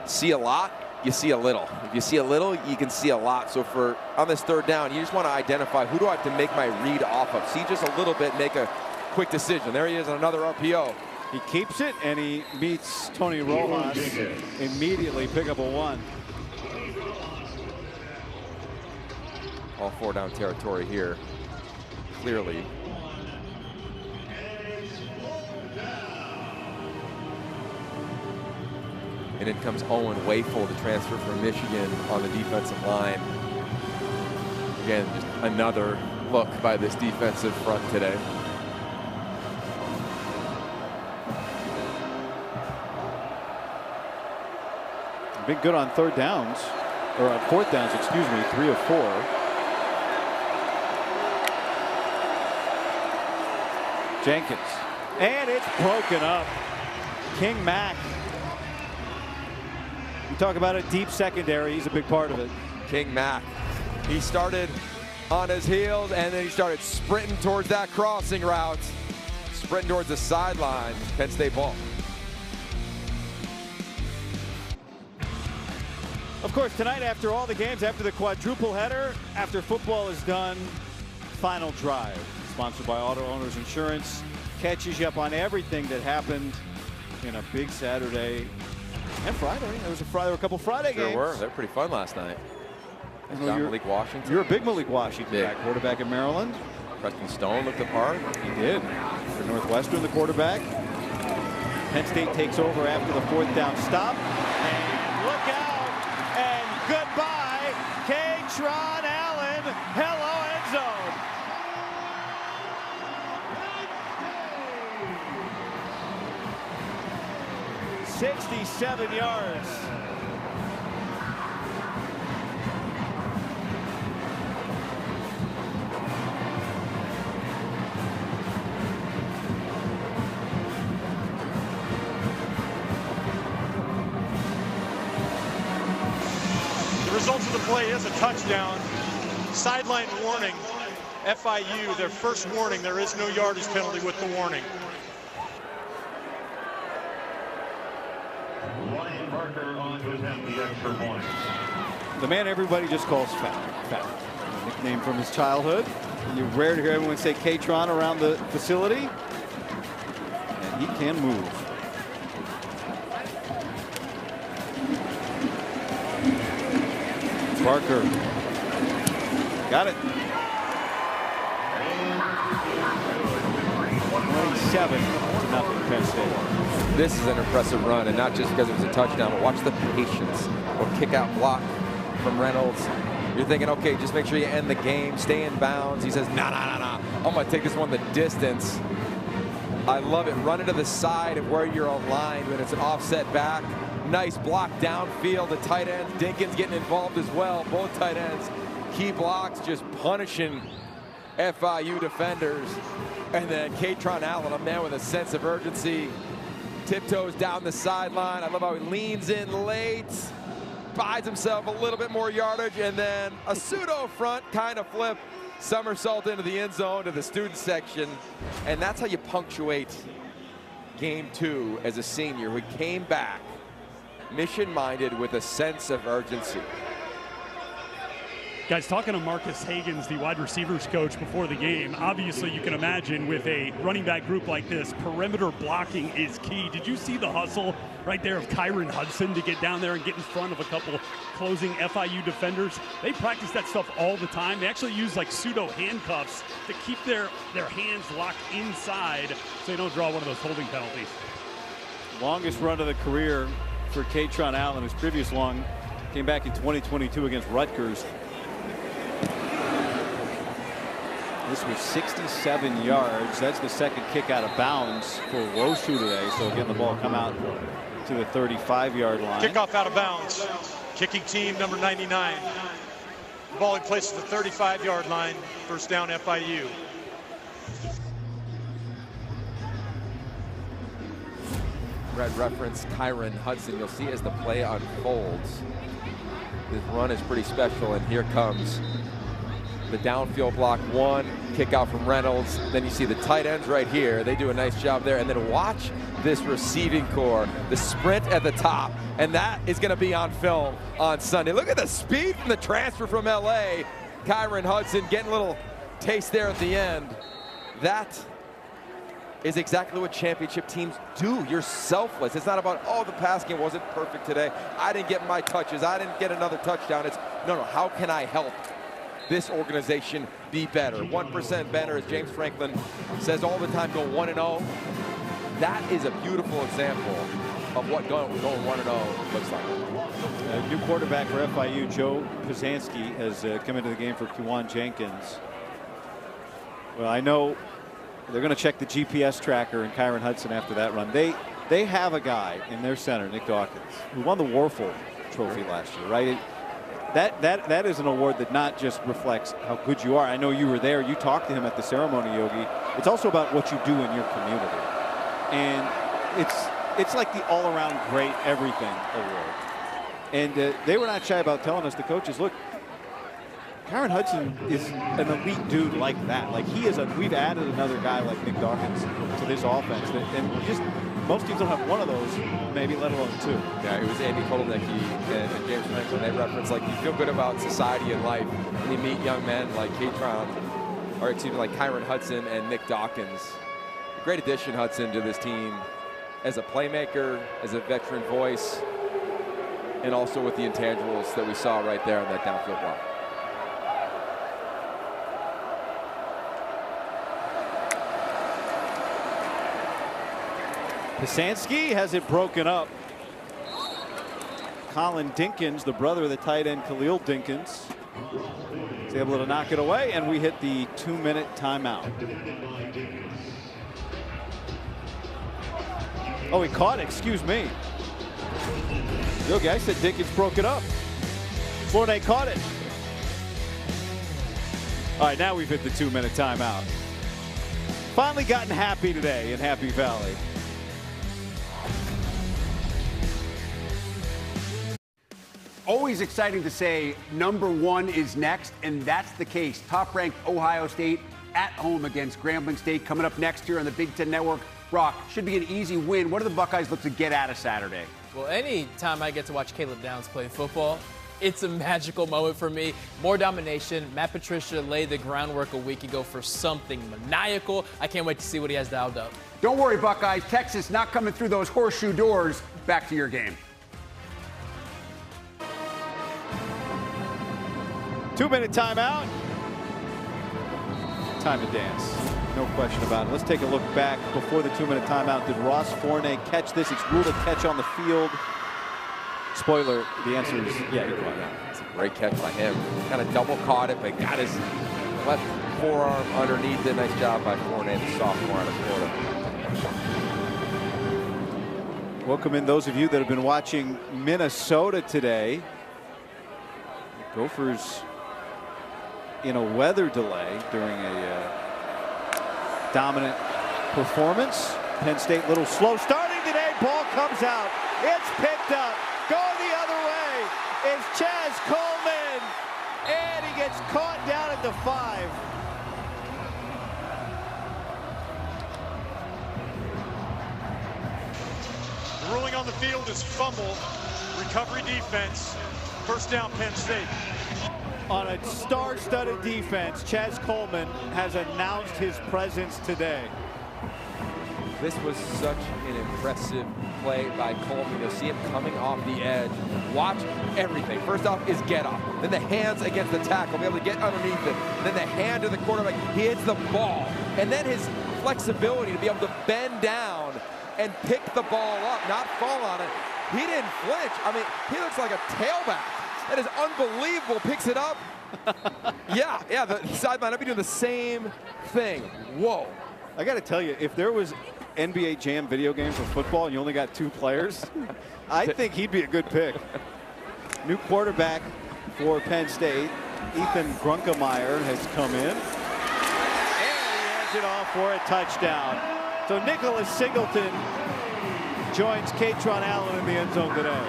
see a lot, you see a little. If you see a little, you can see a lot. So for on this 3rd down, you just want to identify who do I have to make my read off of. See just a little bit, make a quick decision. There he is on another RPO. He keeps it, and he meets Tony Rojas immediately, pick up a 1. All 4 down territory here, clearly. And in comes Owen Wayfull, the transfer from Michigan, on the defensive line. Again, just another look by this defensive front today. Been good on 3rd downs, or on 4th downs, excuse me, 3 of 4. Jenkins, and it's broken up. King Mack. You talk about a deep secondary, he's a big part of it. King Mack, he started on his heels, and then he started sprinting towards that crossing route, sprinting towards the sideline. Penn State ball. Of course, tonight, after all the games, after the quadruple header, after football is done, Final Drive, sponsored by Auto Owners Insurance, catches you up on everything that happened in a big Saturday and Friday. There was a couple Friday games. Sure were. They were pretty fun last night. Malik Washington. You're a big Malik Washington guy, quarterback at Maryland. Preston Stone looked the part. He did. For Northwestern, the quarterback. Penn State takes over after the 4th down stop. And look out. And goodbye, K-Tron Allen. Hello, end zone. .67 yards. The result of the play is a touchdown. Sideline warning. FIU, their first warning. There is no yardage penalty with the warning. The man everybody just calls Fat. Fat. A nickname from his childhood. You rare to hear everyone say K-Tron around the facility. And he can move. Parker. Got it. 27-0 Penn State. This is an impressive run, and not just because it was a touchdown, but watch the patience or kick out block from Reynolds. You're thinking, okay, just make sure you end the game, stay in bounds. He says, nah. I'm going to take this one the distance. I love it. Run it to the side of where you're aligned when it's an offset back. Nice block downfield. The tight ends, Dinkins getting involved as well. Both tight ends, key blocks, just punishing FIU defenders. And then K-Tron Allen, a man with a sense of urgency, tiptoes down the sideline. I love how he leans in late, buys himself a little bit more yardage, and then a pseudo front kind of flip somersault into the end zone to the student section, and that's how you punctuate game 2 as a senior who came back mission-minded with a sense of urgency. Guys, talking to Marcus Hagans, the wide receivers coach, before the game, obviously you can imagine with a running back group like this, perimeter blocking is key. Did you see the hustle right there of Kyron Hudson to get down there and get in front of a couple closing FIU defenders? They practice that stuff all the time. They actually use like pseudo handcuffs to keep their hands locked inside so they don't draw one of those holding penalties. Longest run of the career for Katron Allen. His previous long came back in 2022 against Rutgers. This was 67 yards. That's the second kick out of bounds for Woshu today. So again, the ball come out to the 35-yard line. Kickoff out of bounds. Kicking team number 99. Ball in place at the 35-yard line. First down FIU. Red reference Kyron Hudson. You'll see as the play unfolds. This run is pretty special, and here comes the downfield block one, kick out from Reynolds. Then you see the tight ends right here. They do a nice job there. And then watch this receiving core, the sprint at the top. And that is going to be on film on Sunday. Look at the speed from the transfer from LA. Kyron Hudson getting a little taste there at the end. That is exactly what championship teams do. You're selfless. It's not about, oh, the pass game wasn't perfect today. I didn't get my touches. I didn't get another touchdown. It's, no, how can I help this organization be better? 1% better, as James Franklin says all the time, go 1-0. That is a beautiful example of what going 1-0 looks like. New quarterback for FIU, Joe Pizanski, has come into the game for Kiwan Jenkins. Well, I know they're going to check the GPS tracker and Kyron Hudson after that run. They have a guy in their center, Nick Dawkins, who won the Warfel Trophy last year, right? That is an award that not just reflects how good you are. I know you were there. You talked to him at the ceremony, Yogi. It's also about what you do in your community. And it's like the all-around great everything award. And they were not shy about telling us, the coaches, look, Kyron Hudson is an elite dude like that. Like he is we've added another guy like Nick Dawkins to this offense. And just most teams don't have one of those, maybe, let alone two. Yeah, it was Andy Kotelnicki and James Franklin. They referenced, like, you feel good about society and life when you meet young men like like Kyron Hudson and Nick Dawkins. A great addition, Hudson, to this team as a playmaker, as a veteran voice, and also with the intangibles that we saw right there on that downfield block. Pizanski has it broken up. Colin Dinkins, the brother of the tight end Khalil Dinkins, is able to knock it away, and we hit the 2-minute timeout. Oh, he caught it, excuse me. Yogi, I said Dinkins broke it up. Fournette caught it. All right, now we've hit the 2-minute timeout. Finally gotten happy today in Happy Valley. Always exciting to say number one is next, and that's the case. Top-ranked Ohio State at home against Grambling State coming up next year on the Big Ten Network. Brock, should be an easy win. What do the Buckeyes look to get out of Saturday? Well, any time I get to watch Caleb Downs play football, it's a magical moment for me. More domination. Matt Patricia laid the groundwork a week ago for something maniacal. I can't wait to see what he has dialed up. Don't worry, Buckeyes. Texas not coming through those horseshoe doors. Back to your game. 2-minute timeout. Time to dance. No question about it. Let's take a look back before the 2-minute timeout. Did Ross Fournette catch this? It's ruled a catch on the field. Spoiler, the answer is yeah, he caught it. It's a great catch by him. Kind of double caught it, but got his left forearm underneath it. Nice job by Fournette, the sophomore out of Florida. Welcome in those of you that have been watching Minnesota today. Gophers in a weather delay during a dominant performance. Penn State a little slow starting today. Ball comes out. It's picked up. Going the other way is Chaz Coleman. And he gets caught down at the 5. The ruling on the field is fumble, recovery defense, first down Penn State. On a star-studded defense, Chaz Coleman has announced his presence today. This was such an impressive play by Coleman. You'll see him coming off the edge. Watch everything. First off is get up. Then the hands against the tackle, be able to get underneath it. Then the hand to the quarterback. He hits the ball. And then his flexibility to be able to bend down and pick the ball up, not fall on it. He didn't flinch. I mean, he looks like a tailback. That is unbelievable. Picks it up. Yeah, the sideline. I'll be doing the same thing. Whoa. I got to tell you, if there was NBA Jam video games of football and you only got 2 players, I think he'd be a good pick. New quarterback for Penn State, Ethan Grunkemeyer, has come in. And he hands it off for a touchdown. So Nicholas Singleton joins Katron Allen in the end zone today.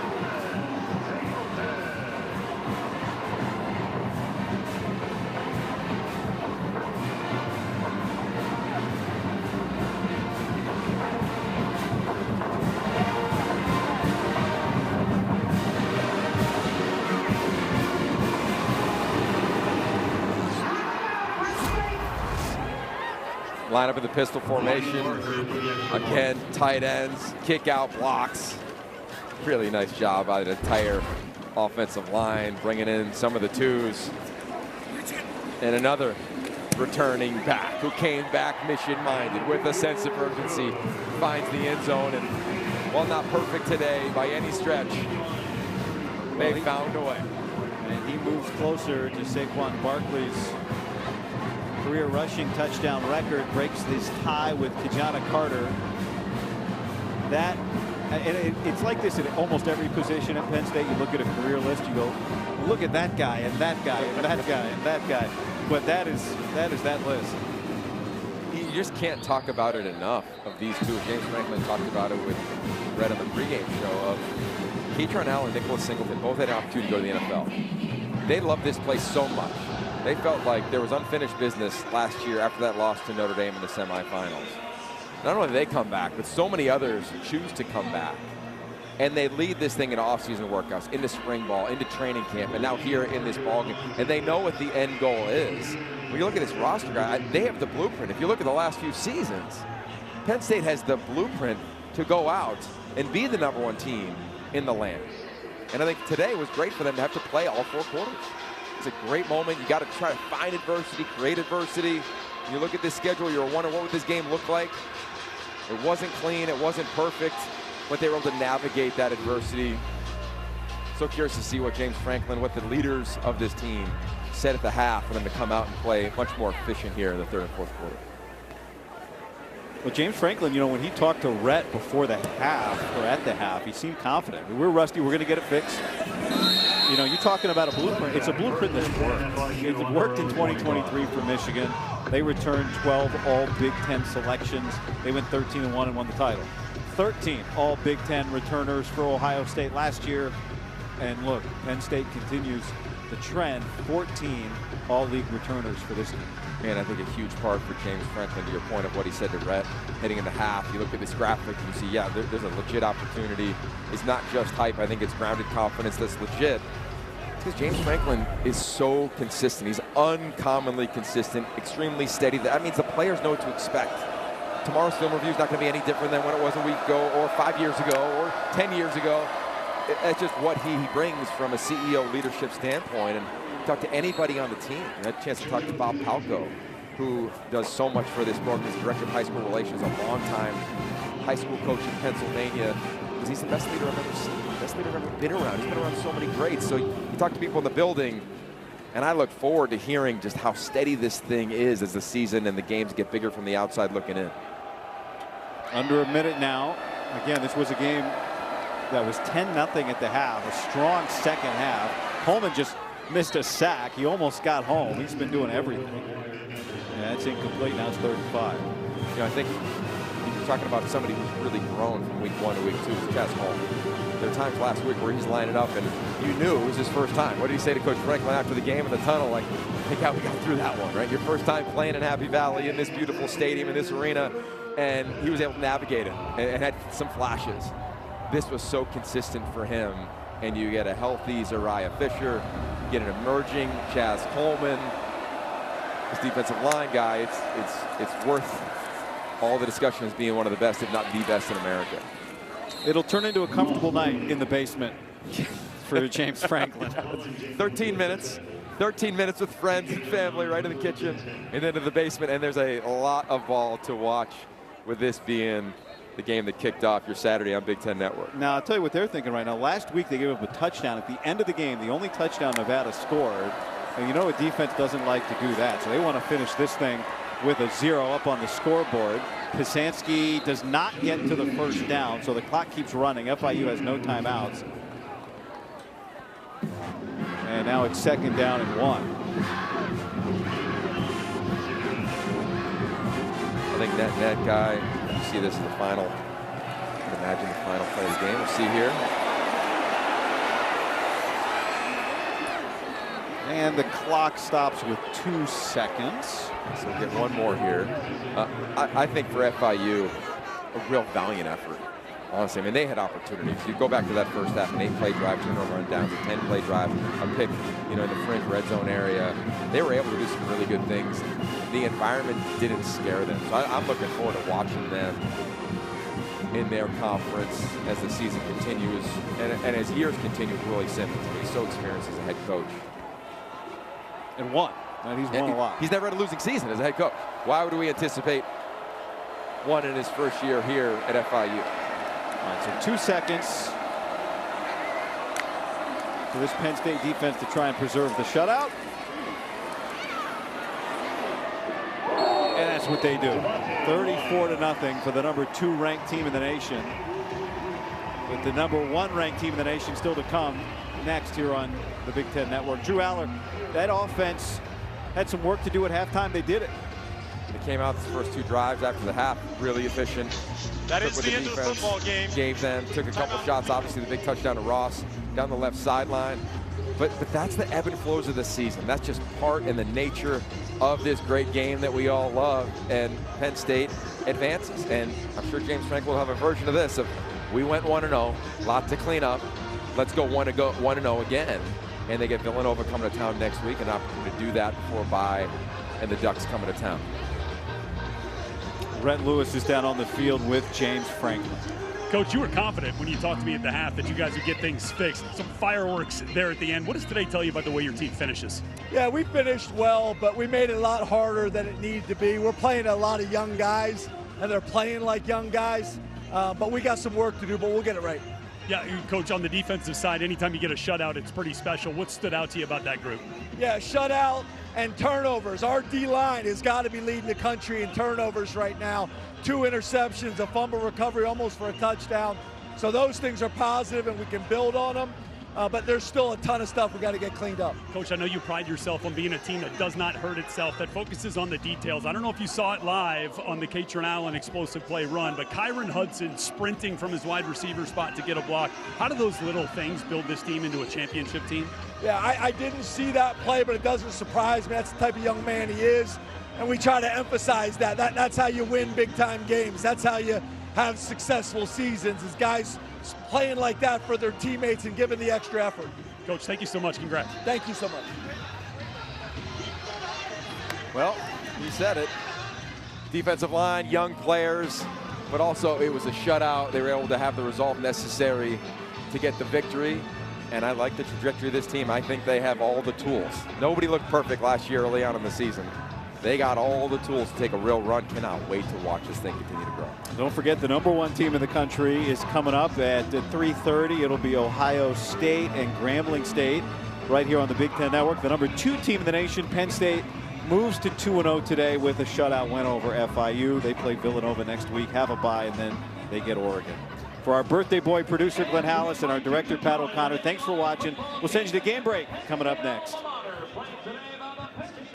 Line up in the pistol formation. Again, tight ends, kick out blocks. Really nice job by the entire offensive line, bringing in some of the 2s. And another returning back who came back mission-minded with a sense of urgency, finds the end zone, and while not perfect today by any stretch, they found a way. And he moves closer to Saquon Barkley's career rushing touchdown record, breaks this tie with Kijana Carter. It's like this at almost every position at Penn State. You look at a career list, you go, look at that guy and that guy and that guy and that guy. But that is that list. You just can't talk about it enough of these 2. James Franklin talked about it with Brett on the pregame show of Katron Allen and Nicholas Singleton both had an opportunity to go to the NFL. They love this place so much. They felt like there was unfinished business last year after that loss to Notre Dame in the semifinals. Not only do they come back, but so many others choose to come back. And they lead this thing into off-season workouts, into spring ball, into training camp, and now here in this ball game. And they know what the end goal is. When you look at this roster, they have the blueprint. If you look at the last few seasons, Penn State has the blueprint to go out and be the #1 team in the land. And I think today was great for them to have to play all 4 quarters. It's a great moment. You got to try to find adversity, create adversity. When you look at this schedule, you're wondering what would this game look like. It wasn't clean, it wasn't perfect, but they were able to navigate that adversity. So curious to see what James Franklin, what the leaders of this team said at the half for them to come out and play much more efficient here in the 3rd and 4th quarter. Well, James Franklin, you know, when he talked to Rhett before the half, or at the half, he seemed confident. We're rusty, we're going to get it fixed. You know, you're talking about a blueprint. It's a blueprint that's worked. It worked in 2023 for Michigan. They returned 12 all Big Ten selections. They went 13-1 and won the title. 13 all Big Ten returners for Ohio State last year. And look, Penn State continues the trend, 14 all-league returners for this team. And I think a huge part for James Franklin, to your point of what he said to Rhett, heading in the half, you look at this graphic and you see, yeah, there's a legit opportunity. It's not just hype. I think it's grounded confidence that's legit. It's because James Franklin is so consistent. He's uncommonly consistent, extremely steady. That means the players know what to expect. Tomorrow's film review is not going to be any different than when it was a week ago or 5 years ago or 10 years ago. That's just what he brings from a CEO leadership standpoint. And talk to anybody on the team. I had a chance to talk to Bob Palco, who does so much for this program. He's director of high school relations, a long-time high school coach in Pennsylvania. Because he's the best leader I've ever seen, best leader I've ever been around. He's been around so many greats. So you talk to people in the building, and I look forward to hearing just how steady this thing is as the season and the games get bigger from the outside looking in. Under a minute now. Again, this was a game that was 10-0 at the half, a strong second half. Coleman just missed a sack. He almost got home. He's been doing everything. Yeah, it's incomplete. Now it's 3rd and 5. You know, I think you're talking about somebody who's really grown from week 1 to week 2 is Chaz Coleman. There were times last week where he's lining up and you knew it was his first time. What did he say to Coach Franklin after the game in the tunnel? Like, think how we got through that one, right? Your first time playing in Happy Valley in this beautiful stadium, in this arena, and he was able to navigate it and had some flashes. This was so consistent for him, and you get a healthy Zariah Fisher, you get an emerging Chaz Coleman, this defensive line guy. It's worth all the discussion as being one of the best, if not the best in America. It'll turn into a comfortable night in the basement for James Franklin. 13 minutes with friends and family right in the kitchen and then to the basement, and there's a lot of ball to watch, with this being the game that kicked off your Saturday on Big Ten Network. Now, I'll tell you what they're thinking right now. Last week, they gave up a touchdown at the end of the game, the only touchdown Nevada scored. And you know a defense doesn't like to do that, so they want to finish this thing with a 0 up on the scoreboard. Pisanski does not get to the first down, so the clock keeps running. FIU has no timeouts. And now it's 2nd down and 1. I think that guy, you see this in the final, imagine the final play of the game. We'll see here. And the clock stops with 2 seconds. So we'll get one more here. I think for FIU, a real valiant effort. Honestly, I mean, they had opportunities. You go back to that first half, an 8-play drive, turnover run down to 10-play drive, a pick, in the fringe red zone area. They were able to do some really good things. The environment didn't scare them. So I'm looking forward to watching them in their conference as the season continues and as years continue with Willie Simmons. He's so experienced as a head coach. And won. And he's won a lot. He's never had a losing season as a head coach. Why would we anticipate one in his first year here at FIU? All right, so 2 seconds for this Penn State defense to try and preserve the shutout. And that's what they do. 34-0 for the #2 ranked team in the nation. With the #1 ranked team in the nation still to come next here on the Big Ten Network. Drew Aller, that offense had some work to do at halftime. They did it. They came out the first 2 drives after the half, really efficient. That is the end of the football game. Gave them, took a couple shots, obviously the big touchdown to Ross down the left sideline. But that's the ebb and flows of the season. That's just part and the nature of this great game that we all love. And Penn State advances. And I'm sure James Franklin will have a version of this of, we went 1-0, lot to clean up. Let's go 1-0 again. And they get Villanova coming to town next week, an opportunity to do that before bye, and the Ducks coming to town. Brett Lewis is down on the field with James Franklin. Coach, you were confident when you talked to me at the half that you guys would get things fixed. Some fireworks there at the end. What does today tell you about the way your team finishes? Yeah, we finished well, but we made it a lot harder than it needed to be. We're playing a lot of young guys, and they're playing like young guys. But we got some work to do, but we'll get it right. Yeah, Coach, on the defensive side, anytime you get a shutout, it's pretty special. What stood out to you about that group? Yeah, shutout and turnovers. Our D-line has got to be leading the country in turnovers right now. 2 interceptions, a fumble recovery almost for a touchdown. So those things are positive, and we can build on them. But there's still a ton of stuff we got to get cleaned up. Coach, I know you pride yourself on being a team that does not hurt itself, that focuses on the details. I don't know if you saw it live on the Katron Allen explosive play run, but Kyron Hudson sprinting from his wide receiver spot to get a block. How do those little things build this team into a championship team? Yeah, I didn't see that play, but it doesn't surprise me. That's the type of young man he is, and we try to emphasize that. That's how you win big-time games. That's how you have successful seasons, is guys playing like that for their teammates and giving the extra effort. Coach, thank you so much. Congrats. Thank you so much. Well, you said it. Defensive line, young players, but also it was a shutout. They were able to have the resolve necessary to get the victory. And I like the trajectory of this team. I think they have all the tools. Nobody looked perfect last year early on in the season. They got all the tools to take a real run. Cannot wait to watch this thing continue to grow. Don't forget the #1 team in the country is coming up at 3:30. It'll be Ohio State and Grambling State right here on the Big Ten Network. The #2 team in the nation, Penn State, moves to 2-0 today with a shutout win over FIU. They play Villanova next week, have a bye, and then they get Oregon. For our birthday boy producer, Glenn Hallis, and our director, Pat O'Connor, thanks for watching. We'll send you to Game Break coming up next.